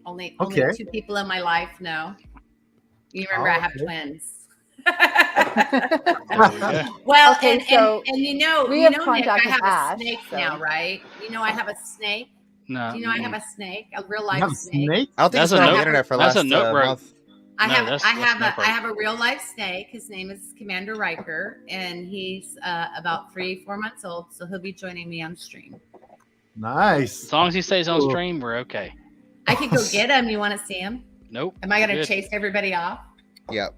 Only Okay. 2 people in my life know. You remember I have okay. twins. There we go. Well, Okay, and so you know, we you have know, Nick, I contacted have Ash, a snake so- now, right? You know, I have a snake. No, Do you know I have a snake, a real you life have a snake? snake? I don't think That's it's been a on the note- internet for that's a last note rope. month. I No, have that's I no have a real life snake. His name is Commander Riker, and he's about 3-4 months old. So he'll be joining me on stream. Nice. As long as he stays on Cool. stream, we're okay. I could go get him. You want to see him? Nope. Am I going to Good. chase everybody off? Yep.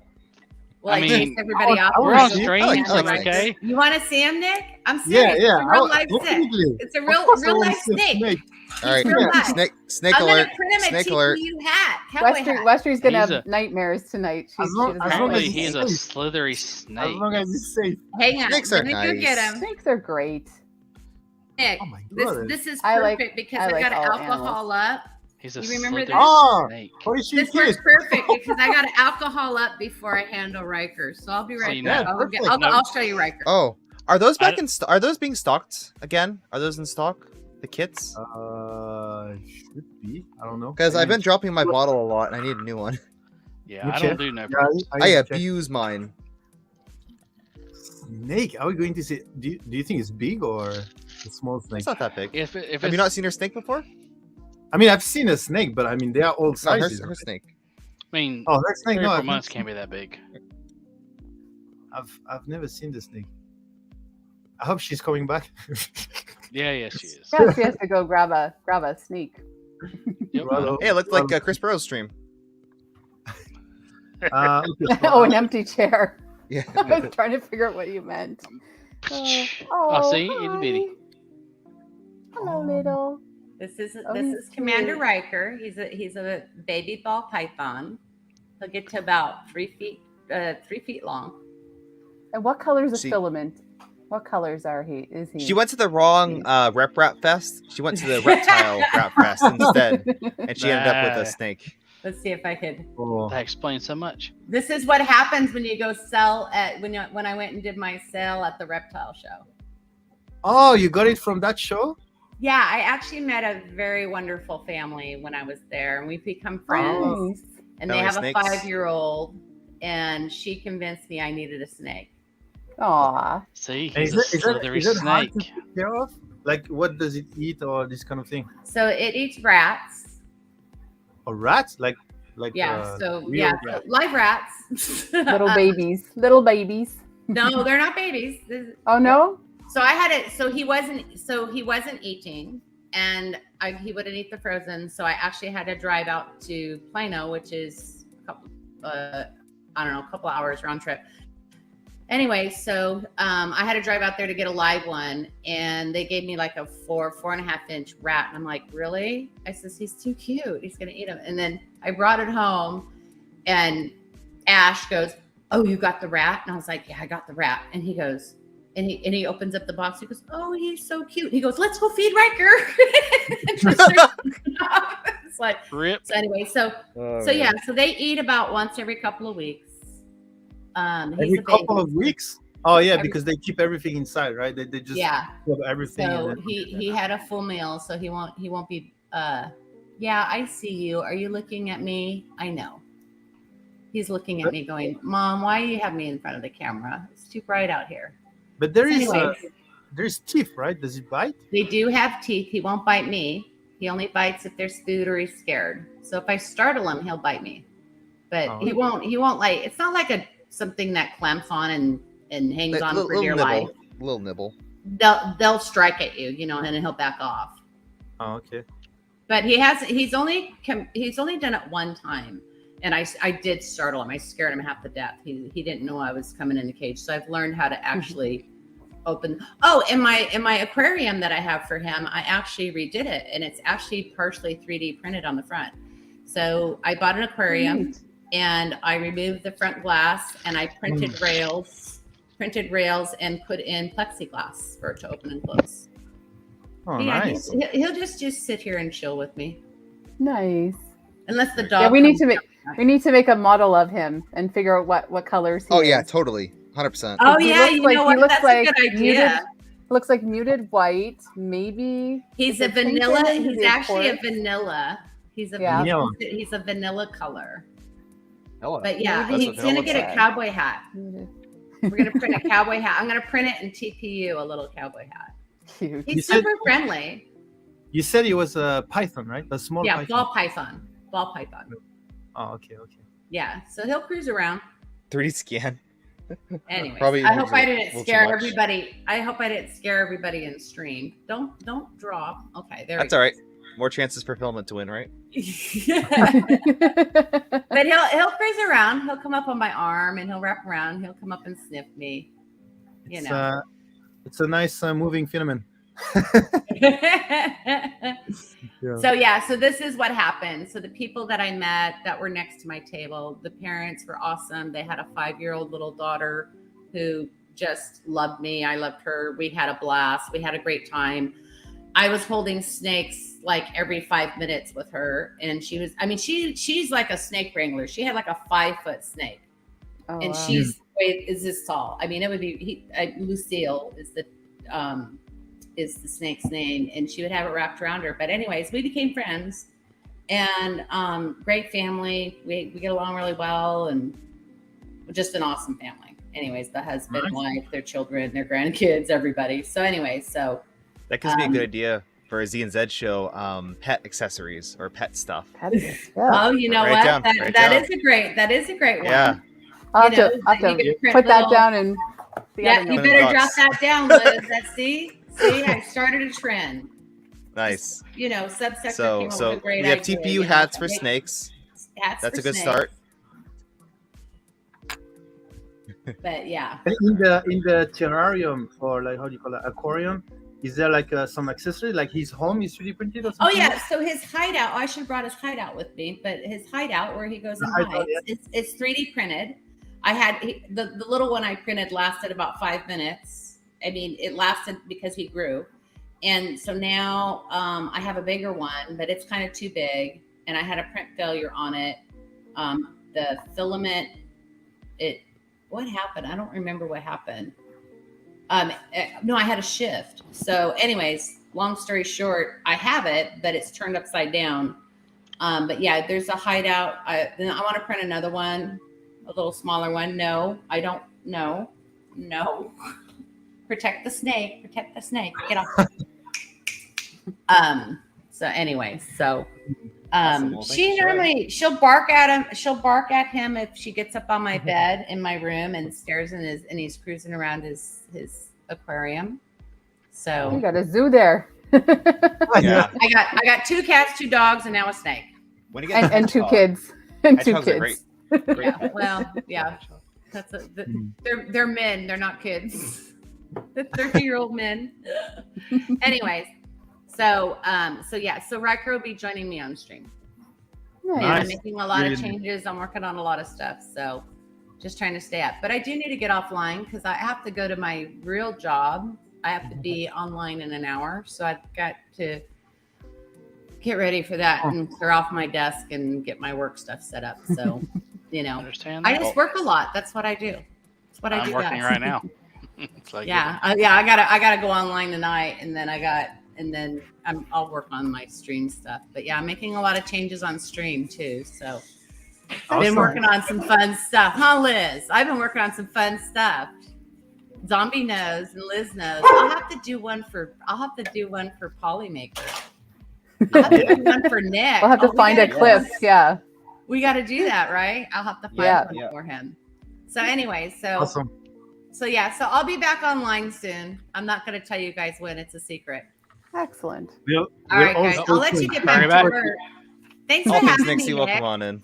Will I I, mean, chase everybody off? I We're wanna on see it. stream, I like so I'm snakes. okay. You want to see him, Nick? I'm Yeah, serious. yeah. It's a real life snake. Definitely. It's a Of real course I real wanna life see a snake. All right. real life. Snake I'm alert. gonna print him a Snake alert. TPU hat. Cowboy hat. Westerie's gonna He's have nightmares tonight. She As long- doesn't as like long as Apparently, he's he's a safe. slithery As snake. long as it's safe. Hang on. Snakes are Let me go get nice. him. snakes are great. Nick, Oh my God. this is I like- perfect because I I like got all alcohol up. He's a You remember slithery this? Oh, snake. holy shit, This was kid. perfect because I got alcohol up before I handle Riker. So I'll be So right you back. know- I'll, get, perfect. I'll show you Riker. Oh, are those I back in? Are those being stocked again? Are those in stock? The kits? Should be. I don't know. Because I've been dropping my bottle a lot, and I need a new one. Yeah, You I check? don't do no. Yeah, I need to check. abuse mine. Snake. Are we going to see? Do you think it's big or? a small snake. It's not that big. If Have it's, you not seen her snake before? I mean, I've seen a snake, but I mean, they are all No, sizes. her snake. I mean, Oh, her snake. 3 No, or 4 I've, months can't be that big. I've never seen the snake. I hope she's coming back. Yeah, she is. Yeah, she has to go grab a sneak. Yep. Well, Hey, it looked like Chris Burrow's stream. Oh, an empty chair. Yeah. I was trying to figure out what you meant. Oh, see, itty bitty. Hello, little. This is Oh, this he's is Commander cute. Riker. He's a baby ball python. He'll get to about 3 feet long. And what color is the See- filament? What colors is he? She went to the wrong rep fest. She went to the reptile rap fest instead, and she ended up with a snake. Let's see if I could. Oh. That explains so much. This is what happens when you go sell at when I went and did my sale at the reptile show. Oh, you got it from that show? Yeah, I actually met a very wonderful family when I was there, and we've become friends. Nice. And they Family have snakes? a 5-year-old, and she convinced me I needed a snake. Aw. See, And he's a slithery is it hard to snake. take care of? Like, what does it eat or this kind of thing? So it eats rats. Or rats? Like Yeah. So real yeah, so rats. live rats. Little babies. Little babies. No, they're not babies. Oh no? So I had it. So he wasn't eating, and he wouldn't eat the frozen. So I actually had to drive out to Plano, which is a couple hours round trip. Anyway, so I had to drive out there to get a live one, and they gave me like a 4.5 inch rat, and I'm like, really? I says, he's too cute. He's gonna eat him. And then I brought it home, and Ash goes, oh, you got the rat? And I was like, yeah, I got the rat. And he goes, and he opens up the box. He goes, oh, he's so cute. He goes, let's go feed Riker. It's like, Rip. so anyway, so yeah, so they eat about once every couple of weeks. He's Every a couple baby. of weeks? Oh, yeah, because they keep everything inside, right? They just Yeah. put everything So in it. he had a full meal, so he won't be. Yeah, I see you. Are you looking at me? I know. He's looking at me, going, Mom, why do you have me in front of the camera? It's too bright out here. But there is Anyways, there's teeth, right? Does it bite? they do have teeth. He won't bite me. He only bites if there's food or he's scared. So if I startle him, he'll bite me. But Oh. he won't like. It's not like something that clamps on and hangs on for dear life. Little nibble. They'll strike at you, and then he'll back off. Oh, okay. But he's only done it one time, and I did startle him. I scared him half to death. He didn't know I was coming in the cage, so I've learned how to actually open. Oh, in my aquarium that I have for him, I actually redid it, and it's actually partially 3D printed on the front. So I bought an aquarium, and I removed the front glass, and I printed rails, and put in plexiglass for it to open and close. Oh, Yeah, nice. he'll just sit here and chill with me, Nice. unless the dog. Yeah, we need comes to make a model of him and figure out what colors he Oh yeah, is. totally, 100%. Oh He yeah, looks you like- know he what? looks That's like a good idea. Looks like muted white, maybe. He's Is a it pink vanilla. in? Is He's it actually a quartz? vanilla. He's a Yeah. Vanilla. he's a vanilla color. Hello. But yeah, Maybe he's that's gonna what get vanilla a cowboy hat. Muted. We're gonna print a cowboy hat. I'm gonna print it in TPU, a little cowboy hat. Cute. He's You said- super friendly. You said he was a python, right? A small Yeah, python. ball python. Oh, okay. Yeah, so he'll cruise around. 3D scan. Anyways, Probably I hope I a didn't little too scare much. everybody. I hope I didn't scare everybody in stream. Don't drop. Okay, there. That's all right. More chances for Filament to win, right? But he'll cruise around. He'll come up on my arm and he'll wrap around. He'll come up and sniff me. You It's, know. it's a nice moving filament. Yeah. So this is what happened. So the people that I met that were next to my table, the parents were awesome. They had a 5-year-old little daughter who just loved me. I loved her. We had a blast. We had a great time. I was holding snakes like every 5 minutes with her, and she's like a snake wrangler. She had like a 5-foot snake, Oh, and wow. she's is this tall. I mean, it would be Lucille is the snake's name, and she would have it wrapped around her. But anyways, we became friends, and great family. We get along really well, and just an awesome family. Anyways, the husband, wife, their children, their grandkids, everybody. So anyways, so That gives me a good idea for a Z and Z show. Pet accessories or pet stuff. Yeah. Oh, you know Write what? it down. That is a great one. Yeah. I'll You know, have you to could print put that little- down and Yeah, you Other better box. drop that down, Liz. See, I started a trend. Nice. You know, Subsector came So up so with a great we have idea, TPU you know, hats for make snakes. hats That's for a good snakes. start. But yeah, And in the terrarium, or like, how do you call it, aquarium, is there like some accessory, like his home is 3D printed or oh something? yeah. So his hideout, I should have brought his hideout with me, but his hideout where he goes and The hideout, hides, it's 3D printed. I had the little one I printed lasted about 5 minutes. I mean, it lasted because he grew. And so now I have a bigger one, but it's kind of too big. And I had a print failure on it. The filament, what happened? I don't remember what happened. No, I had a shift. So anyways, long story short, I have it, but it's turned upside down. But yeah, there's a hideout. Then I want to print another one, a little smaller one. No, I don't. No. Protect the snake. Protect the snake. Get off. So anyway, Awesome. Well, thank she you, Sharon. normally she'll bark at him. She'll bark at him if she gets up on my bed in my room and stares and he's cruising around his aquarium. You So got a zoo there. Yeah. I got 2 cats, 2 dogs, and now a snake. When you get and 2 kids. And 2 Hedgehogs are kids. great. Yeah, well, yeah. They're men. They're not kids. They're 30-year-old men. Anyways, so yeah. So Riker will be joining me on stream. Nice. And I'm Nice. making a lot of Really changes. I'm working on a lot of stuff. So just trying to stay up. But I do need to get offline because I have to go to my real job. I have to be online in an hour. So I've got to get ready for that and clear off my desk and get my work stuff set up. So, you know, Understand I that? just work a lot. That's what I do. That's what I I'm do. working best. right now. It's like, Yeah, I gotta go online tonight, and then I'll work on my stream stuff. But yeah, I'm making a lot of changes on stream too. So I've been Awesome. working on some fun stuff, huh, Liz? I've been working on some fun stuff. Zombie knows and Liz knows. I'll have to do one for Polymaker. I'll have to do one for Nick. We'll have to we find a gotta- clip. Yeah. We got to do that, right? I'll have to find Yeah. one Yeah. for him. So anyway, so Awesome. so yeah, so I'll be back online soon. I'm not going to tell you guys when. It's a secret. Excellent. All right, guys. I'll let you get back Sorry to about- work. Thanks for All things having Nixie, me, welcome Nick. on in.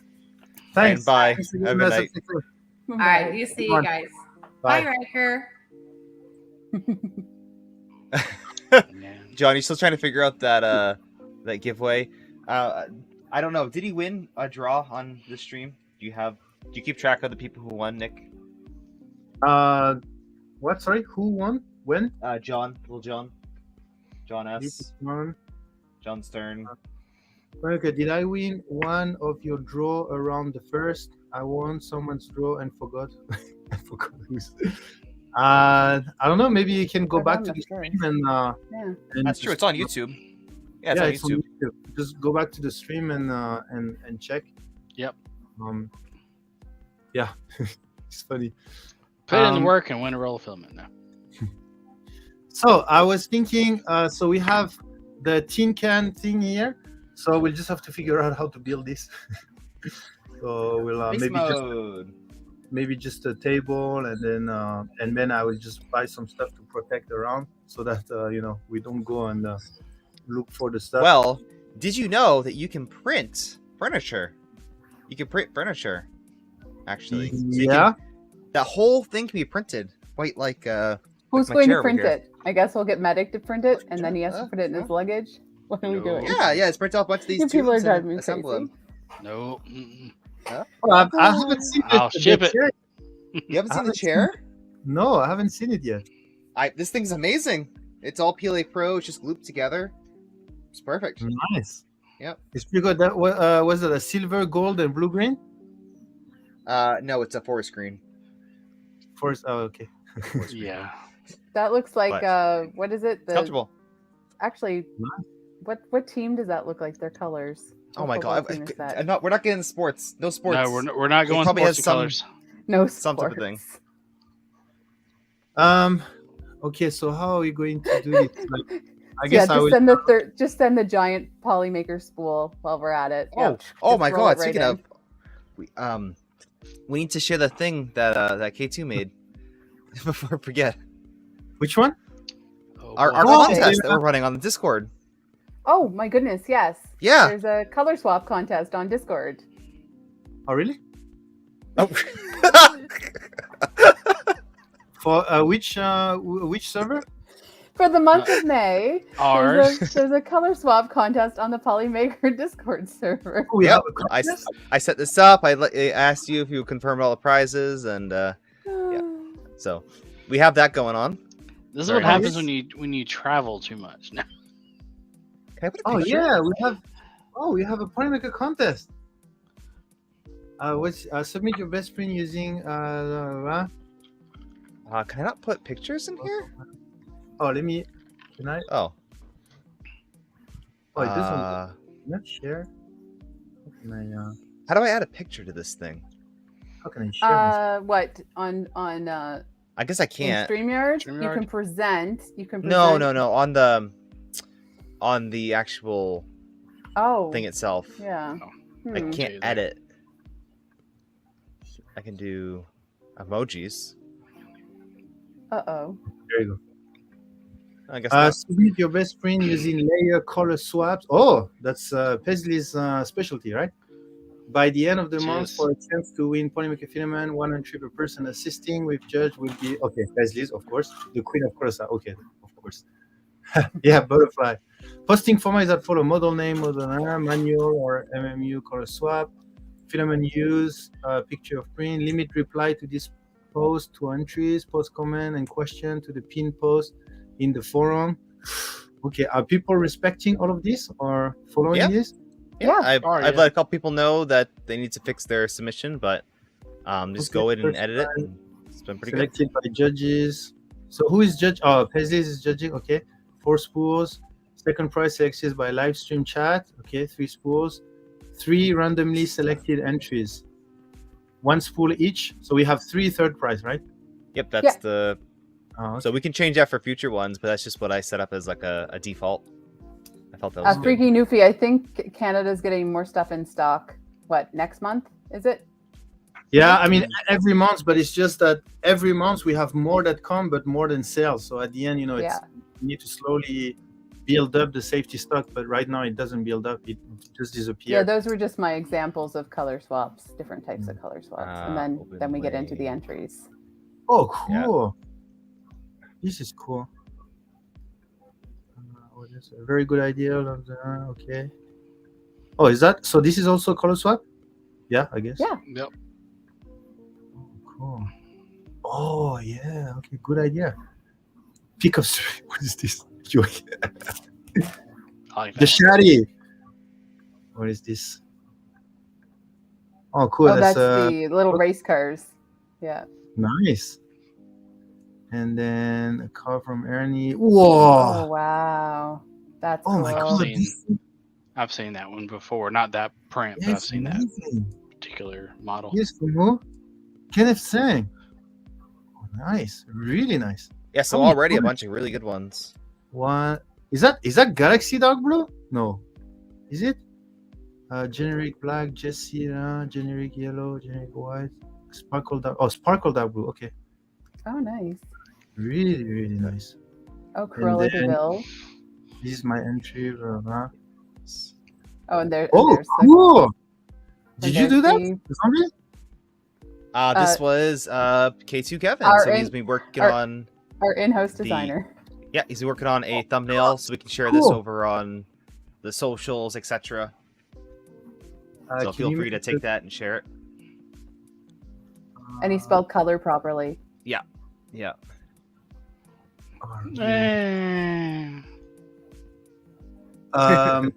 Thanks. Bye. Thanks for Have a giving us night. a clue. All right, you see you Bye. guys. Bye. Bye, Riker. yeah. John, you still trying to figure out that giveaway? I don't know. Did he win a draw on the stream? Do you keep track of the people who won, Nick? What? Sorry, who won? When? John, little John. John S. This one. John Stern. Okay, did I win one of your draw around the first? I won someone's draw and forgot. I forgot who's. I don't know. Maybe you can go back Around to the the stream first. and. Yeah. and That's true. just- It's on YouTube. Yeah, it's yeah, on it's YouTube. on YouTube. Just go back to the stream and check. Yep. Yeah, it's funny. Put in the Um, work and win a roll of filament now. So I was thinking, so we have the tin can thing here. So we'll just have to figure out how to build this. So we'll Beast mode. maybe just a table, and then I will just buy some stuff to protect around, so that we don't go and look for the stuff. Well, did you know that you can print furniture? You can print furniture, actually. So you yeah. that whole thing can be printed. Quite like Who's my going chair to over print here. it? I guess we'll get Medic to print it, and then he has to put it in his luggage. What are we No. doing? Yeah, it's print out a bunch of these You people are tubes driving and me assemble crazy. them. No. Mm-mm. Well, I haven't seen I'll ship it. chair. You haven't seen the haven't chair? No, I haven't seen it yet. This thing's amazing. It's all PLA Pro. It's just looped together. It's perfect. Nice. Yep. It's pretty good. That was it a silver, gold, and blue green? No, it's a forest green. First, oh, okay. Yeah. That looks like But- what is it? The Comfortable. actually, what team does that look like? Their colors. Oh What my football god! team is that? We're not getting into sports. No sports. No, we're not going probably sports has and some- colors. No some type of sports. thing. Okay, so how are we going to do it? Like, I guess I will. Just send the giant Polymaker spool while we're at it. Oh my roll it God! right Speaking in. of, we need to share the thing that that K2 made before I forget. Which one? Our boy. contest that we're running on the Discord. Oh my goodness, yes. Yeah. There's a color swap contest on Discord. Oh, really? Oh. For which server? For the month of May, Ours. there's a color swap contest on the Polymaker Discord server. Oh, we Yep. have a contest? I set this up. I asked you if you confirmed all the prizes, and so we have that going on. This is Very what happens nice. when you travel too much. No. Can I put a Oh picture? yeah, we have a Polymaker contest. Submit your best print using Can I not put pictures in here? Oh, can I? Oh. Oh, it doesn't. Not share. How do I add a picture to this thing? How can I share? What on I guess I in can't. StreamYard? You StreamYard? can present. No. On the actual Oh, thing itself. yeah. I Hmm. can't Okay, edit. I can do emojis. Uh-oh. There you I guess go. not. Submit your best print using layer color swaps. Oh, that's Paisley's specialty, right? By the end of the month, Cheers. for a chance to win Polymaker Filament, one entry per person assisting with judge will be okay. Paisley's, of course, the queen of course. Okay, of course. Yeah, butterfly. Posting format is as follow: model name, manual or MMU color swap. Filament use, picture of print. Limit reply to this post to entries. Post comment and question to the pin post in the forum. Okay, are people respecting all of this or following Yeah. this? Yeah. I've Oh, yeah. let a couple people know that they need to fix their submission, but just Okay, go in and first edit it. time. And it's been pretty good. Selected by judges. So who is judge? Oh, Paisley's is judging. Okay, 4 spools. Second prize selected by live stream chat. Okay, 3 spools. 3 randomly selected entries. 1 spool each. So we have 3 third prize, right? Yep, that's Yeah. the. Oh, okay. So we can change that for future ones, but that's just what I set up as like a default. I felt that was good. Freaky Newfie, I think Canada's getting more stuff in stock. What, next month? Is it? Yeah, I mean every month, but it's just that every month we have more that come, but more than sales. So at the end, it's Yeah. you need to slowly build up the safety stock, but right now it doesn't build up; it just Yeah, disappears. those were just my examples of color swaps, different types of color swaps. And open then we get into the way. entries. Oh, Yeah. cool! This is cool. That's a very good idea. Okay. Oh, is that so? This is also color swap? Yeah, I guess. Yeah. Yep. Oh, cool. Oh, yeah. Okay, good idea. Pick up. What is this? I like The that. shari. What is this? Oh, cool. Oh, that's That's the little race cars. Yeah. nice. And then a call from Ernie. Oh, Whoa! wow. That's Oh my cool. god! Seen- This I've seen that one before. Not that print, but I've is seen that amazing. particular model. Yes, from who? Kenneth Sang. Oh, nice. Really nice. Yeah, so Oh my already a God. bunch of really good ones. What is that? Is that Galaxy Dark Blue? No. Is it? Generic black, Jesse, generic yellow, generic white, sparkle dark. Oh, sparkle dark blue. Okay. Oh, nice. Really, really nice. Oh, Corolla then- DeVille. This is my entry. Blah, blah. Oh, and there. Oh, there's the- cool. and Did you do there's that? the- Zombie? This was K2 Kevin. our So he's in- been working our- on. Our in-house The- designer. Yeah, he's working on a thumbnail, so we can share this Cool. over on the socials, etc. So Can feel you free to make take that and share it. And he spelled color properly. Yeah. Eh,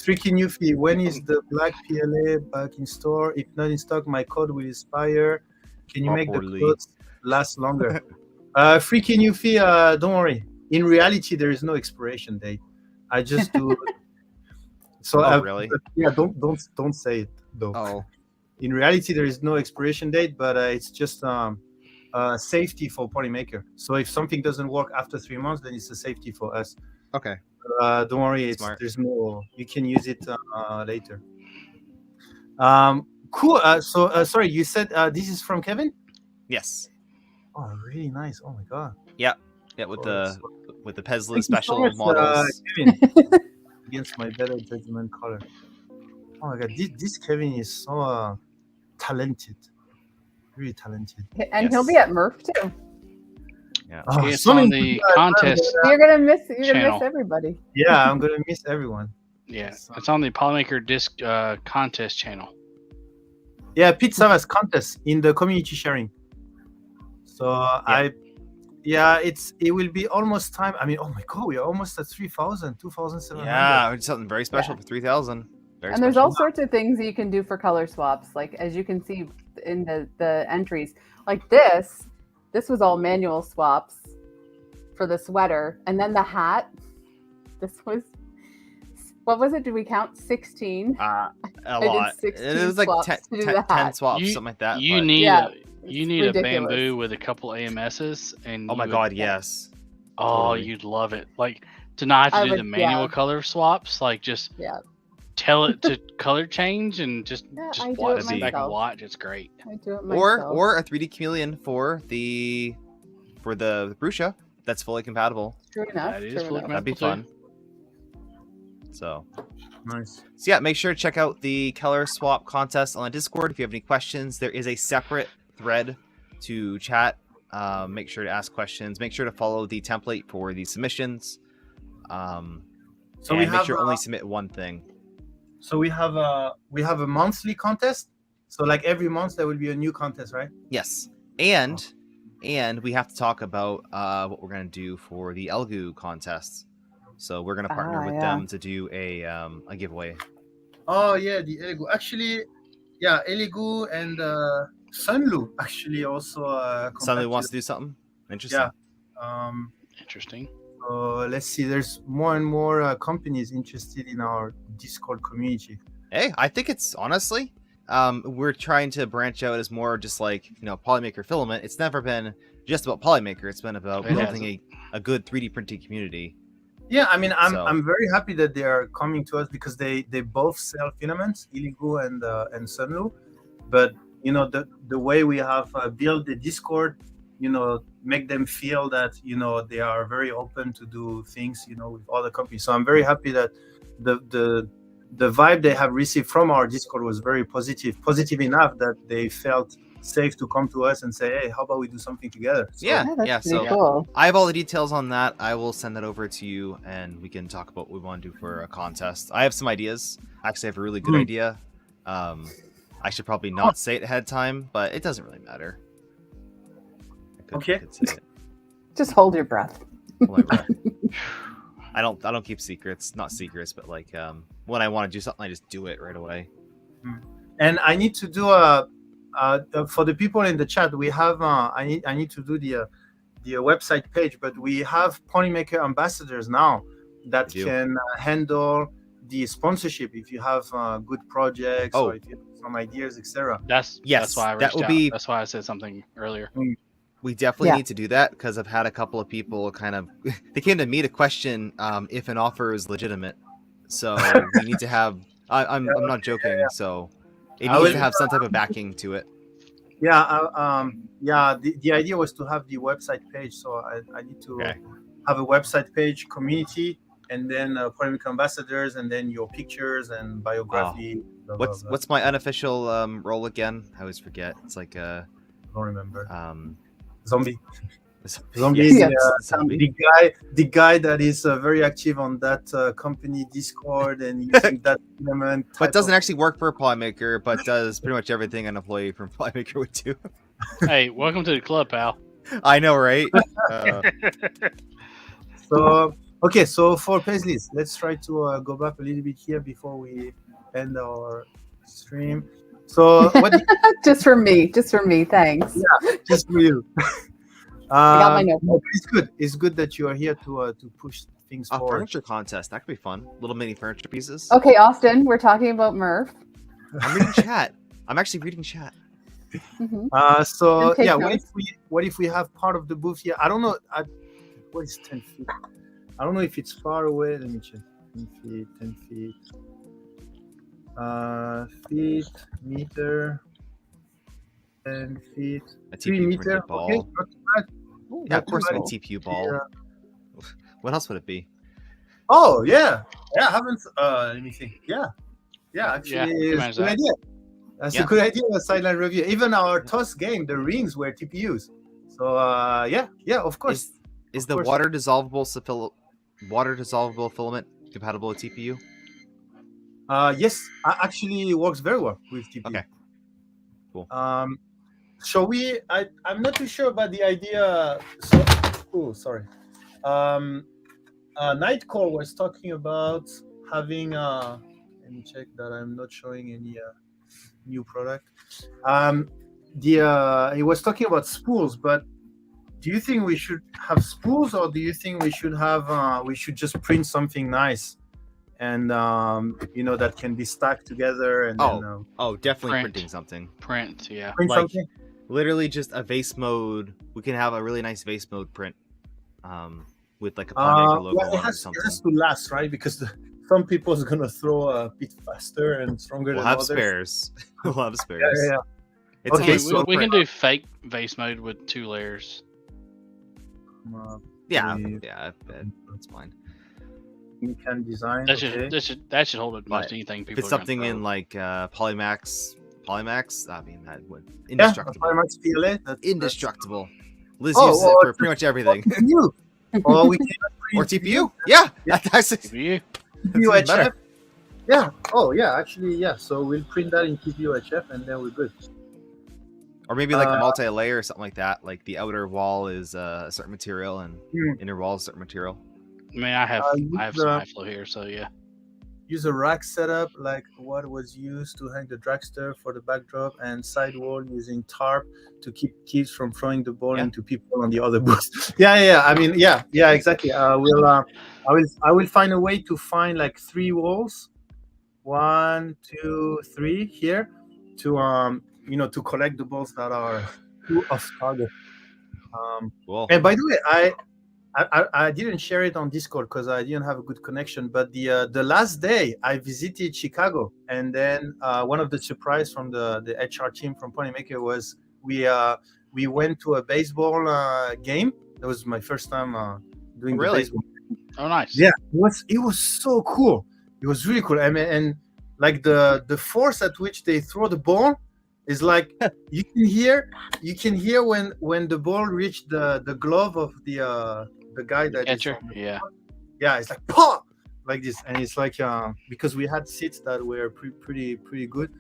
Freaky Newfie, when is the black PLA back in store? If not in stock, my code will expire. Can you make the Properly. clothes last longer? Freaky Newfie, don't worry. In reality, there is no expiration date. I just do. So Oh, really? Yeah, don't say it though. Oh, In reality, there is no expiration date, but it's just safety for Polymaker. So if something doesn't work after 3 months, then it's a safety for us. Okay. Don't worry, Smart. there's more. You can use it later. Cool. Sorry, you said this is from Kevin? Yes. Oh, really nice. Oh my god. Yeah, with the Pezla Thank you special so much, models. Kevin. Against my better judgment color. Oh my god, this Kevin is so talented. Really talented. And he'll be Yes. at Murph too. Yeah. Oh, It's so on many the people I love contest. that. You're gonna miss Channel. everybody. Yeah, I'm gonna miss everyone. Yeah, it's on the Polymaker Disc contest channel. Yeah, Pete Savas contest in the community sharing. So it will be almost time. I mean, oh my god, we are almost at 3,000, 2,700. Yeah, it's something very special for 3,000. And there's all sorts of things that you can do for color swaps, like as you can see in the entries. Like this was all manual swaps for the sweater, and then the hat. This was, what was it? Did we count 16? A I did lot. 16 It was like swaps 10, to do 10, the 10 hat. swaps, You- something like that. You but- need Yeah, you it's need ridiculous. a bamboo with a couple AMSs, and Oh my you would- god, yes. oh, Totally. you'd love it. Like to not have I to do would- the manual yeah. color swaps, like just Yeah. tell it to color change and just Yeah, just I do watch, it sit back and myself. watch. It's great. I do it myself. Or a 3D chameleon for the Brucia that's fully compatible. True enough. That is true fully enough. That'd be Compatible fun. So Nice. yeah, make sure to check out the color swap contest on Discord. If you have any questions, there is a separate thread to chat. Make sure to ask questions. Make sure to follow the template for the submissions. So And we make have sure only submit one thing. so we have a monthly contest. So like every month there will be a new contest, right? Yes, and we have to talk about what we're gonna do for the Elgu contest. So we're gonna partner with them to do a giveaway. Oh yeah, the Eligu. Actually, yeah, Eligu and Sunlu actually also. Somebody wants to do something interesting. Yeah. Interesting. So let's see. There's more and more companies interested in our Discord community. Hey, I think it's honestly, we're trying to branch out as more just like Polymaker Filament. It's never been just about Polymaker. It's been about It building a good 3D printing community. Yeah, I mean, So- I'm very happy that they are coming to us because they both sell filaments, Eligu and Sunlu. But the way we have built the Discord, make them feel that they are very open to do things with other companies. So I'm very happy that the vibe they have received from our Discord was very positive enough that they felt safe to come to us and say, hey, how about we do something together? So, Yeah, That's so pretty cool. I have all the details on that. I will send that over to you, and we can talk about what we want to do for a contest. I have some ideas. Actually, I have a really good idea. I should probably not say it ahead of time, but it doesn't really matter. I could say it. Just hold your breath. Hold my breath. I don't keep secrets. Not secrets, but like when I want to do something, I just do it right away. And I need to do for the people in the chat. We have I need to do the website page, but we have Polymaker ambassadors now that We do. can handle the sponsorship if you have good projects or if you have some ideas, etc. That's why I that reached will out. be- That's why I said something earlier. We definitely Yeah. need to do that because I've had a couple of people kind of they came to me to question if an offer is legitimate. So we need to have. I'm not joking. So it I needs will- to have some type of backing to it. Yeah, the idea was to have the website page, so I need to Okay. have a website page, community, and then Polymaker ambassadors, and then your pictures and biography. Blah, blah, blah. What's my unofficial role again? I always forget. It's like I don't remember. Zombie. Yes, Yeah. zombie. The guy that is very active on that company Discord and using that element. But doesn't actually work for a Polymaker, but does pretty much everything an employee from Polymaker would do. Hey, welcome to the club, pal. I know, right? So okay, so for Paisleys, let's try to go back a little bit here before we end our stream. So what Just for me. Thanks. just for you? I got my notebook. It's good that you are here to push things A forward. furniture contest. That could be fun. Little mini furniture pieces. Okay, Austin, we're talking about Murph. I'm reading chat. I'm actually reading chat. Mhm. So And take yeah, notes. what if we have part of the booth here? I don't know. What is 10 feet? I don't know if it's far away. Let me check. 10 feet, 10 feet. Feet, meter, 10 feet. A 3 TPU meter. printed ball. Okay, not too bad. Yeah, not of course, too a bad. TPU ball. Yeah. What else would it be? Oh yeah, I haven't. Let me think. Yeah, actually, Yeah, it's a manage good that. idea. That's Yeah. a good idea. A sideline review. Even our TOS game, the rings were TPUs. So yeah, of course. Is Of the course. water dissolvable filament compatible with TPU? Yes, actually, it works very well with TPU. Okay. Cool. Shall we? I'm not too sure about the idea. So, sorry. Nightcore was talking about having. Let me check that I'm not showing any new product. He was talking about spools, but do you think we should have spools, or do you think we should have? We should just print something nice, and that can be stacked together, and then Definitely Print. printing something. Print, yeah. print Like, something. literally just a vase mode. We can have a really nice vase mode print, with like a Playmaker logo Well, it on it or has something. to last, right? Because some people is gonna throw a bit faster and stronger We'll than have others. spares. We'll have spares. Yeah. It's Okay, a vase we, mode we can print. do fake vase mode with 2 layers. Yeah, we- that's fine. We can design. That okay. should hold up most But anything If people. it's are gonna something throw. in like Polymax, I mean that would Yeah, indestructible. Primax PLA. That's Indestructible. Liz Oh, uses it well, for pretty much everything. TPU. Or we can Or TPU. Yeah, Yeah. that's TPU. TPU even better. HF. Yeah. Oh, yeah. Actually, yeah. So we'll print that in TPU HF, and then we're good. Or maybe like a Uh, multi-layer or something like that. Like the outer wall is a certain material and Hmm. inner wall is a certain material. I mean, I have use some the- high flow here, so yeah. Use a rack setup like what was used to hang the dragster for the backdrop, and sidewall using tarp to keep kids from throwing the ball Yeah. into people on the other booths. Yeah. I mean, yeah, exactly. I will find a way to find like 3 walls, 1, 2, 3 here, to to collect the balls that are too off target. Cool. And by the way, I didn't share it on Discord because I didn't have a good connection. But the last day I visited Chicago, and then one of the surprise from the HR team from Ponymaker was we went to a baseball game. That was my first time doing Really? the baseball. Oh, nice. Yeah, it was so cool. It was really cool. I mean, and like the force at which they throw the ball is like you can hear when the ball reached the glove of the guy that is Catcher. on the- Yeah. yeah, it's like pop like this, and it's like because we had seats that were pretty good.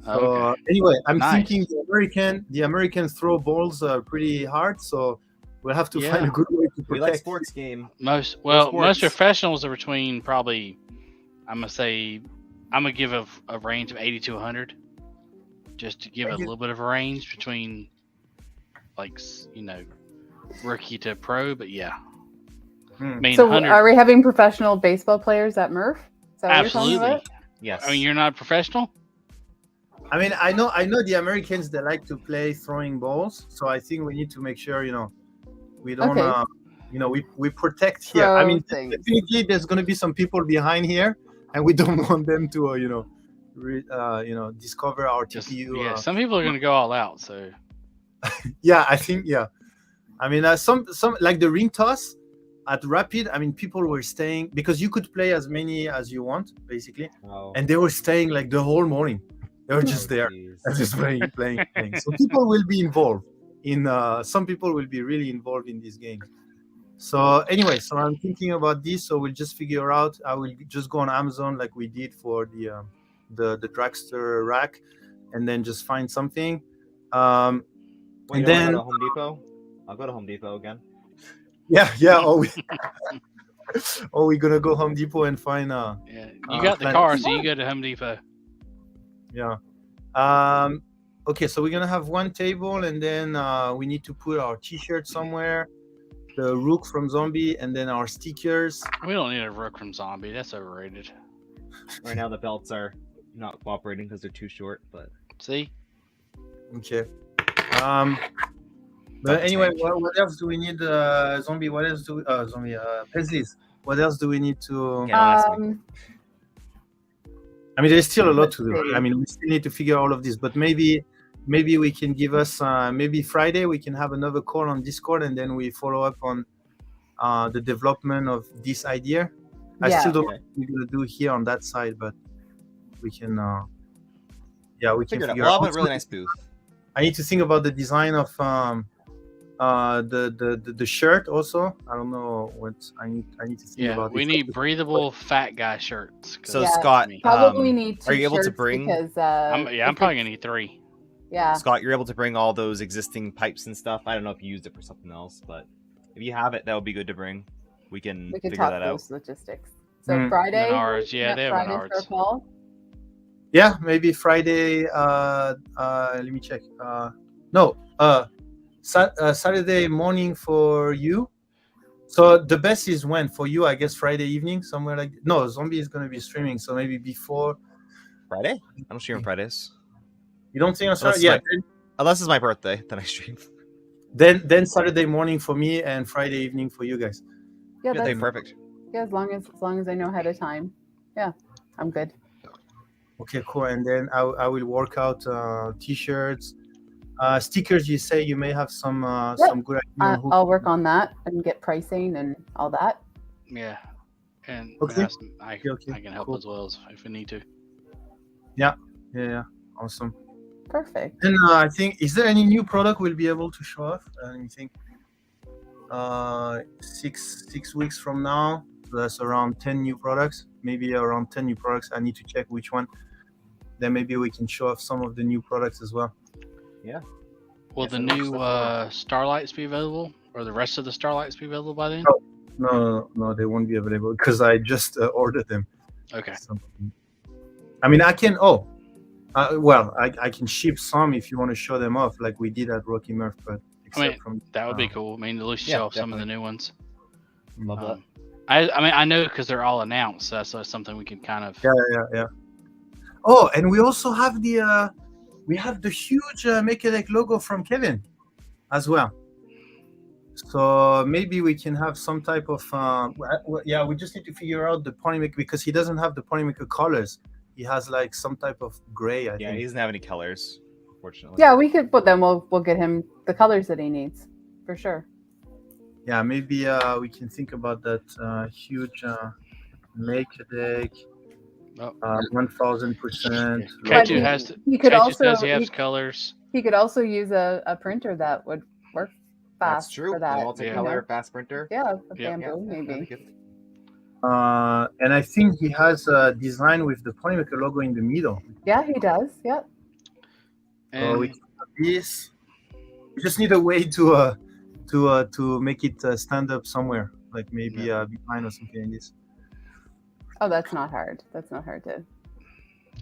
So Okay. anyway, I'm Nice. thinking the Americans throw balls pretty hard, so we'll have to find Yeah. a good way to We like protect. sports game. Most sports. professionals are between probably. I'm gonna give a range of 80 to 100, just to give a little bit of a range between, like rookie to pro. But yeah, I mean So 100. are we having professional baseball players at Murph? Is that what you're talking Absolutely. about? Yes. I mean, you're not a professional. I mean, I know the Americans, they like to play throwing balls, so I think we need to make sure we don't Okay. we protect here. I Throw mean, things. definitely there's going to be some people behind here, and we don't want them to discover our Just TPU. yeah, some people are gonna go all out. So Yeah, I think I mean, some like the ring toss at Rapid. I mean, people were staying because you could play as many as you want, basically, Oh. and they were staying like the whole morning. They were just there, just playing. So people will be involved in. Some people will be really involved in this game. So anyway, so I'm thinking about this. So we'll just figure out. I will just go on Amazon like we did for the dragster rack, and then just find something. And then go to Home Depot. I'll go to Home Depot again. yeah. Or we're gonna go Home Depot and find yeah, you got the plan- car, so you go to Home Depot. Yeah. Okay, so we're gonna have one table, and then we need to put our T-shirt somewhere, the Rook from Zombie, and then our stickers. We don't need a Rook from Zombie. That's overrated. Right now the belts are not cooperating because they're too short, but See, Okay. But anyway, what else do we need? Zombie. What else do we? Zombie. Pencils. What else do we need to? Yeah, don't ask me. I mean, there's still a lot to do. Let's see. I mean, we still need to figure all of this, but maybe we can give us maybe Friday we can have another call on Discord, and then we follow up on the development of this idea. I still don't know what we're gonna do here on that side, but we can. We can figure We'll out. have a really nice booth. I need to think about the design of the shirt also. I don't know what I need to think Yeah, about. we need breathable fat guy shirts. 'cause So Yeah, Scott, Probably we need two are you able to shirts bring? Because, I'm if probably gonna need 3. Yeah. Scott, you're able to bring all those existing pipes and stuff. I don't know if you used it for something else, but if you have it, that would be good to bring. We can We could figure talk that out. those logistics. So Friday. Menards, yeah, they have Friday Menards. for a call. Yeah, maybe Friday. Let me check. Saturday morning for you. So the best is when for you, I guess Friday evening, somewhere like. No, Zombie is going to be streaming, so maybe before. Friday? I don't stream on Fridays. You don't think on Unless Saturday? it's Unless it's my birthday, then I stream. Then Saturday morning for me and Friday evening for you guys. Yeah, Okay, that's perfect. yeah, as long as I know ahead of time. Yeah, I'm good. Okay, cool. And then I will work out t-shirts, stickers. You say you may have some good idea. on who- I'll work on that and get pricing and all that. Yeah, and Okay. I Okay, can help cool. as well if we need to. Yeah, awesome. Perfect. And I think, is there any new product we'll be able to show off? Let me think. 6 weeks from now, so that's around 10 new products. Maybe around 10 new products. I need to check which one. Then maybe we can show off some of the new products as well. Will Yes, the it looks new like Starlights be available, or the rest of the Starlights be available by then? No, they won't be available because I just ordered them. Okay. So, I mean, I can. I can ship some if you want to show them off, like we did at Rocky Murph. But except from That would be cool. I mean, at least Yeah, show off some of the definitely. new ones. Love that. I mean, I know because they're all announced. So that's something we can kind of. Yeah. Oh, and we also have the huge MakerDeck logo from Kevin as well. So maybe we can have some type of we just need to figure out the Polymaker because he doesn't have the Polymaker colors. He has like some type of gray. I Yeah, think. he doesn't have any colors, fortunately. Yeah, we could, but then we'll get him the colors that he needs for sure. Yeah, maybe we can think about that huge MakerDeck. Oh. 1000%. K2 has. He could K2 also says he has colors. he could also use a printer that would work fast That's true. for that. A multicolor fast printer. Yeah, a Yeah. bamboo that'd be maybe. good. And I think he has a design with the Polymaker logo in the middle. Yeah, he does. Yep. And We can have this. We just need a way to make it stand up somewhere, like maybe behind or something like this. Oh, that's not hard. That's not hard to.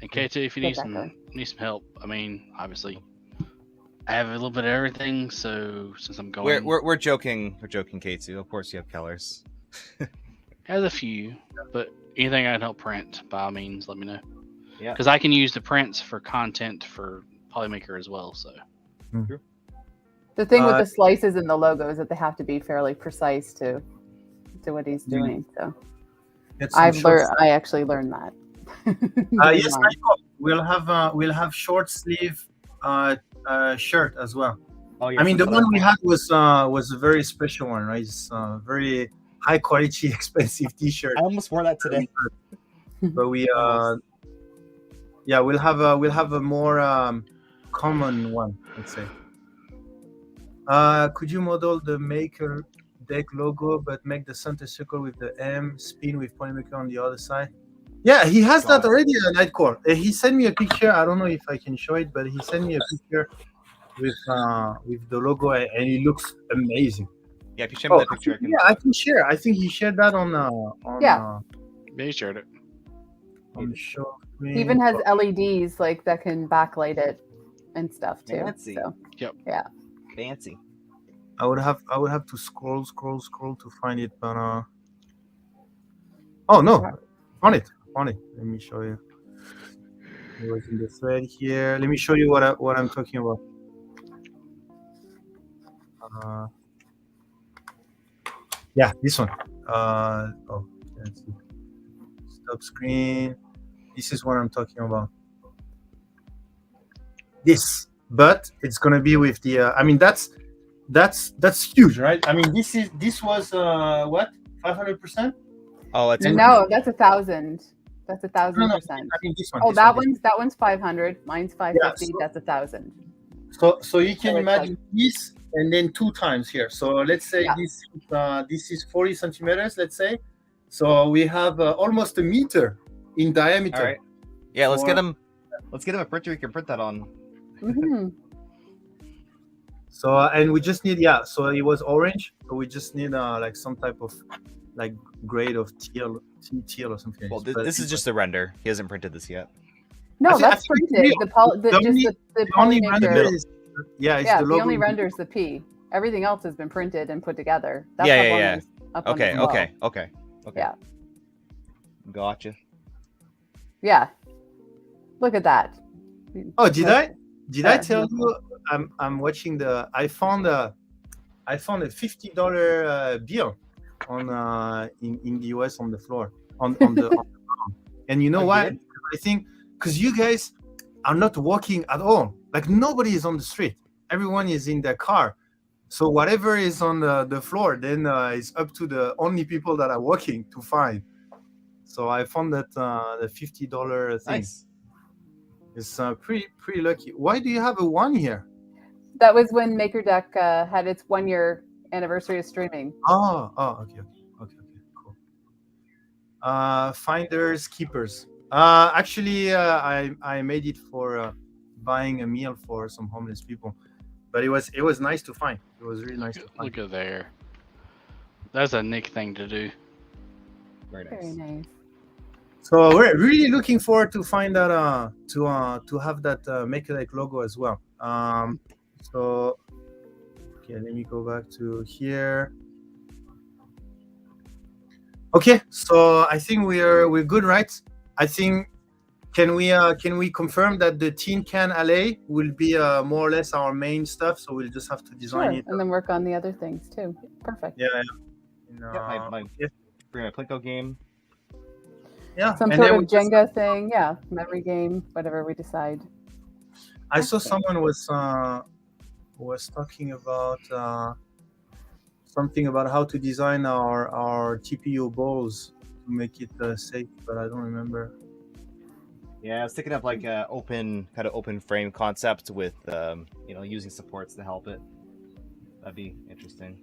And K2, if you Get need that some going. help, I mean, obviously, I have a little bit of everything. So since I'm going, We're joking. We're joking, K2. Of course, you have colors. has a few, but anything I can help print, by all means, let me know. Yeah. Because I can use the prints for content for Polymaker as well. So The thing with Uh, the slices and the logo is that they have to be fairly precise to what he's doing. So Get some I short- actually learned that. Yes, I know. We'll have short sleeve shirt as well. Oh, yeah. I mean, the one we had was a very special one, right? It's very high quality, expensive T-shirt. I almost wore that today. But we'll have a more common one, let's say. Could you model the Maker Deck logo, but make the center circle with the M spin with Polymaker on the other side? Yeah, he has that already at Nightcore. He sent me a picture. I don't know if I can show it, but he sent me a picture with the logo, and it looks amazing. Yeah, if you show me that picture, I can share. I think he shared that on Yeah. they shared it. on the show. He even has LEDs like that can backlight it and stuff too. Fancy. So fancy. I would have to scroll to find it, but oh no, on it. Let me show you. It was in the thread here. Let me show you what I'm talking about. Yeah, this one. Let's see. Stop screen. This is what I'm talking about. This, but it's gonna be with the. I mean, that's huge, right? I mean, this was what 500%. Oh, it's No, that's 1,000. That's 1,000%. I mean, this one. Oh, this that one's 500. Mine's 550. That's 1,000. So you can imagine this, and then 2 times here. So let's say this is 40 centimeters. Let's say, so we have almost a meter in diameter. All right. Yeah, let's get him a printer we can print that on. Mm-hmm. So and we just need so it was orange, so we just need like some type of like grade of teal or something. Well, this is just a render. He hasn't printed this yet. No, that's printed. The only polymaker. render is the only render is the P. Everything else has been printed and put together. That's Okay. Yeah. Gotcha. Yeah. Look at that. Oh, did I tell you? I'm watching I found a $50 bill on in the US on the floor on the ground. And you know why? I think because you guys are not walking at all. Like nobody is on the street. Everyone is in their car. So whatever is on the floor, then is up to the only people that are walking to find. So I found that the $50 thing. Nice. It's pretty lucky. Why do you have a 1 here? That was when MakerDeck had its 1-year anniversary of streaming. Okay, cool. Finders, keepers. Actually, I made it for buying a meal for some homeless people, but it was nice to find. It was really nice to find. Look at there. That's a Nick thing to do. Very nice. Very nice. So we're really looking forward to find that to have that MakerDeck logo as well. So okay, let me go back to here. Okay, so I think we're good, right? I think can we confirm that the Tin Can Alley will be more or less our main stuff? So we'll just have to design it and then work on the other things too. Perfect. Yeah. Bring my Plinko game. Yeah. Some sort of Jenga thing. Yeah. Memory game. Whatever we decide. I saw someone was talking about something about how to design our TPU balls to make it safe, but I don't remember. Yeah, I was thinking of like a open frame concept with using supports to help it. That'd be interesting.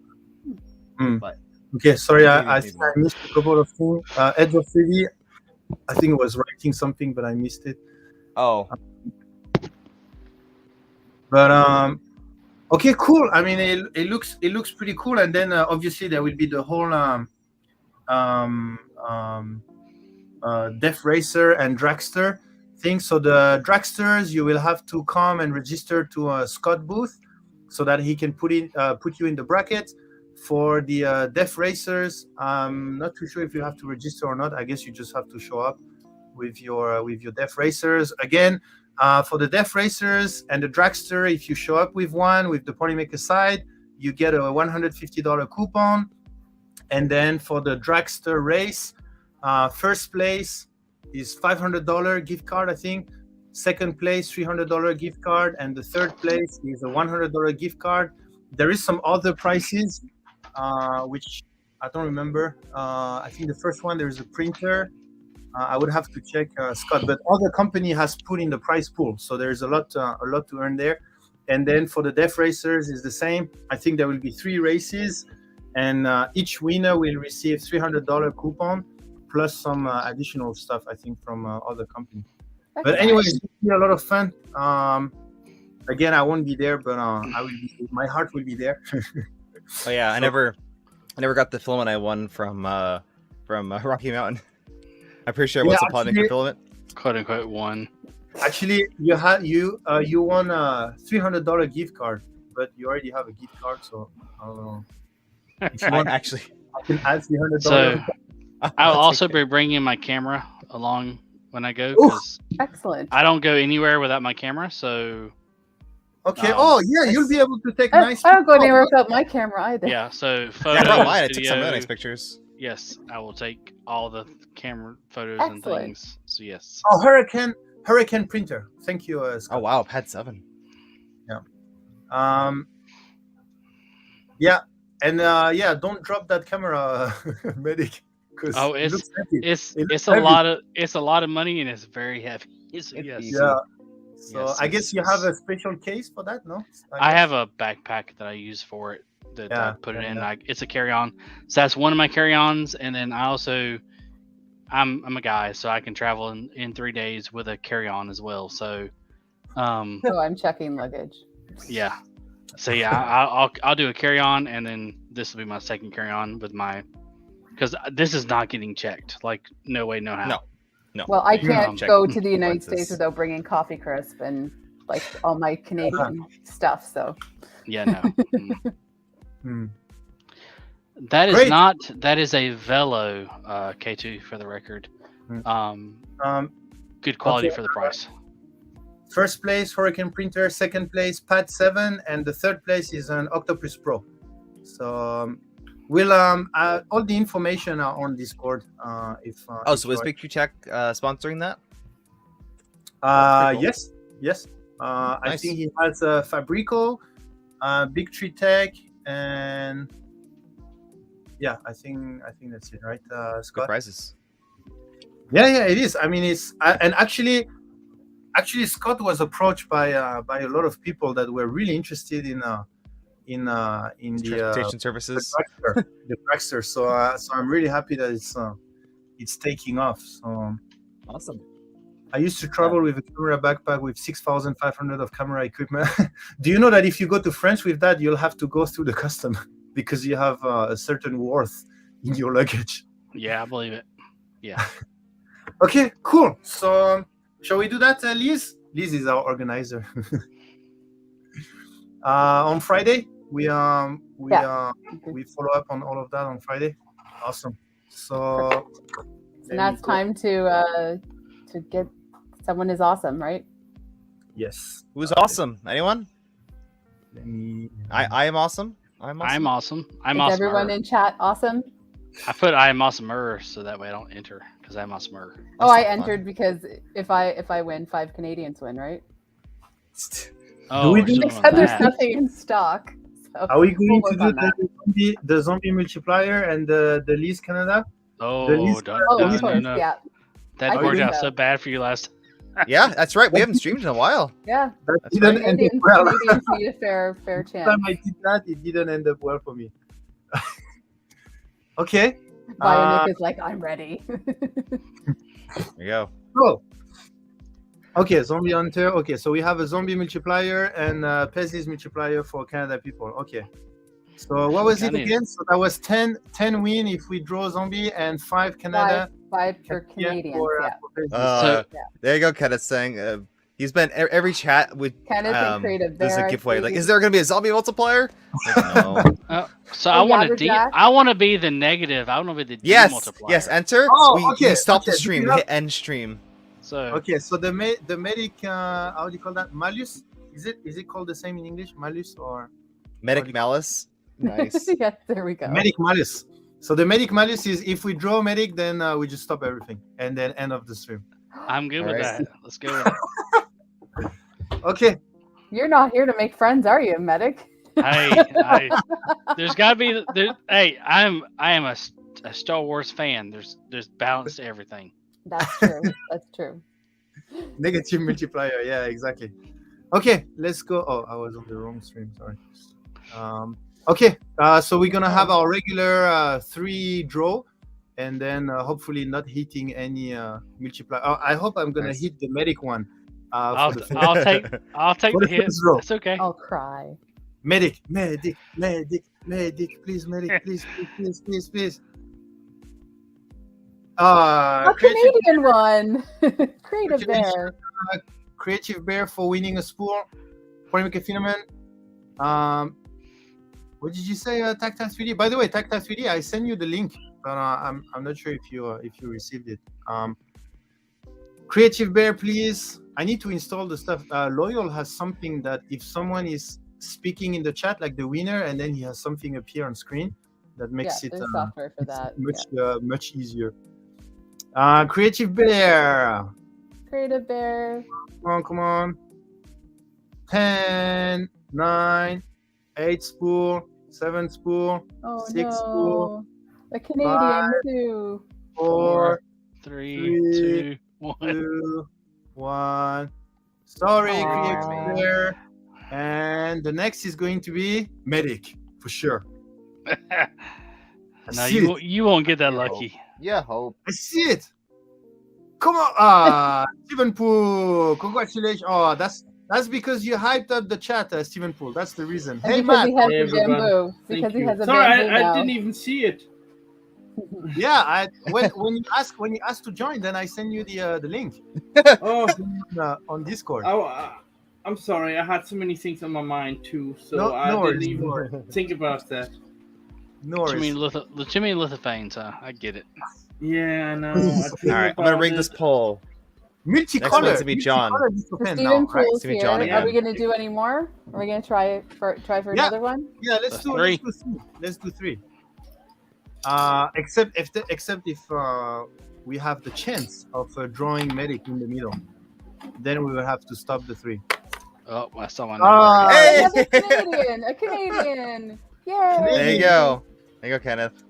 But okay, sorry, I missed a couple of things. Edge of 3D, I think it was writing something, but I missed it. Oh. But okay, cool. I mean, it looks pretty cool. And then obviously there will be the whole Death Racer and Dragster thing. So the Dragsters, you will have to come and register to a Scott booth so that he can put you in the bracket. For the Death Racers, I'm not too sure if you have to register or not. I guess you just have to show up with your Death Racers. Again, for the Death Racers and the Dragster, if you show up with one with the Polymaker side, you get a $150 coupon. And then for the Dragster race, first place is $500 gift card, I think. Second place, $300 gift card. And the third place is a $100 gift card. There is some other prices, which I don't remember. I think the first one, there's a printer. I would have to check Scott, but other company has put in the prize pool, so there's a lot to earn there. And then for the Death Racers is the same. I think there will be 3 races, and each winner will receive $300 coupon plus some additional stuff, I think, from other companies. But anyways, it's been a lot of fun. Again, I won't be there, but I will be. My heart will be there. Oh yeah, I never got the filament I won from Rocky Mountain. I'm pretty sure I won some Polymaker filament. "Quote unquote" won. Actually, you won a $300 gift card, but you already have a gift card, so I don't know. If you want, Actually, I can add $300. So I'll also be bringing my camera along when I go, because Excellent. I don't go anywhere without my camera. So Okay. You'll be able to take nice. I don't go anywhere without my camera either. Yeah, so I photos, brought mine. I took some video, really nice pictures. Yes, I will take all the camera photos Excellent. and things. So yes. Oh, Hurricane printer. Thank you, Scott. Oh wow, Pad 7. Yeah, and don't drop that camera, medic. Oh, it looks heavy. it's looks a heavy. lot of money and it's very heavy. So, yes. easy. Yeah. So Yes, I guess you have a special case for that, no? I have a backpack that I use for it that I put it in. It's a carry-on. So that's one of my carry-ons, and then I also I'm a guy, so I can travel in 3 days with a carry-on as well. So So I'm checking luggage. yeah. So yeah, I'll do a carry-on, and then this will be my second carry-on with my, because this is not getting checked. Like no way, no how. No. Well, I You have can't to check go to the United lenses. States without bringing coffee crisp and like all my Canadian stuff. So Yeah, no. Hmm. That is Great. not. That is a Velo K2 for the record. Um, Good quality okay. for the price. First place Hurricane printer, second place Pad 7, and the third place is an Octopus Pro. So we'll all the information are on Discord. If So is Big Tree Tech sponsoring that? Cool. yes. I Nice. think he has Fabrico, Big Tree Tech, and yeah, I think that's it, right, Good Scott? prizes. Yeah, it is. I mean, and actually, Scott was approached by a lot of people that were really interested in the Transportation services. the Praxter. So I'm really happy that it's taking off. So Awesome. I used to travel with a camera backpack with 6,500 of camera equipment. Do you know that if you go to France with that, you'll have to go through the custom because you have a certain worth in your luggage? Yeah, I believe it. Yeah. Okay, cool. So shall we do that, Liz? Liz is our organizer. On Friday, we follow up on all of that on Friday. Awesome. So and now it's time to get someone is awesome, right? Yes. Who's awesome? Anyone? Let me. I am awesome. I'm awesome. I'm awesome. I'm Is awesome. everyone in chat awesome? I put I am awesomer so that way I don't enter because I'm awesomer. Oh, I not fun. entered because if I win, 5 Canadians win, right? Oh, we we're do still Except doing there's that. nothing in stock. So Are we going we'll to work do on the zombie multiplier and the Liz Canada? Oh, The least- don't, Oh, no, of no, course, no. yeah, That I worked think out so. so bad for you last. Yeah, that's right. We haven't streamed in a while. yeah. That That's didn't end up Canadians, well. Canadians need a fair Last chance. time I did that, it didn't end up well for me. Okay. Bionic is like, I'm ready. There you go. Cool. Okay, zombie hunter. Okay, so we have a zombie multiplier and Pezzi's multiplier for Canada people. Okay. So what was it Canada. again? So that was 10 win if we draw zombie and 5 Canada. Five for Yeah, Canadians. for, Yeah. for Pezzi. So- There you go, Kenneth saying he's been every chat with Kenneth and Creative there's there, a I giveaway. see. Like, is there going to be a zombie multiplier? Like, no. So Oh, I want to Yabberjack? I want to be the negative. I want to be the Yes, multiplier. yes. Enter. Oh, okay, We stop the okay, stream. do We you hit end stream. So Okay, so the medic, how do you call that? Malus? Is it called the same in English? Malus or Medic Holy- Malice. Nice. Yes, there we go. medic malus? So the medic malus is if we draw medic, then we just stop everything and then end of the stream. I'm good with Alright. that. Let's go with it. Okay. You're not here to make friends, are you, medic? Hey, there's got to be. Hey, I am a Star Wars fan. There's balance to everything. That's true. That's true. Negative multiplier. Yeah, exactly. Okay, let's go. Oh, I was on the wrong stream. Sorry. Okay, so we're gonna have our regular 3 draw, and then hopefully not hitting any multiplier. Oh, I hope I'm gonna Nice. hit the medic one. I'll For the I'll take for the the hit. first row. It's okay. I'll cry. medic, please, medic, please. A Canadian one. Creative Bear. Creative Bear for winning a spool. Polemic Phenomenon. What did you say, Tactile 3D? By the way, Tactile 3D, I sent you the link, but I'm not sure if you received it. Creative Bear, please. I need to install the stuff. Loyal has something that if someone is speaking in the chat, like the winner, and then he has something appear on screen, that makes it there's software for that. much easier. Creative Bear. Creative Bear. Come on. 10, 9, 8 spool, 7 spool, Oh 6 no. spool, The Canadian 5, too. 4, 3, 3, 2, 1. 2, 1. Sorry, Creative Aw. Bear. And the next is going to be Medic, for sure. I No, see it. you won't get that lucky. Yeah, hope. I see it. Come on, Stephen Poole. Congratulations. Oh, that's because you hyped up the chat, Stephen Poole. That's the reason. And Hey, because Matt. he has Hey, the everyone. bamboo. Thank Because he you. has a Sorry, bamboo I now. didn't even see it. Yeah, when you ask to join, then I send you the link Oh, on Discord. I'm sorry. I had so many things on my mind too, so No I worries, didn't no even think about that. No Too many worries. lithophanes, huh? I get it. Yeah, I know. I All think All right, I'm gonna about ring it. this poll. Next Multicolor. one's to be John. multicolor So Discipline Stephen now, right? Poole's See me, here. John, again. Are we going to do any more? Are we going to try for Yeah. another one? Yeah, let's That's do 3. three. Let's do 3. Except if we have the chance of drawing Medic in the middle, then we will have to stop the 3. Oh, I saw my number. Ah, Hey! Another Canadian! A Canadian! Yay! There you go. There you go, Kenneth.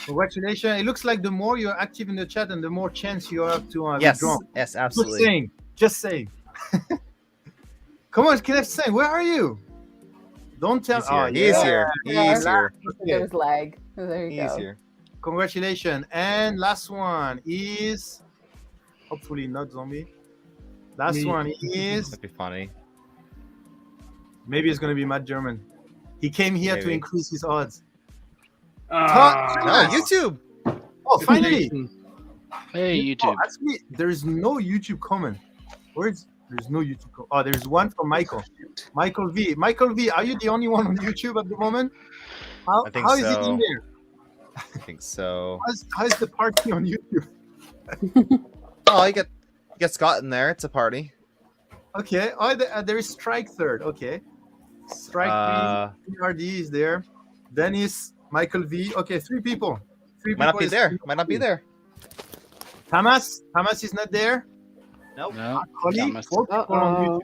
Congratulations! It looks like the more you're active in the chat, and the more chance you have to Yes, withdraw. yes, Just absolutely. saying. Just saying. Come on, Kenneth, say, where are you? Don't tell. He's here. Oh, He's yeah. here. Yeah. He's here. There was lag. Oh, there you He's go. here. Congratulations. And last one is hopefully not zombie. Last Me. one is That'd be funny. maybe it's gonna be Matt German. He came here to Maybe. increase his odds. Ah, No, YouTube. Oh, finally! Hey, Oh, YouTube. actually, there's no YouTube comment. There's no YouTube comment. Oh, there's one from Michael. Michael V. Michael V, are you the only one on YouTube at the moment? I think how is it so. in there? I think so. How's the party on YouTube? Oh, you get Scott in there. It's a party. Okay. Oh, there is Strike Third. Okay. Strike V, PRD is there. Dennis, Michael V. Okay, 3 people. 3 Might not people be is- there. Might not be there. Hamas is not there. Nope. No, Holly, Thomas. 4 people on Uh-oh. YouTube.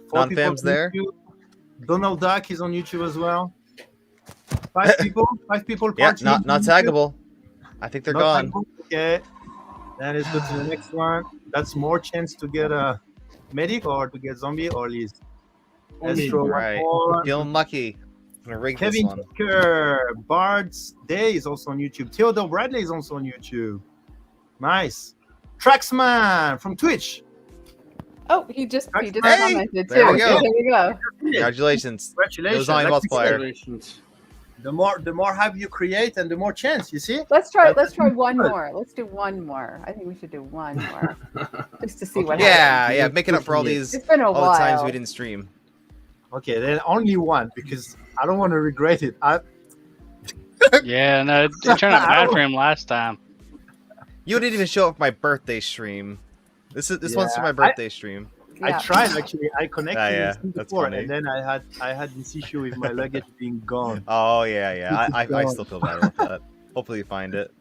4 people Non-fam's on there. YouTube. Donald Duck is on YouTube as well. 5 people. 5 people. Yeah, partying not on YouTube. taggable. I think they're Not gone. taggable. Okay. Then let's go to the next one. That's more chance to get a medic or to get zombie or Liz. Let's Only. throw one Right. more. Feeling lucky. I'm gonna rig this Kevin one. Tucker, Bard's Day is also on YouTube. Theodore Bradley is also on YouTube. Nice. Traxman from Twitch. Oh, he just Hey, commented too. there we go. There we go. Congratulations. Congratulations. Those on That's multiplier. Congratulations. the more hype you create and the more chance, you see? Let's try That's one good. more. Let's do one more. I think we should do one more. Just to see what happens. Yeah, yeah. Making up for all these It's been a all while. the times we didn't stream. Okay, then only one because I don't want to regret it. Yeah, no, it turned out bad for him last time. You didn't even show up for my birthday stream. This one's for Yeah, my birthday stream. I Yeah. tried actually. I connected Yeah, in that's Singapore, funny. and then I had this issue with my luggage being gone. Oh yeah. I still feel bad about that. Hopefully you find it.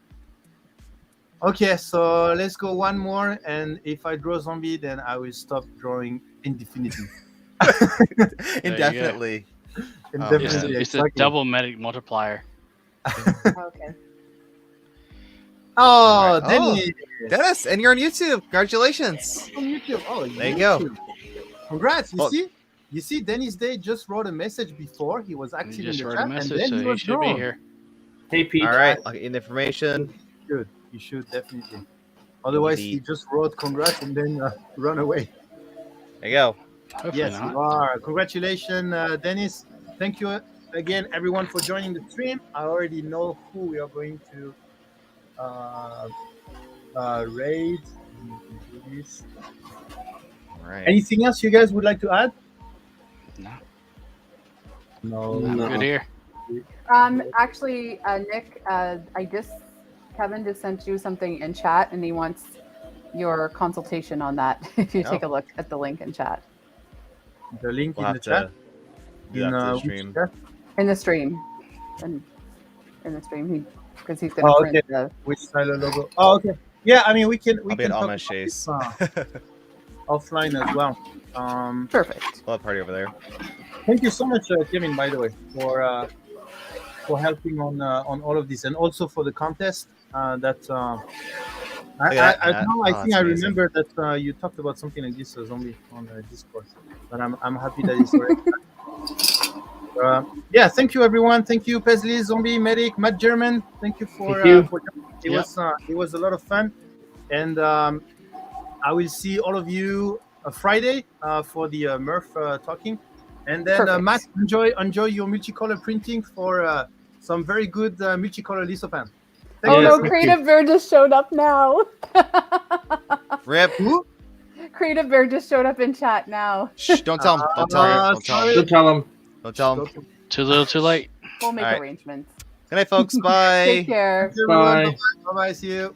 Okay, so let's go one more, and if I draw zombie, then I will stop drawing indefinitely. Indefinitely. Indefinitely, It's a exactly. double medic multiplier. Okay. Oh, Right. Denny Dennis, and you're on YouTube. Congratulations. on YouTube. Oh, There you go. YouTube. Congrats! Well- You see, Dennis Day just wrote a message before he was He active in just the wrote chat, a message, and then so he he was should be drawn. here. Hey, Pete. All right, I'll get you the information. You should definitely. Otherwise, he Indeed. just wrote congrats and then run away. There you go. Hopefully Yes, not. you are. Congratulations, Dennis. Thank you again, everyone, for joining the stream. I already know who we are going to raid. Do this. All right. Anything else you guys would like to add? No, No. I'm No. good here. Actually, Nick, Kevin just sent you something in chat, and he wants your consultation on that if you take a look at the link in chat. The link We'll in the chat. do that to the stream. In the stream. In the stream, because he's going to print the which Tyler logo. Oh, okay. Yeah, I mean we can I'll be can at talk Alma about Chase. this, offline as well. Perfect. We'll have a party over there. Thank you so much, Kevin, by the way, for helping on all of this, and also for the contest. I think I remember that you talked about something like this zombie on Discord, but I'm happy that it's already. Yeah, thank you everyone. Thank you, Paisley, Zombie, Medic, Matt German. Thank you for it was a lot of fun, and I will see all of you Friday for the Murph talking, and then Matt, enjoy your multicolor printing for some very good multicolor lithopan. Creative Bear just showed up now. Rip. Who? Creative Bear just showed up in chat now. Shh, don't tell him. Don't tell him. Don't tell him. Don't tell him. Too little, too late. We'll make arrangements. Good night, folks. Bye. Take care. Bye. Bye. See you.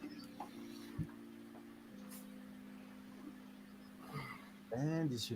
And this should